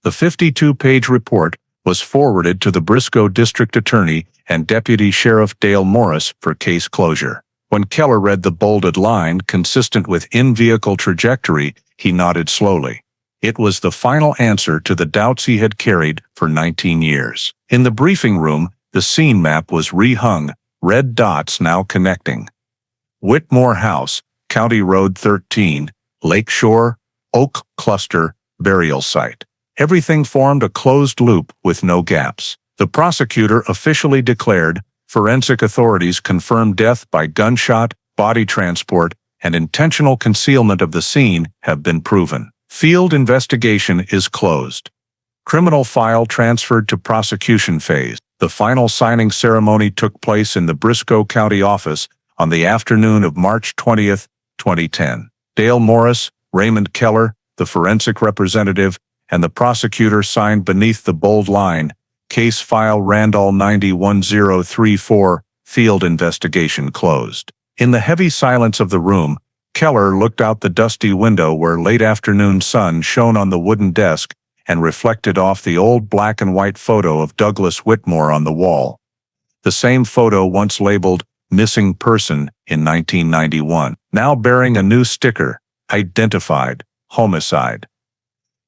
The 52-page report was forwarded to the Briscoe District Attorney and Deputy Sheriff Dale Morris for case closure. When Keller read the bolded line consistent with in-vehicle trajectory, he nodded slowly. It was the final answer to the doubts he had carried for 19 years. In the briefing room, the scene map was rehung, red dots now connecting. Whitmore House, County Road 13, Lake Shore, Oak Cluster, burial site. Everything formed a closed loop with no gaps. The prosecutor officially declared, forensic authorities confirmed death by gunshot, body transport, and intentional concealment of the scene have been proven. Field investigation is closed. Criminal file transferred to prosecution phase. The final signing ceremony took place in the Briscoe County office on the afternoon of March 20, 2010. Dale Morris, Raymond Keller, the forensic representative, and the prosecutor signed beneath the bold line, Case File Randall 91034, Field Investigation Closed. In the heavy silence of the room, Keller looked out the dusty window where late afternoon sun shone on the wooden desk and reflected off the old black and white photo of Douglas Whitmore on the wall. The same photo once labeled Missing Person in 1991, now bearing a new sticker, Identified, Homicide.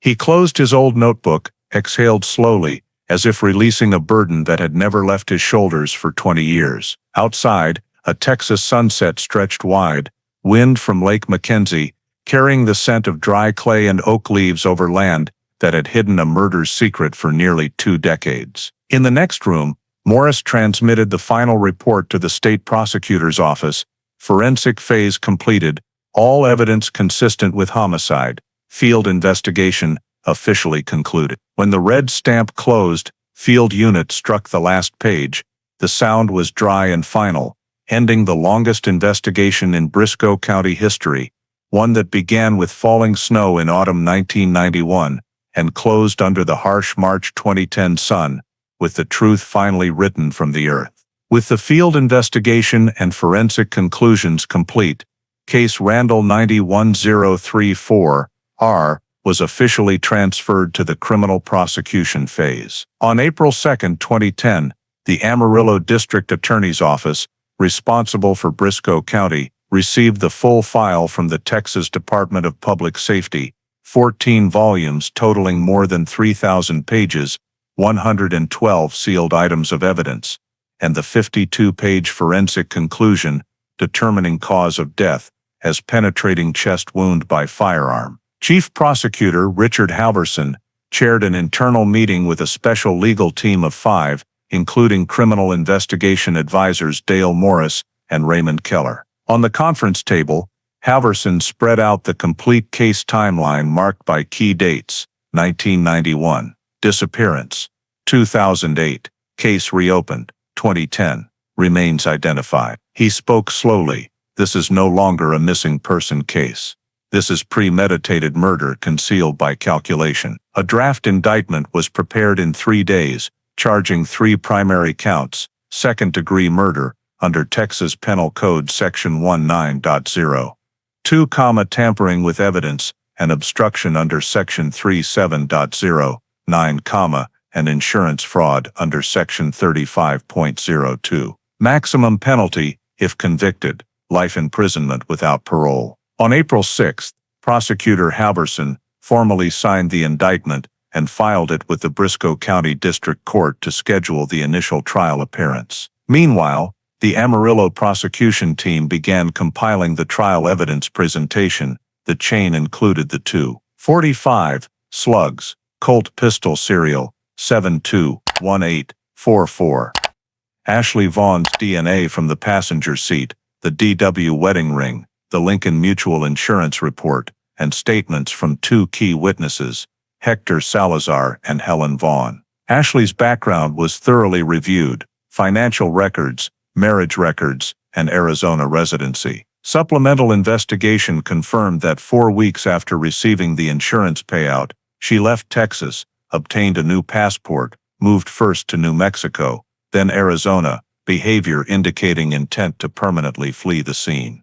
He closed his old notebook, exhaled slowly, as if releasing a burden that had never left his shoulders for 20 years. Outside, a Texas sunset stretched wide, wind from Lake Mackenzie, carrying the scent of dry clay and oak leaves over land that had hidden a murder's secret for nearly 2 decades. In the next room, Morris transmitted the final report to the state prosecutor's office. Forensic phase completed, all evidence consistent with homicide. Field investigation officially concluded. When the red stamp closed, field unit struck the last page. The sound was dry and final, ending the longest investigation in Briscoe County history, one that began with falling snow in autumn 1991 and closed under the harsh March 2010 sun, with the truth finally written from the earth. With the field investigation and forensic conclusions complete, case Randall 91034 R was officially transferred to the criminal prosecution phase. On April 2, 2010, the Amarillo District Attorney's Office, responsible for Briscoe County, received the full file from the Texas Department of Public Safety, 14 volumes totaling more than 3,000 pages, 112 sealed items of evidence, and the 52-page forensic conclusion determining cause of death as penetrating chest wound by firearm. Chief Prosecutor Richard Halverson chaired an internal meeting with a special legal team of 5, including criminal investigation advisors Dale Morris and Raymond Keller. On the conference table, Halverson spread out the complete case timeline marked by key dates: 1991, disappearance; 2008, case reopened; 2010, remains identified. He spoke slowly. This is no longer a missing person case. This is premeditated murder concealed by calculation. A draft indictment was prepared in 3 days, charging 3 primary counts: second-degree murder under Texas Penal Code Section 19.0, 2, tampering with evidence, and obstruction under Section 37.0, 9, and insurance fraud under Section 35.02. Maximum penalty, if convicted, life imprisonment without parole. On April 6, Prosecutor Halverson formally signed the indictment and filed it with the Briscoe County District Court to schedule the initial trial appearance. Meanwhile, the Amarillo prosecution team began compiling the trial evidence presentation. The chain included the 2.45 slugs, Colt pistol serial 721844, Ashley Vaughn's DNA from the passenger seat, the DW wedding ring, the Lincoln Mutual Insurance report, and statements from 2 key witnesses, Hector Salazar and Helen Vaughn. Ashley's background was thoroughly reviewed: financial records, marriage records, and Arizona residency. Supplemental investigation confirmed that 4 weeks after receiving the insurance payout, she left Texas, obtained a new passport, moved first to New Mexico, then Arizona, behavior indicating intent to permanently flee the scene.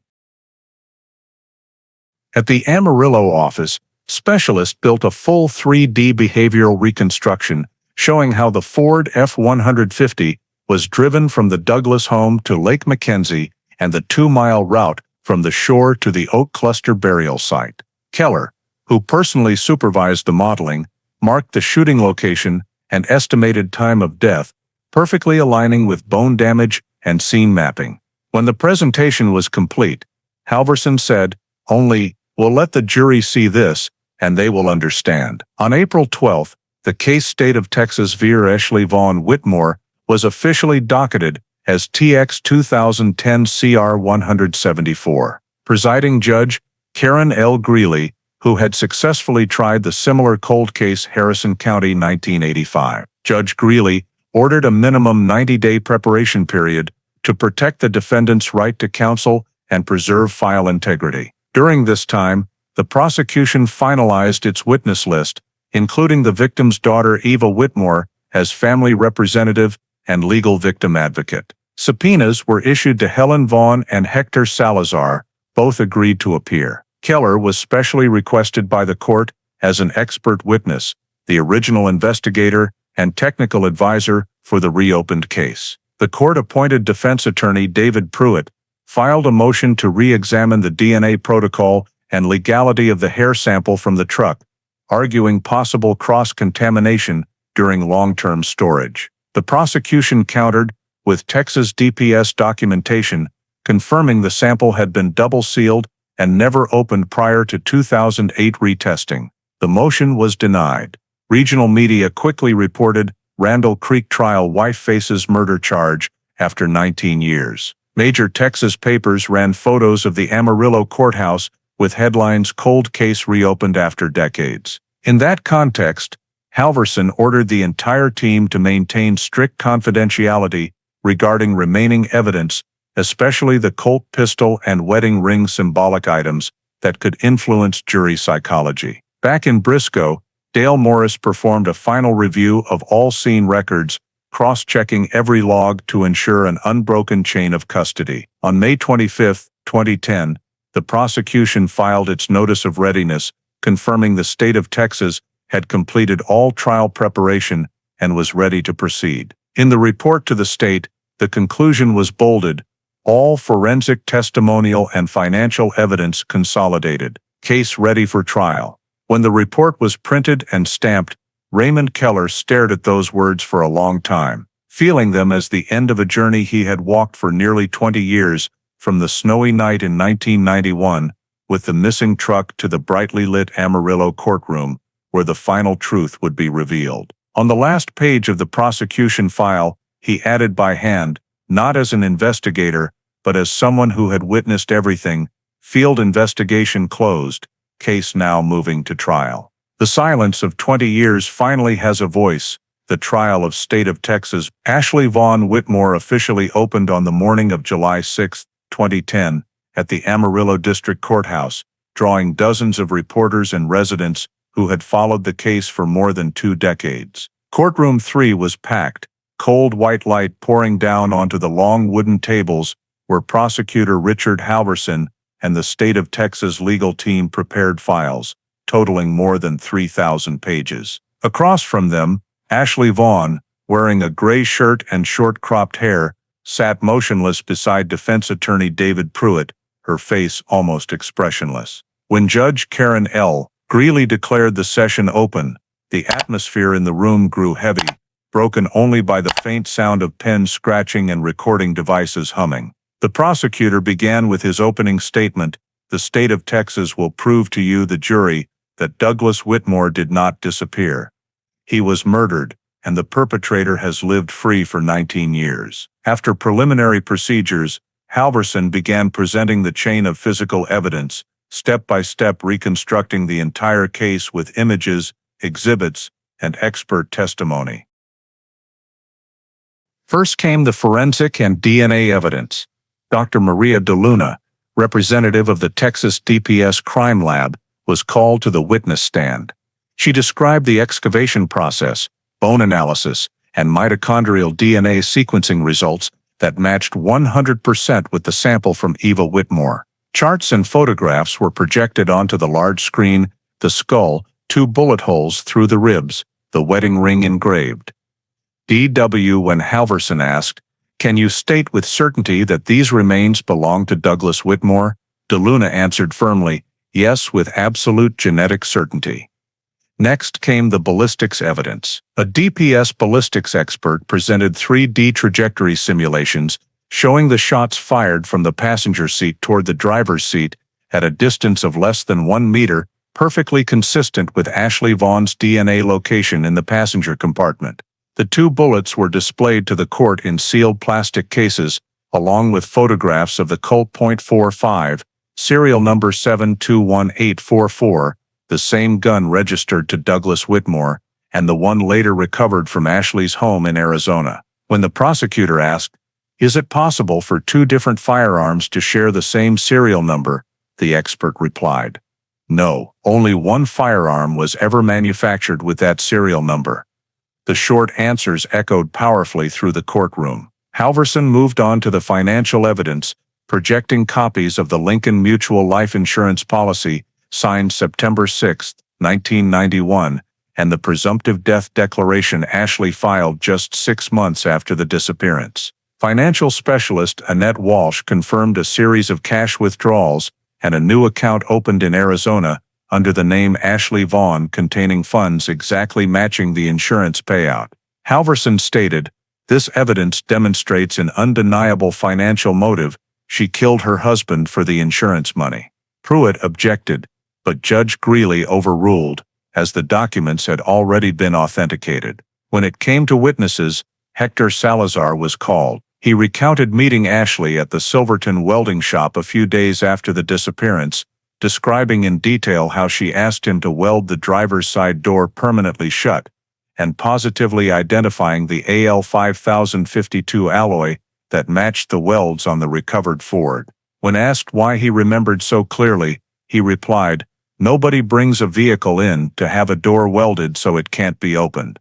At the Amarillo office, specialists built a full 3D behavioral reconstruction showing how the Ford F-150 was driven from the Douglas home to Lake Mackenzie and the 2-mile route from the shore to the Oak Cluster burial site. Keller, who personally supervised the modeling, marked the shooting location and estimated time of death, perfectly aligning with bone damage and scene mapping. When the presentation was complete, Halverson said, "We'll let the jury see this, and they will understand." On April 12, the case State of Texas v. Ashley Vaughn Whitmore was officially docketed as TX 2010 CR 174. Presiding Judge Karen L. Greeley, who had successfully tried the similar cold case Harrison County 1985. Judge Greeley ordered a minimum 90-day preparation period to protect the defendant's right to counsel and preserve file integrity. During this time, the prosecution finalized its witness list, including the victim's daughter Eva Whitmore as family representative and legal victim advocate. Subpoenas were issued to Helen Vaughn and Hector Salazar, both agreed to appear. Keller was specially requested by the court as an expert witness, the original investigator and technical advisor for the reopened case. The court-appointed defense attorney David Pruitt filed a motion to re-examine the DNA protocol and legality of the hair sample from the truck, arguing possible cross-contamination during long-term storage. The prosecution countered with Texas DPS documentation confirming the sample had been double-sealed and never opened prior to 2008 retesting. The motion was denied. Regional media quickly reported Randall Creek trial wife faces murder charge after 19 years. Major Texas papers ran photos of the Amarillo courthouse with headlines "Cold Case Reopened After Decades." In that context, Halverson ordered the entire team to maintain strict confidentiality regarding remaining evidence, especially the Colt pistol and wedding ring symbolic items that could influence jury psychology. Back in Briscoe, Dale Morris performed a final review of all scene records, cross-checking every log to ensure an unbroken chain of custody. On May 25, 2010, the prosecution filed its notice of readiness, confirming the state of Texas had completed all trial preparation and was ready to proceed. In the report to the state, the conclusion was bolded: all forensic, testimonial, and financial evidence consolidated. Case ready for trial. When the report was printed and stamped, Raymond Keller stared at those words for a long time, feeling them as the end of a journey he had walked for nearly 20 years, from the snowy night in 1991, with the missing truck, to the brightly lit Amarillo courtroom, where the final truth would be revealed. On the last page of the prosecution file, he added by hand, not as an investigator, but as someone who had witnessed everything: field investigation closed, case now moving to trial. The silence of 20 years finally has a voice. The trial of State of Texas Ashley Vaughn Whitmore officially opened on the morning of July 6, 2010, at the Amarillo District Courthouse, drawing dozens of reporters and residents who had followed the case for more than 2 decades. Courtroom 3 was packed, cold white light pouring down onto the long wooden tables where prosecutor Richard Halverson and the State of Texas legal team prepared files, totaling more than 3,000 pages. Across from them, Ashley Vaughn, wearing a gray shirt and short-cropped hair, sat motionless beside defense attorney David Pruitt, her face almost expressionless. When Judge Karen L. Greeley declared the session open, the atmosphere in the room grew heavy, broken only by the faint sound of pens scratching and recording devices humming. The prosecutor began with his opening statement: "The state of Texas will prove to you, the jury, that Douglas Whitmore did not disappear. He was murdered, and the perpetrator has lived free for 19 years. After preliminary procedures, Halverson began presenting the chain of physical evidence, step by step reconstructing the entire case with images, exhibits, and expert testimony. First came the forensic and DNA evidence. Dr. Maria DeLuna, representative of the Texas DPS Crime Lab, was called to the witness stand. She described the excavation process, bone analysis, and mitochondrial DNA sequencing results that matched 100% with the sample from Eva Whitmore. Charts and photographs were projected onto the large screen, the skull, 2 bullet holes through the ribs, the wedding ring engraved. D.W. When Halverson asked, "Can you state with certainty that these remains belong to Douglas Whitmore?" DeLuna answered firmly, "Yes, with absolute genetic certainty." Next came the ballistics evidence. A DPS ballistics expert presented 3D trajectory simulations showing the shots fired from the passenger seat toward the driver's seat at a distance of less than 1 meter, perfectly consistent with Ashley Vaughn's DNA location in the passenger compartment. The 2 bullets were displayed to the court in sealed plastic cases, along with photographs of the Colt .45, serial number 7218844, the same gun registered to Douglas Whitmore, and the one later recovered from Ashley's home in Arizona. When the prosecutor asked, "Is it possible for 2 different firearms to share the same serial number?" the expert replied, "No, only one firearm was ever manufactured with that serial number." The short answers echoed powerfully through the courtroom. Halverson moved on to the financial evidence, projecting copies of the Lincoln Mutual Life Insurance Policy, signed September 6, 1991, and the presumptive death declaration Ashley filed just 6 months after the disappearance. Financial specialist Annette Walsh confirmed a series of cash withdrawals and a new account opened in Arizona under the name Ashley Vaughn containing funds exactly matching the insurance payout. Halverson stated, "This evidence demonstrates an undeniable financial motive. She killed her husband for the insurance money." Pruitt objected, but Judge Greeley overruled, as the documents had already been authenticated. When it came to witnesses, Hector Salazar was called. He recounted meeting Ashley at the Silverton welding shop a few days after the disappearance, describing in detail how she asked him to weld the driver's side door permanently shut, and positively identifying the AL 5052 alloy that matched the welds on the recovered Ford. When asked why he remembered so clearly, he replied, "Nobody brings a vehicle in to have a door welded so it can't be opened.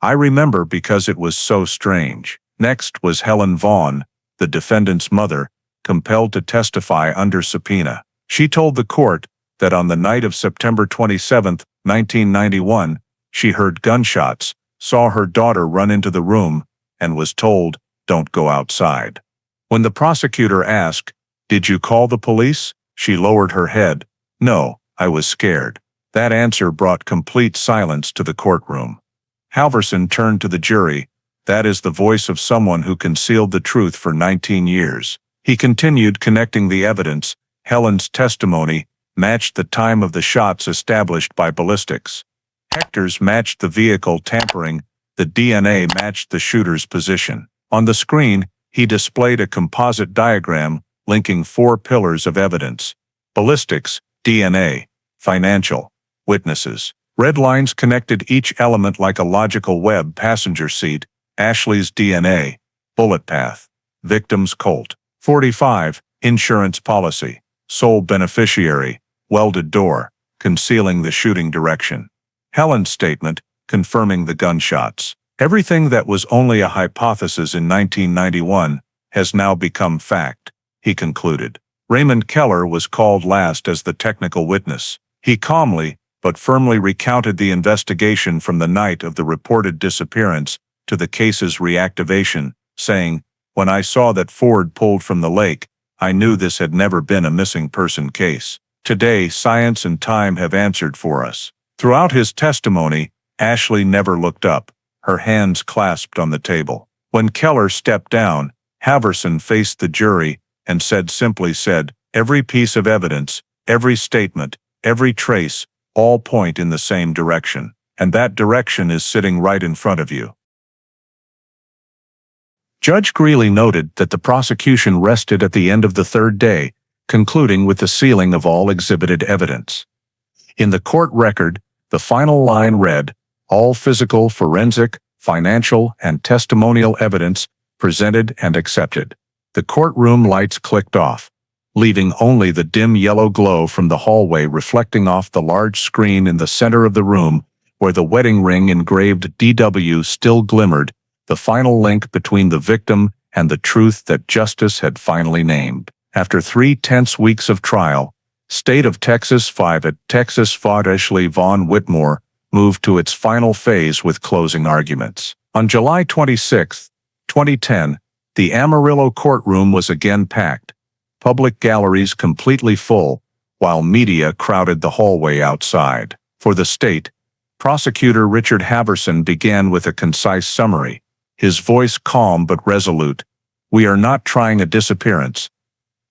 I remember because it was so strange." Next was Helen Vaughn, the defendant's mother, compelled to testify under subpoena. She told the court that on the night of September 27, 1991, she heard gunshots, saw her daughter run into the room, and was told, "Don't go outside." When the prosecutor asked, "Did you call the police?" she lowered her head. "No, I was scared." That answer brought complete silence to the courtroom. Halverson turned to the jury. "That is the voice of someone who concealed the truth for 19 years. He continued connecting the evidence. Helen's testimony matched the time of the shots established by ballistics. Hector's matched the vehicle tampering. The DNA matched the shooter's position. On the screen, he displayed a composite diagram linking 4 pillars of evidence: ballistics, DNA, financial, witnesses. Red lines connected each element like a logical web: passenger seat, Ashley's DNA, bullet path, victim's Colt .45, insurance policy, sole beneficiary, welded door, concealing the shooting direction. Helen's statement, confirming the gunshots. Everything that was only a hypothesis in 1991 has now become fact, he concluded. Raymond Keller was called last as the technical witness. He calmly, but firmly recounted the investigation from the night of the reported disappearance to the case's reactivation, saying, "When I saw that Ford pulled from the lake, I knew this had never been a missing person case. Today, science and time have answered for us." Throughout his testimony, Ashley never looked up, her hands clasped on the table. When Keller stepped down, Halverson faced the jury and simply said, "Every piece of evidence, every statement, every trace, all point in the same direction, and that direction is sitting right in front of you." Judge Greeley noted that the prosecution rested at the end of the 3rd day, concluding with the sealing of all exhibited evidence. In the court record, the final line read, "All physical, forensic, financial, and testimonial evidence presented and accepted." The courtroom lights clicked off, leaving only the dim yellow glow from the hallway reflecting off the large screen in the center of the room where the wedding ring engraved DW still glimmered, the final link between the victim and the truth that justice had finally named. After 3 tense weeks of trial, State of Texas 5 at Texas fought Ashley Vaughn Whitmore moved to its final phase with closing arguments. On July 26, 2010, the Amarillo courtroom was again packed, public galleries completely full, while media crowded the hallway outside. For the state, prosecutor Richard Haverson began with a concise summary, his voice calm but resolute. "We are not trying a disappearance.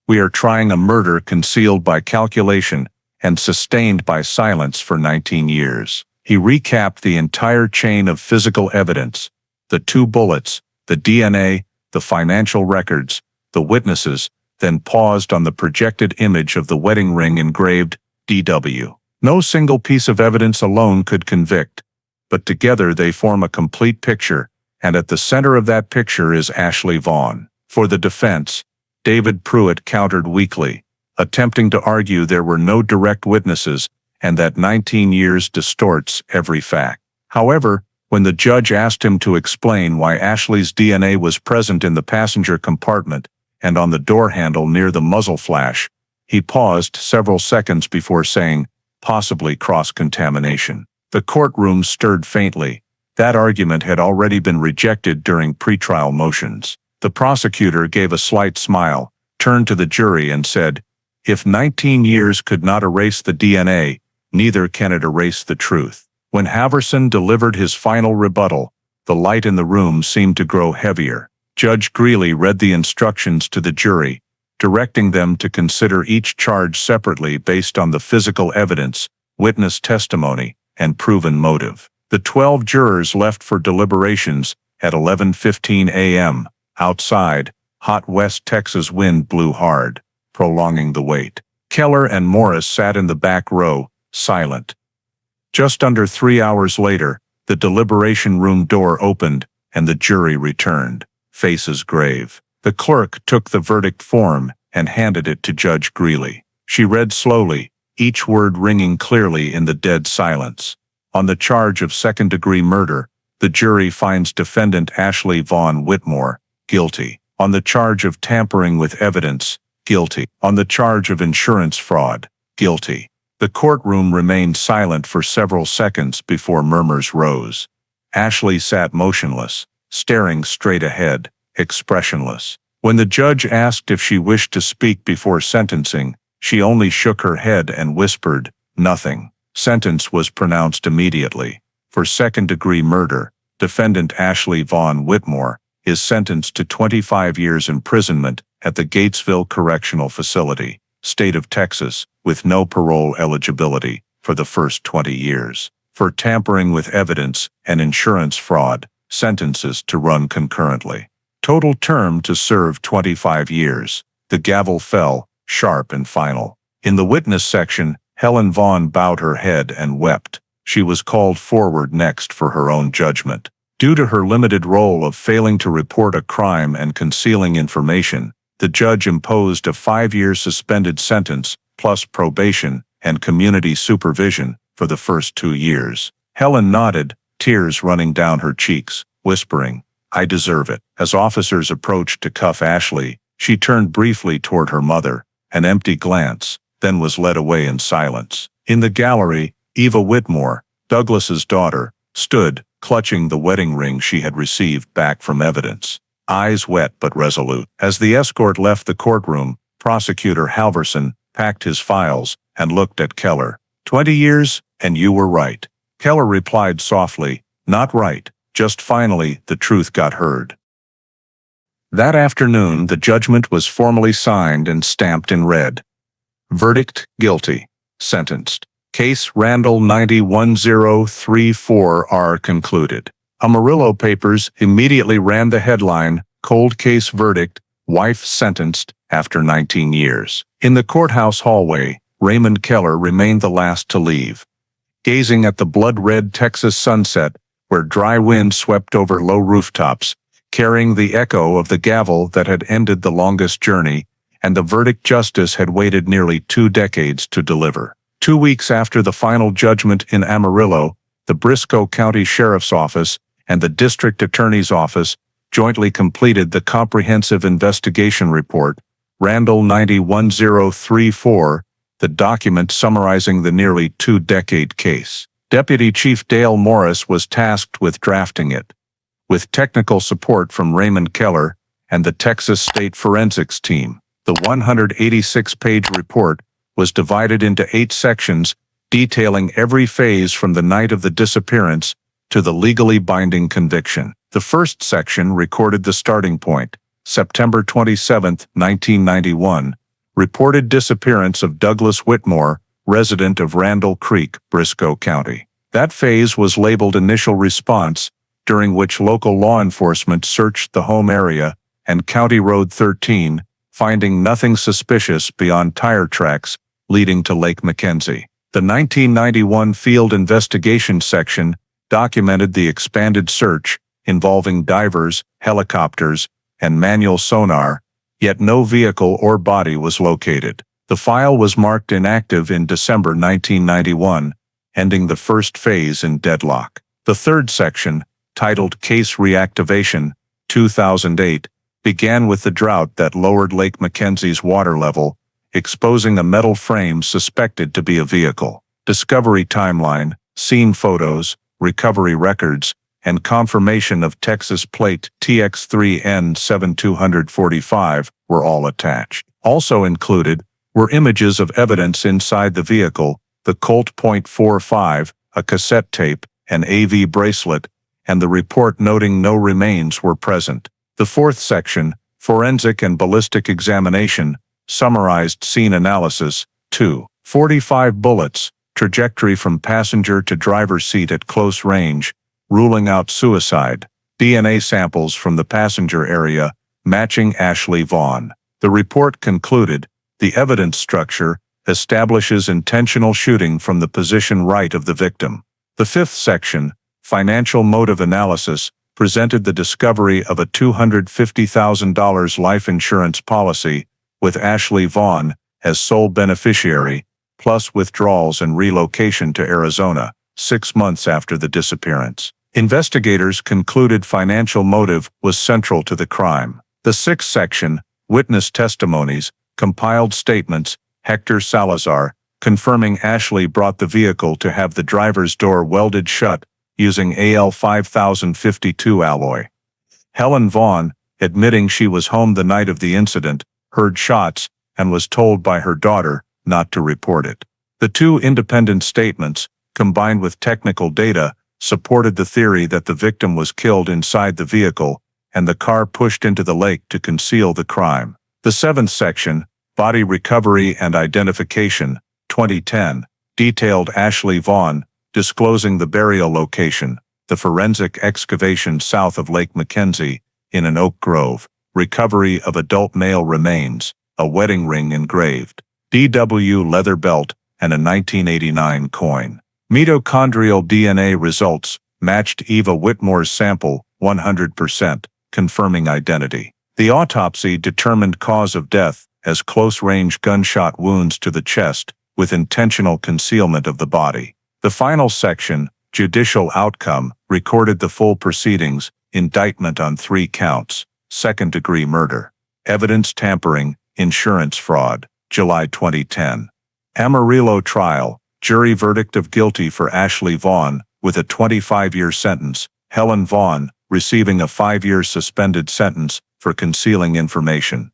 We are trying a murder concealed by calculation and sustained by silence for 19 years. He recapped the entire chain of physical evidence, the 2 bullets, the DNA, the financial records, the witnesses, then paused on the projected image of the wedding ring engraved DW. No single piece of evidence alone could convict, but together they form a complete picture, and at the center of that picture is Ashley Vaughn. For the defense, David Pruitt countered weakly, attempting to argue there were no direct witnesses and that 19 years distorts every fact. However, when the judge asked him to explain why Ashley's DNA was present in the passenger compartment and on the door handle near the muzzle flash, he paused several seconds before saying, "Possibly cross-contamination." The courtroom stirred faintly. That argument had already been rejected during pretrial motions. The prosecutor gave a slight smile, turned to the jury and said, "If 19 years could not erase the DNA, neither can it erase the truth." When Haverson delivered his final rebuttal, the light in the room seemed to grow heavier. Judge Greeley read the instructions to the jury, directing them to consider each charge separately based on the physical evidence, witness testimony, and proven motive. The 12 jurors left for deliberations at 11:15 a.m. Outside, hot West Texas wind blew hard, prolonging the wait. Keller and Morris sat in the back row, silent. Just under 3 hours later, the deliberation room door opened and the jury returned, faces grave. The clerk took the verdict form and handed it to Judge Greeley. She read slowly, each word ringing clearly in the dead silence. On the charge of second-degree murder, the jury finds defendant Ashley Vaughn Whitmore guilty. On the charge of tampering with evidence, guilty. On the charge of insurance fraud, guilty. The courtroom remained silent for several seconds before murmurs rose. Ashley sat motionless, staring straight ahead, expressionless. When the judge asked if she wished to speak before sentencing, she only shook her head and whispered, "Nothing." Sentence was pronounced immediately. For second-degree murder, defendant Ashley Vaughn Whitmore is sentenced to 25 years imprisonment at the Gatesville Correctional Facility, State of Texas, with no parole eligibility for the first 20 years. For tampering with evidence and insurance fraud, sentences to run concurrently. Total term to serve 25 years. The gavel fell, sharp and final. In the witness section, Helen Vaughn bowed her head and wept. She was called forward next for her own judgment. Due to her limited role of failing to report a crime and concealing information, the judge imposed a 5-year suspended sentence, plus probation and community supervision, for the first 2 years. Helen nodded, tears running down her cheeks, whispering, "I deserve it." As officers approached to cuff Ashley, she turned briefly toward her mother, an empty glance, then was led away in silence. In the gallery, Eva Whitmore, Douglas's daughter, stood, clutching the wedding ring she had received back from evidence, eyes wet but resolute. As the escort left the courtroom, Prosecutor Halverson packed his files and looked at Keller. 20 years, and you were right." Keller replied softly, "Not right, just finally the truth got heard." That afternoon, the judgment was formally signed and stamped in red. Verdict: guilty. Sentenced. Case Randall 91034R concluded. Amarillo papers immediately ran the headline, "Cold Case Verdict, Wife Sentenced After 19 Years." In the courthouse hallway, Raymond Keller remained the last to leave. Gazing at the blood-red Texas sunset, where dry wind swept over low rooftops, carrying the echo of the gavel that had ended the longest journey, and the verdict justice had waited nearly 2 decades to deliver. 2 weeks after the final judgment in Amarillo, the Briscoe County Sheriff's Office and the District Attorney's Office jointly completed the Comprehensive Investigation Report, Randall 91034, the document summarizing the nearly two-decade case. Deputy Chief Dale Morris was tasked with drafting it, with technical support from Raymond Keller and the Texas State Forensics Team. The 186-page report was divided into 8 sections, detailing every phase from the night of the disappearance to the legally binding conviction. The first section recorded the starting point, September 27, 1991, reported disappearance of Douglas Whitmore, resident of Randall Creek, Briscoe County. That phase was labeled Initial Response, during which local law enforcement searched the home area and County Road 13, finding nothing suspicious beyond tire tracks leading to Lake Mackenzie. The 1991 Field Investigation section documented the expanded search involving divers, helicopters, and manual sonar, yet no vehicle or body was located. The file was marked inactive in December 1991, ending the first phase in deadlock. The third section, titled Case Reactivation, 2008, began with the drought that lowered Lake Mackenzie's water level, exposing a metal frame suspected to be a vehicle. Discovery timeline, scene photos, recovery records, and confirmation of Texas plate TX3N7245 were all attached. Also included were images of evidence inside the vehicle, the Colt .45, a cassette tape, an AV bracelet, and the report noting no remains were present. The fourth section, Forensic and Ballistic Examination, summarized scene analysis, 245 bullets, trajectory from passenger to driver's seat at close range, ruling out suicide, DNA samples from the passenger area, matching Ashley Vaughn. The report concluded, the evidence structure establishes intentional shooting from the position right of the victim. The fifth section, Financial Motive Analysis, presented the discovery of a $250,000 life insurance policy, with Ashley Vaughn as sole beneficiary, plus withdrawals and relocation to Arizona, 6 months after the disappearance. Investigators concluded financial motive was central to the crime. The sixth section, Witness Testimonies, compiled statements, Hector Salazar, confirming Ashley brought the vehicle to have the driver's door welded shut using AL 5052 alloy. Helen Vaughn, admitting she was home the night of the incident, heard shots, and was told by her daughter not to report it. The two independent statements, combined with technical data, supported the theory that the victim was killed inside the vehicle and the car pushed into the lake to conceal the crime. The seventh section, Body Recovery and Identification, 2010, detailed Ashley Vaughn disclosing the burial location, the forensic excavation south of Lake Mackenzie, in an oak grove, recovery of adult male remains, a wedding ring engraved, DW leather belt, and a 1989 coin. Mitochondrial DNA results matched Eva Whitmore's sample 100%, confirming identity. The autopsy determined cause of death as close-range gunshot wounds to the chest with intentional concealment of the body. The final section, Judicial Outcome, recorded the full proceedings, indictment on 3 counts, second-degree murder, evidence tampering, insurance fraud, July 2010. Amarillo trial, jury verdict of guilty for Ashley Vaughn, with a 25-year sentence, Helen Vaughn, receiving a 5-year suspended sentence for concealing information.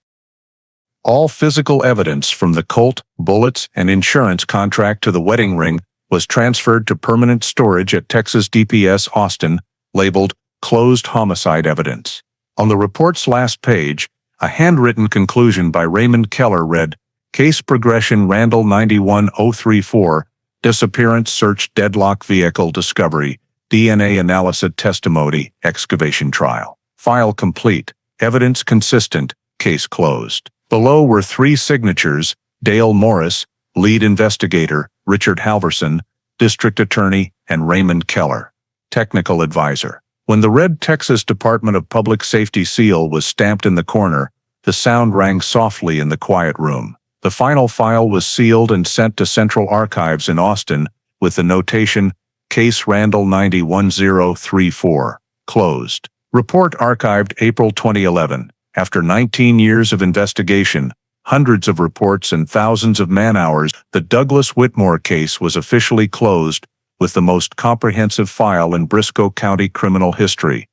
All physical evidence from the Colt, bullets, and insurance contract to the wedding ring was transferred to permanent storage at Texas DPS Austin, labeled Closed Homicide Evidence. On the report's last page, a handwritten conclusion by Raymond Keller read, Case Progression Randall 91034, Disappearance Search Deadlock Vehicle Discovery, DNA Analysis Testimony, Excavation Trial. File complete, evidence consistent, case closed. Below were 3 signatures, Dale Morris, lead investigator, Richard Halverson, district attorney, and Raymond Keller, technical advisor. When the red Texas Department of Public Safety seal was stamped in the corner, the sound rang softly in the quiet room. The final file was sealed and sent to Central Archives in Austin with the notation, Case Randall 91034. Closed. Report archived April 2011. After 19 years of investigation, hundreds of reports and thousands of man-hours, the Douglas Whitmore case was officially closed, with the most comprehensive file in Briscoe County criminal history.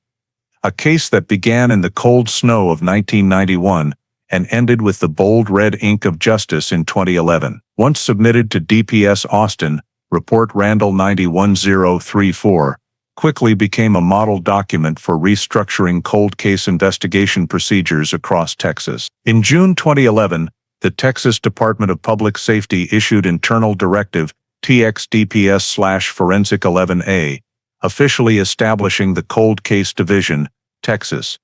A case that began in the cold snow of 1991 and ended with the bold red ink of justice in 2011. Once submitted to DPS Austin, Report Randall 91034 quickly became a model document for restructuring cold case investigation procedures across Texas. In June 2011, the Texas Department of Public Safety issued Internal Directive TXDPS/Forensic 11A, officially establishing the Cold Case Division, Texas,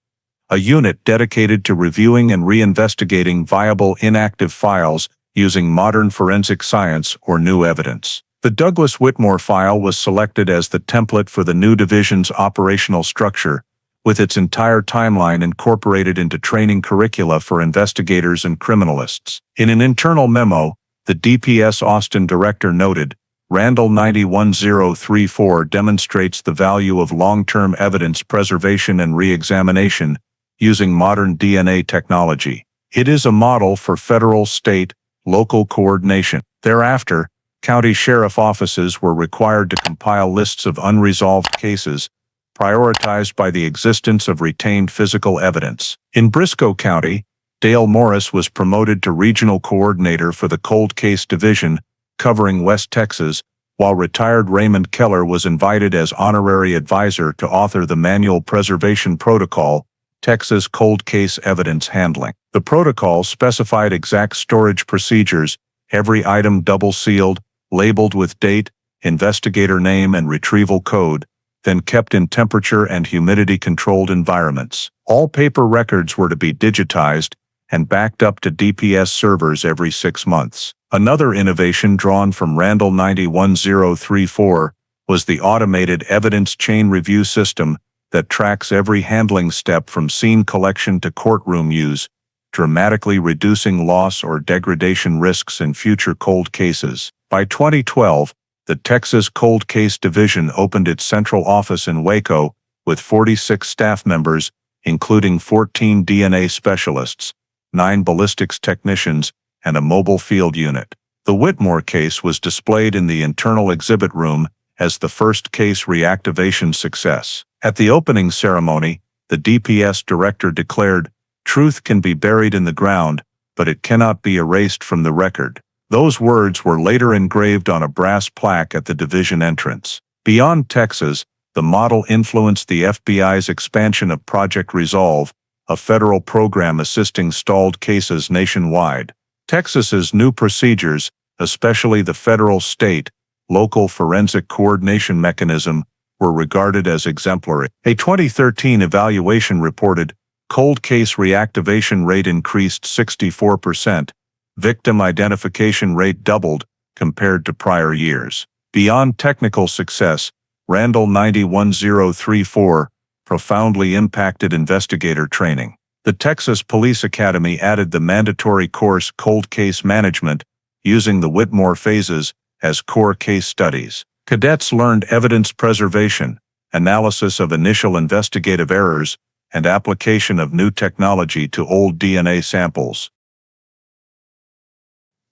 a unit dedicated to reviewing and reinvestigating viable inactive files using modern forensic science or new evidence. The Douglas Whitmore file was selected as the template for the new division's operational structure, with its entire timeline incorporated into training curricula for investigators and criminalists. In an internal memo, the DPS Austin director noted, Randall 91034 demonstrates the value of long-term evidence preservation and re-examination using modern DNA technology. It is a model for federal, state, local coordination. Thereafter, county sheriff offices were required to compile lists of unresolved cases, prioritized by the existence of retained physical evidence. In Briscoe County, Dale Morris was promoted to regional coordinator for the Cold Case Division, covering West Texas, while retired Raymond Keller was invited as honorary advisor to author the Manual Preservation Protocol, Texas Cold Case Evidence Handling. The protocol specified exact storage procedures, every item double-sealed, labeled with date, investigator name and retrieval code, then kept in temperature and humidity-controlled environments. All paper records were to be digitized and backed up to DPS servers every 6 months. Another innovation drawn from Randall 91034 was the automated evidence chain review system that tracks every handling step from scene collection to courtroom use, dramatically reducing loss or degradation risks in future cold cases. By 2012, the Texas Cold Case Division opened its central office in Waco, with 46 staff members, including 14 DNA specialists, 9 ballistics technicians, and a mobile field unit. The Whitmore case was displayed in the internal exhibit room as the first case reactivation success. At the opening ceremony, the DPS director declared, "Truth can be buried in the ground, but it cannot be erased from the record." Those words were later engraved on a brass plaque at the division entrance. Beyond Texas, the model influenced the FBI's expansion of Project Resolve, a federal program assisting stalled cases nationwide. Texas's new procedures, especially the federal, state, local forensic coordination mechanism, were regarded as exemplary. A 2013 evaluation reported, cold case reactivation rate increased 64%, victim identification rate doubled compared to prior years. Beyond technical success, Randall 91034 profoundly impacted investigator training. The Texas Police Academy added the mandatory course Cold Case Management, using the Whitmore phases as core case studies. Cadets learned evidence preservation, analysis of initial investigative errors, and application of new technology to old DNA samples.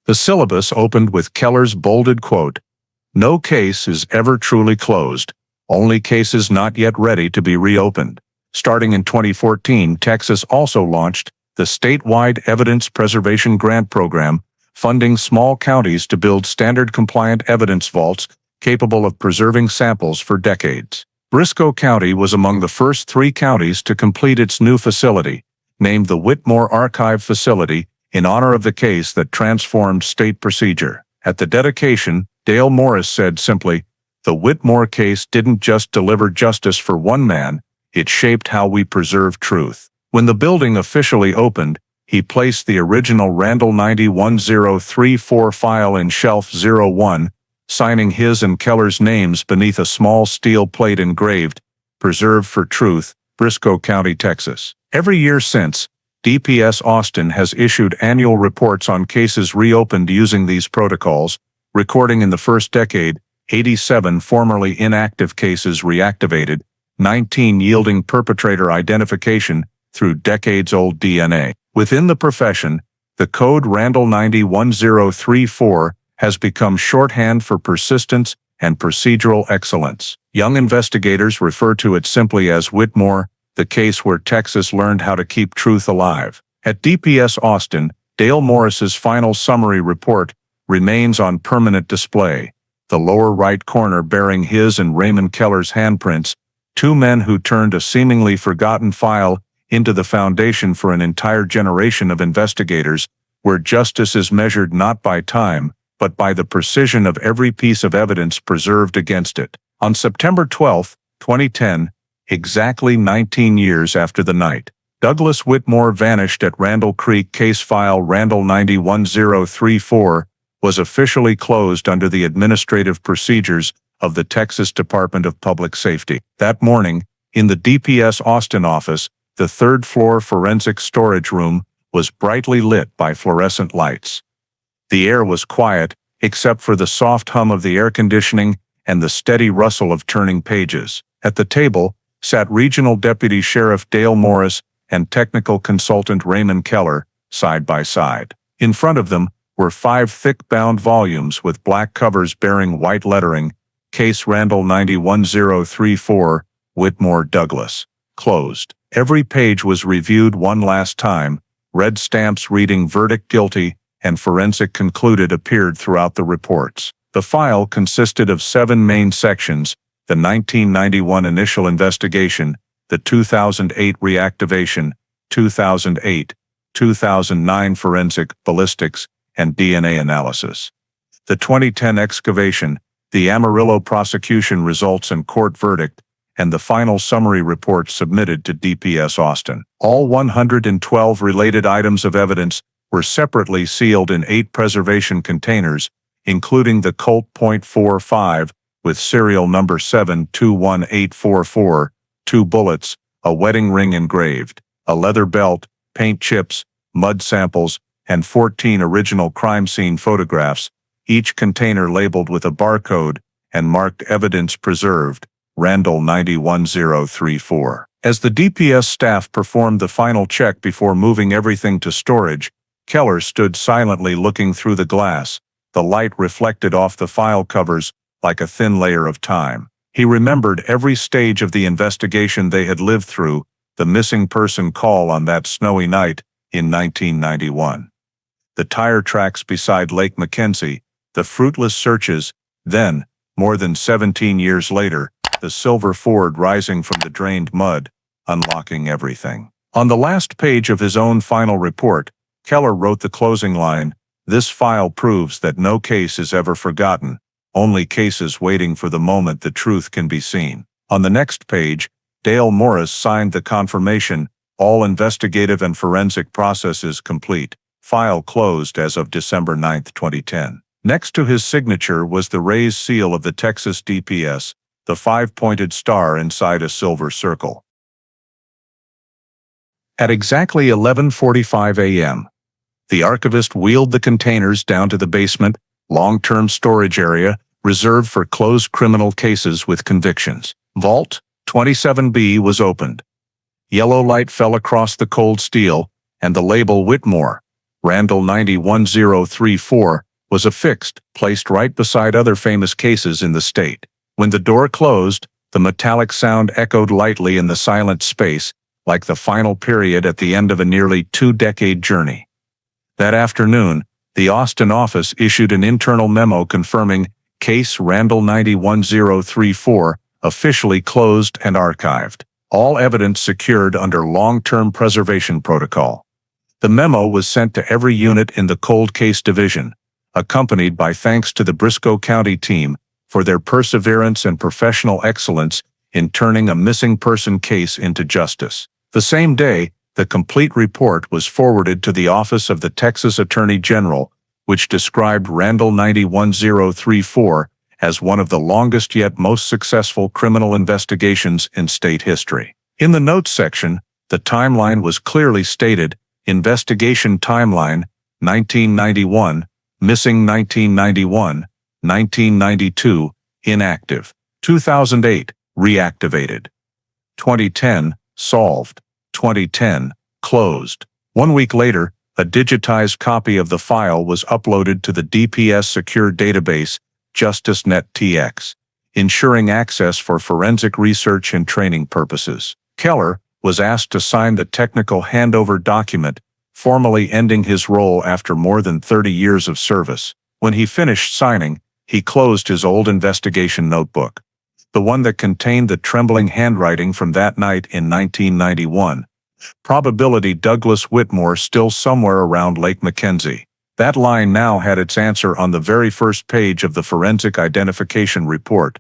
The syllabus opened with Keller's bolded quote, "No case is ever truly closed, only cases not yet ready to be reopened." Starting in 2014, Texas also launched the statewide Evidence Preservation Grant Program, funding small counties to build standard-compliant evidence vaults capable of preserving samples for decades. Briscoe County was among the first 3 counties to complete its new facility, named the Whitmore Archive Facility, in honor of the case that transformed state procedure. At the dedication, Dale Morris said simply, "The Whitmore case didn't just deliver justice for one man, it shaped how we preserve truth." When the building officially opened, he placed the original Randall 91034 file in Shelf 01, signing his and Keller's names beneath a small steel plate engraved, "Preserved for Truth, Briscoe County, Texas." Every year since, DPS Austin has issued annual reports on cases reopened using these protocols, recording in the first decade, 87 formerly inactive cases reactivated, 19 yielding perpetrator identification through decades-old DNA. Within the profession, the code Randall 901034 has become shorthand for persistence and procedural excellence. Young investigators refer to it simply as Whitmore, the case where Texas learned how to keep truth alive. At DPS Austin, Dale Morris's final summary report remains on permanent display, the lower right corner bearing his and Raymond Keller's handprints, two men who turned a seemingly forgotten file into the foundation for an entire generation of investigators, where justice is measured not by time, but by the precision of every piece of evidence preserved against it. On September 12, 2010, exactly 19 years after the night Douglas Whitmore vanished at Randall Creek, case file Randall 901034 was officially closed under the administrative procedures of the Texas Department of Public Safety. That morning, in the DPS Austin office, the third-floor forensic storage room was brightly lit by fluorescent lights. The air was quiet, except for the soft hum of the air conditioning and the steady rustle of turning pages. At the table sat Regional Deputy Sheriff Dale Morris and technical consultant Raymond Keller, side by side. In front of them were 5 thick-bound volumes with black covers bearing white lettering, Case Randall 901034, Whitmore Douglas. Closed. Every page was reviewed one last time, red stamps reading verdict guilty and forensic concluded appeared throughout the reports. The file consisted of 7 main sections: the 1991 initial investigation, the 2008 reactivation, 2008, 2009 forensic, ballistics, and DNA analysis, the 2010 excavation, the Amarillo prosecution results and court verdict, and the final summary report submitted to DPS Austin. All 112 related items of evidence were separately sealed in 8 preservation containers, including the Colt .45 with serial number 721844, 2 bullets, a wedding ring engraved, a leather belt, paint chips, mud samples, and 14 original crime scene photographs, each container labeled with a barcode and marked Evidence Preserved, Randall 901034. As the DPS staff performed the final check before moving everything to storage, Keller stood silently looking through the glass, the light reflected off the file covers like a thin layer of time. He remembered every stage of the investigation they had lived through, the missing person call on that snowy night in 1991. The tire tracks beside Lake Mackenzie, the fruitless searches, then, more than 17 years later, the silver Ford rising from the drained mud, unlocking everything. On the last page of his own final report, Keller wrote the closing line, "This file proves that no case is ever forgotten, only cases waiting for the moment the truth can be seen." On the next page, Dale Morris signed the confirmation, "All investigative and forensic processes complete. File closed as of December 9, 2010. Next to his signature was the raised seal of the Texas DPS, the 5-pointed star inside a silver circle. At exactly 11:45 a.m., the archivist wheeled the containers down to the basement, long-term storage area reserved for closed criminal cases with convictions. Vault 27B was opened. Yellow light fell across the cold steel, and the label Whitmore, Randall 901034, was affixed, placed right beside other famous cases in the state. When the door closed, the metallic sound echoed lightly in the silent space, like the final period at the end of a nearly 2-decade journey. That afternoon, the Austin office issued an internal memo confirming Case Randall 901034 officially closed and archived. All evidence secured under long-term preservation protocol. The memo was sent to every unit in the cold case division, accompanied by thanks to the Briscoe County team for their perseverance and professional excellence in turning a missing person case into justice. The same day, the complete report was forwarded to the Office of the Texas Attorney General, which described Randall 901034 as one of the longest yet most successful criminal investigations in state history. In the notes section, the timeline was clearly stated: Investigation Timeline, 1991, Missing 1991, 1992, inactive. 2008, reactivated. 2010, solved. 2010, closed. 1 week later, a digitized copy of the file was uploaded to the DPS secure database JusticeNet TX, ensuring access for forensic research and training purposes. Keller was asked to sign the technical handover document, formally ending his role after more than 30 years of service. When he finished signing, he closed his old investigation notebook, the one that contained the trembling handwriting from that night in 1991. Probability Douglas Whitmore still somewhere around Lake Mackenzie. That line now had its answer on the very first page of the forensic identification report.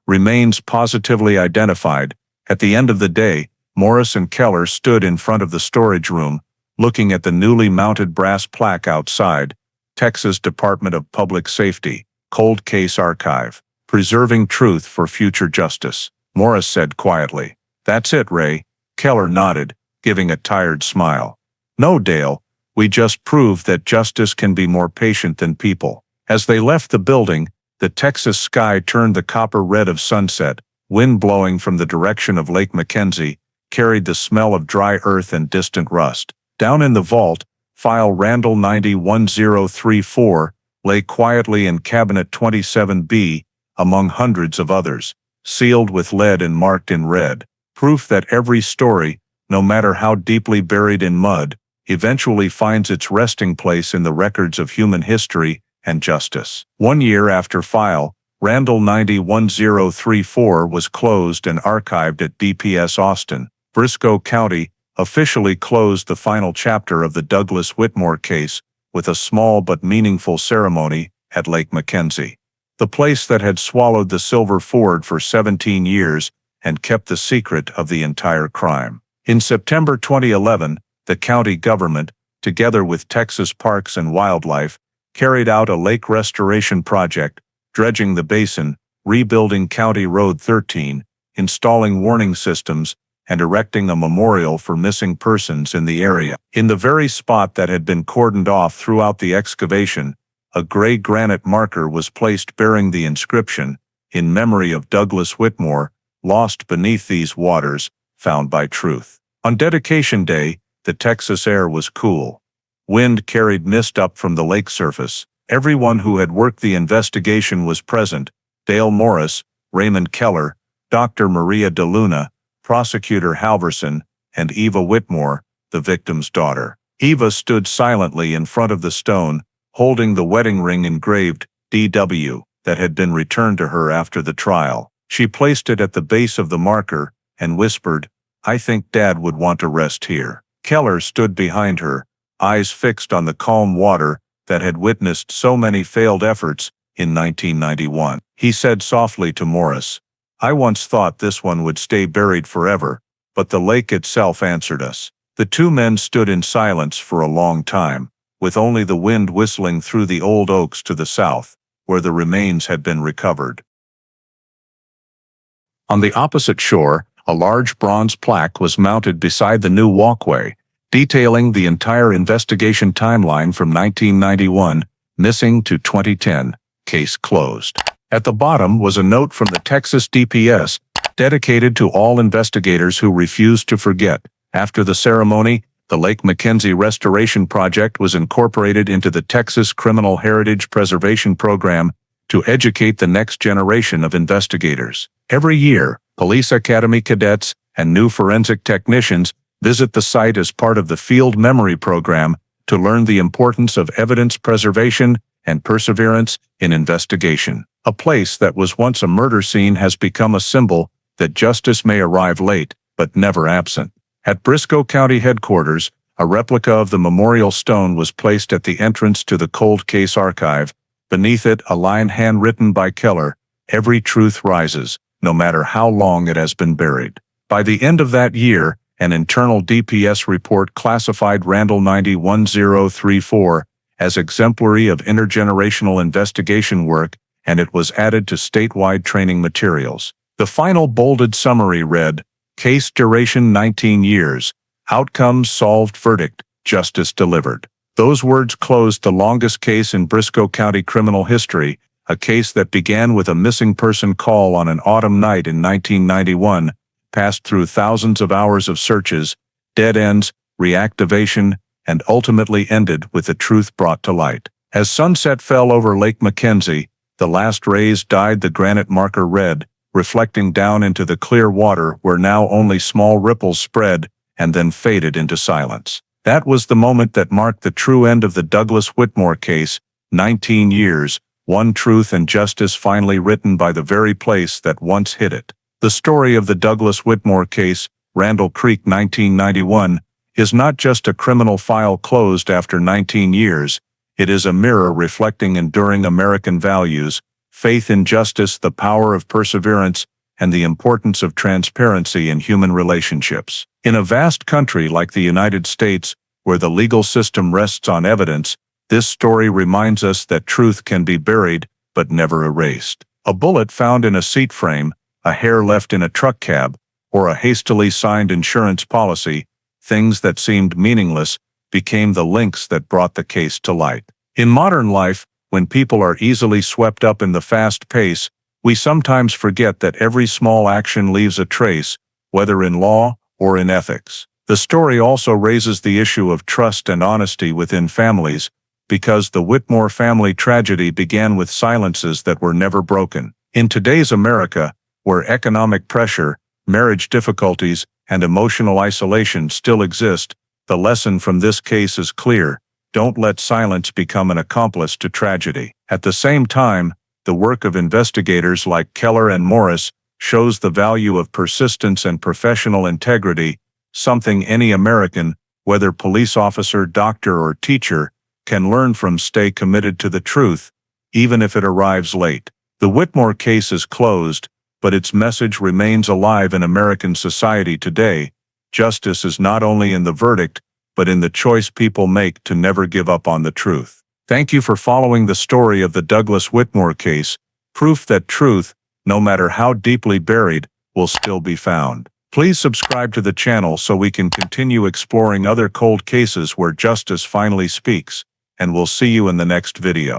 Remains positively identified. At the end of the day, Morris and Keller stood in front of the storage room, looking at the newly mounted brass plaque outside. Texas Department of Public Safety, Cold Case Archive, preserving truth for future justice. Morris said quietly, "That's it, Ray." Keller nodded, giving a tired smile. "No, Dale, we just proved that justice can be more patient than people." As they left the building, the Texas sky turned the copper red of sunset. Wind blowing from the direction of Lake Mackenzie carried the smell of dry earth and distant rust. Down in the vault, file Randall 901034 lay quietly in cabinet 27B, among hundreds of others, sealed with lead and marked in red. Proof that every story, no matter how deeply buried in mud, eventually finds its resting place in the records of human history and justice. 1 year after file Randall 901034 was closed and archived at DPS Austin, Briscoe County officially closed the final chapter of the Douglas Whitmore case with a small but meaningful ceremony at Lake Mackenzie, the place that had swallowed the Silver Ford for 17 years and kept the secret of the entire crime. In September 2011, the county government, together with Texas Parks and Wildlife, carried out a lake restoration project, dredging the basin, rebuilding County Road 13, installing warning systems, and erecting a memorial for missing persons in the area. In the very spot that had been cordoned off throughout the excavation, a gray granite marker was placed bearing the inscription, "In memory of Douglas Whitmore, lost beneath these waters, found by truth." On dedication day, the Texas air was cool. Wind carried mist up from the lake surface. Everyone who had worked the investigation was present: Dale Morris, Raymond Keller, Dr. Maria DeLuna, Prosecutor Halverson, and Eva Whitmore, the victim's daughter. Eva stood silently in front of the stone, holding the wedding ring engraved D.W. that had been returned to her after the trial. She placed it at the base of the marker and whispered, "I think Dad would want to rest here." Keller stood behind her, eyes fixed on the calm water that had witnessed so many failed efforts in 1991. He said softly to Morris, "I once thought this one would stay buried forever, but the lake itself answered us." The two men stood in silence for a long time, with only the wind whistling through the old oaks to the south, where the remains had been recovered. On the opposite shore, a large bronze plaque was mounted beside the new walkway, detailing the entire investigation timeline from 1991, missing to 2010, case closed. At the bottom was a note from the Texas DPS, dedicated to all investigators who refused to forget. After the ceremony, the Lake Mackenzie Restoration Project was incorporated into the Texas Criminal Heritage Preservation Program to educate the next generation of investigators. Every year, police academy cadets and new forensic technicians visit the site as part of the Field Memory Program to learn the importance of evidence preservation and perseverance in investigation. A place that was once a murder scene has become a symbol that justice may arrive late, but never absent. At Briscoe County headquarters, a replica of the memorial stone was placed at the entrance to the Cold Case Archive. Beneath it, a line handwritten by Keller, "Every truth rises, no matter how long it has been buried." By the end of that year, an internal DPS report classified Randall 901034 as exemplary of intergenerational investigation work, and it was added to statewide training materials. The final bolded summary read, "Case duration 19 years, outcomes solved, verdict, justice delivered." Those words closed the longest case in Briscoe County criminal history, a case that began with a missing person call on an autumn night in 1991, passed through thousands of hours of searches, dead ends, reactivation, and ultimately ended with the truth brought to light. As sunset fell over Lake Mackenzie, the last rays dyed the granite marker red, reflecting down into the clear water where now only small ripples spread and then faded into silence. That was the moment that marked the true end of the Douglas Whitmore case, 19 years, one truth and justice finally written by the very place that once hid it. The story of the Douglas Whitmore case, Randall Creek 1991, is not just a criminal file closed after 19 years, it is a mirror reflecting enduring American values, faith in justice, the power of perseverance, and the importance of transparency in human relationships. In a vast country like the United States, where the legal system rests on evidence, this story reminds us that truth can be buried, but never erased. A bullet found in a seat frame, a hair left in a truck cab, or a hastily signed insurance policy, things that seemed meaningless, became the links that brought the case to light. In modern life, when people are easily swept up in the fast pace, we sometimes forget that every small action leaves a trace, whether in law or in ethics. The story also raises the issue of trust and honesty within families, because the Whitmore family tragedy began with silences that were never broken. In today's America, where economic pressure, marriage difficulties, and emotional isolation still exist, the lesson from this case is clear: don't let silence become an accomplice to tragedy. At the same time, the work of investigators like Keller and Morris shows the value of persistence and professional integrity, something any American, whether police officer, doctor, or teacher, can learn from. Stay committed to the truth, even if it arrives late. The Whitmore case is closed, but its message remains alive in American society today. Justice is not only in the verdict, but in the choice people make to never give up on the truth. Thank you for following the story of the Douglas Whitmore case, proof that truth, no matter how deeply buried, will still be found. Please subscribe to the channel so we can continue exploring other cold cases where justice finally speaks, and we'll see you in the next video.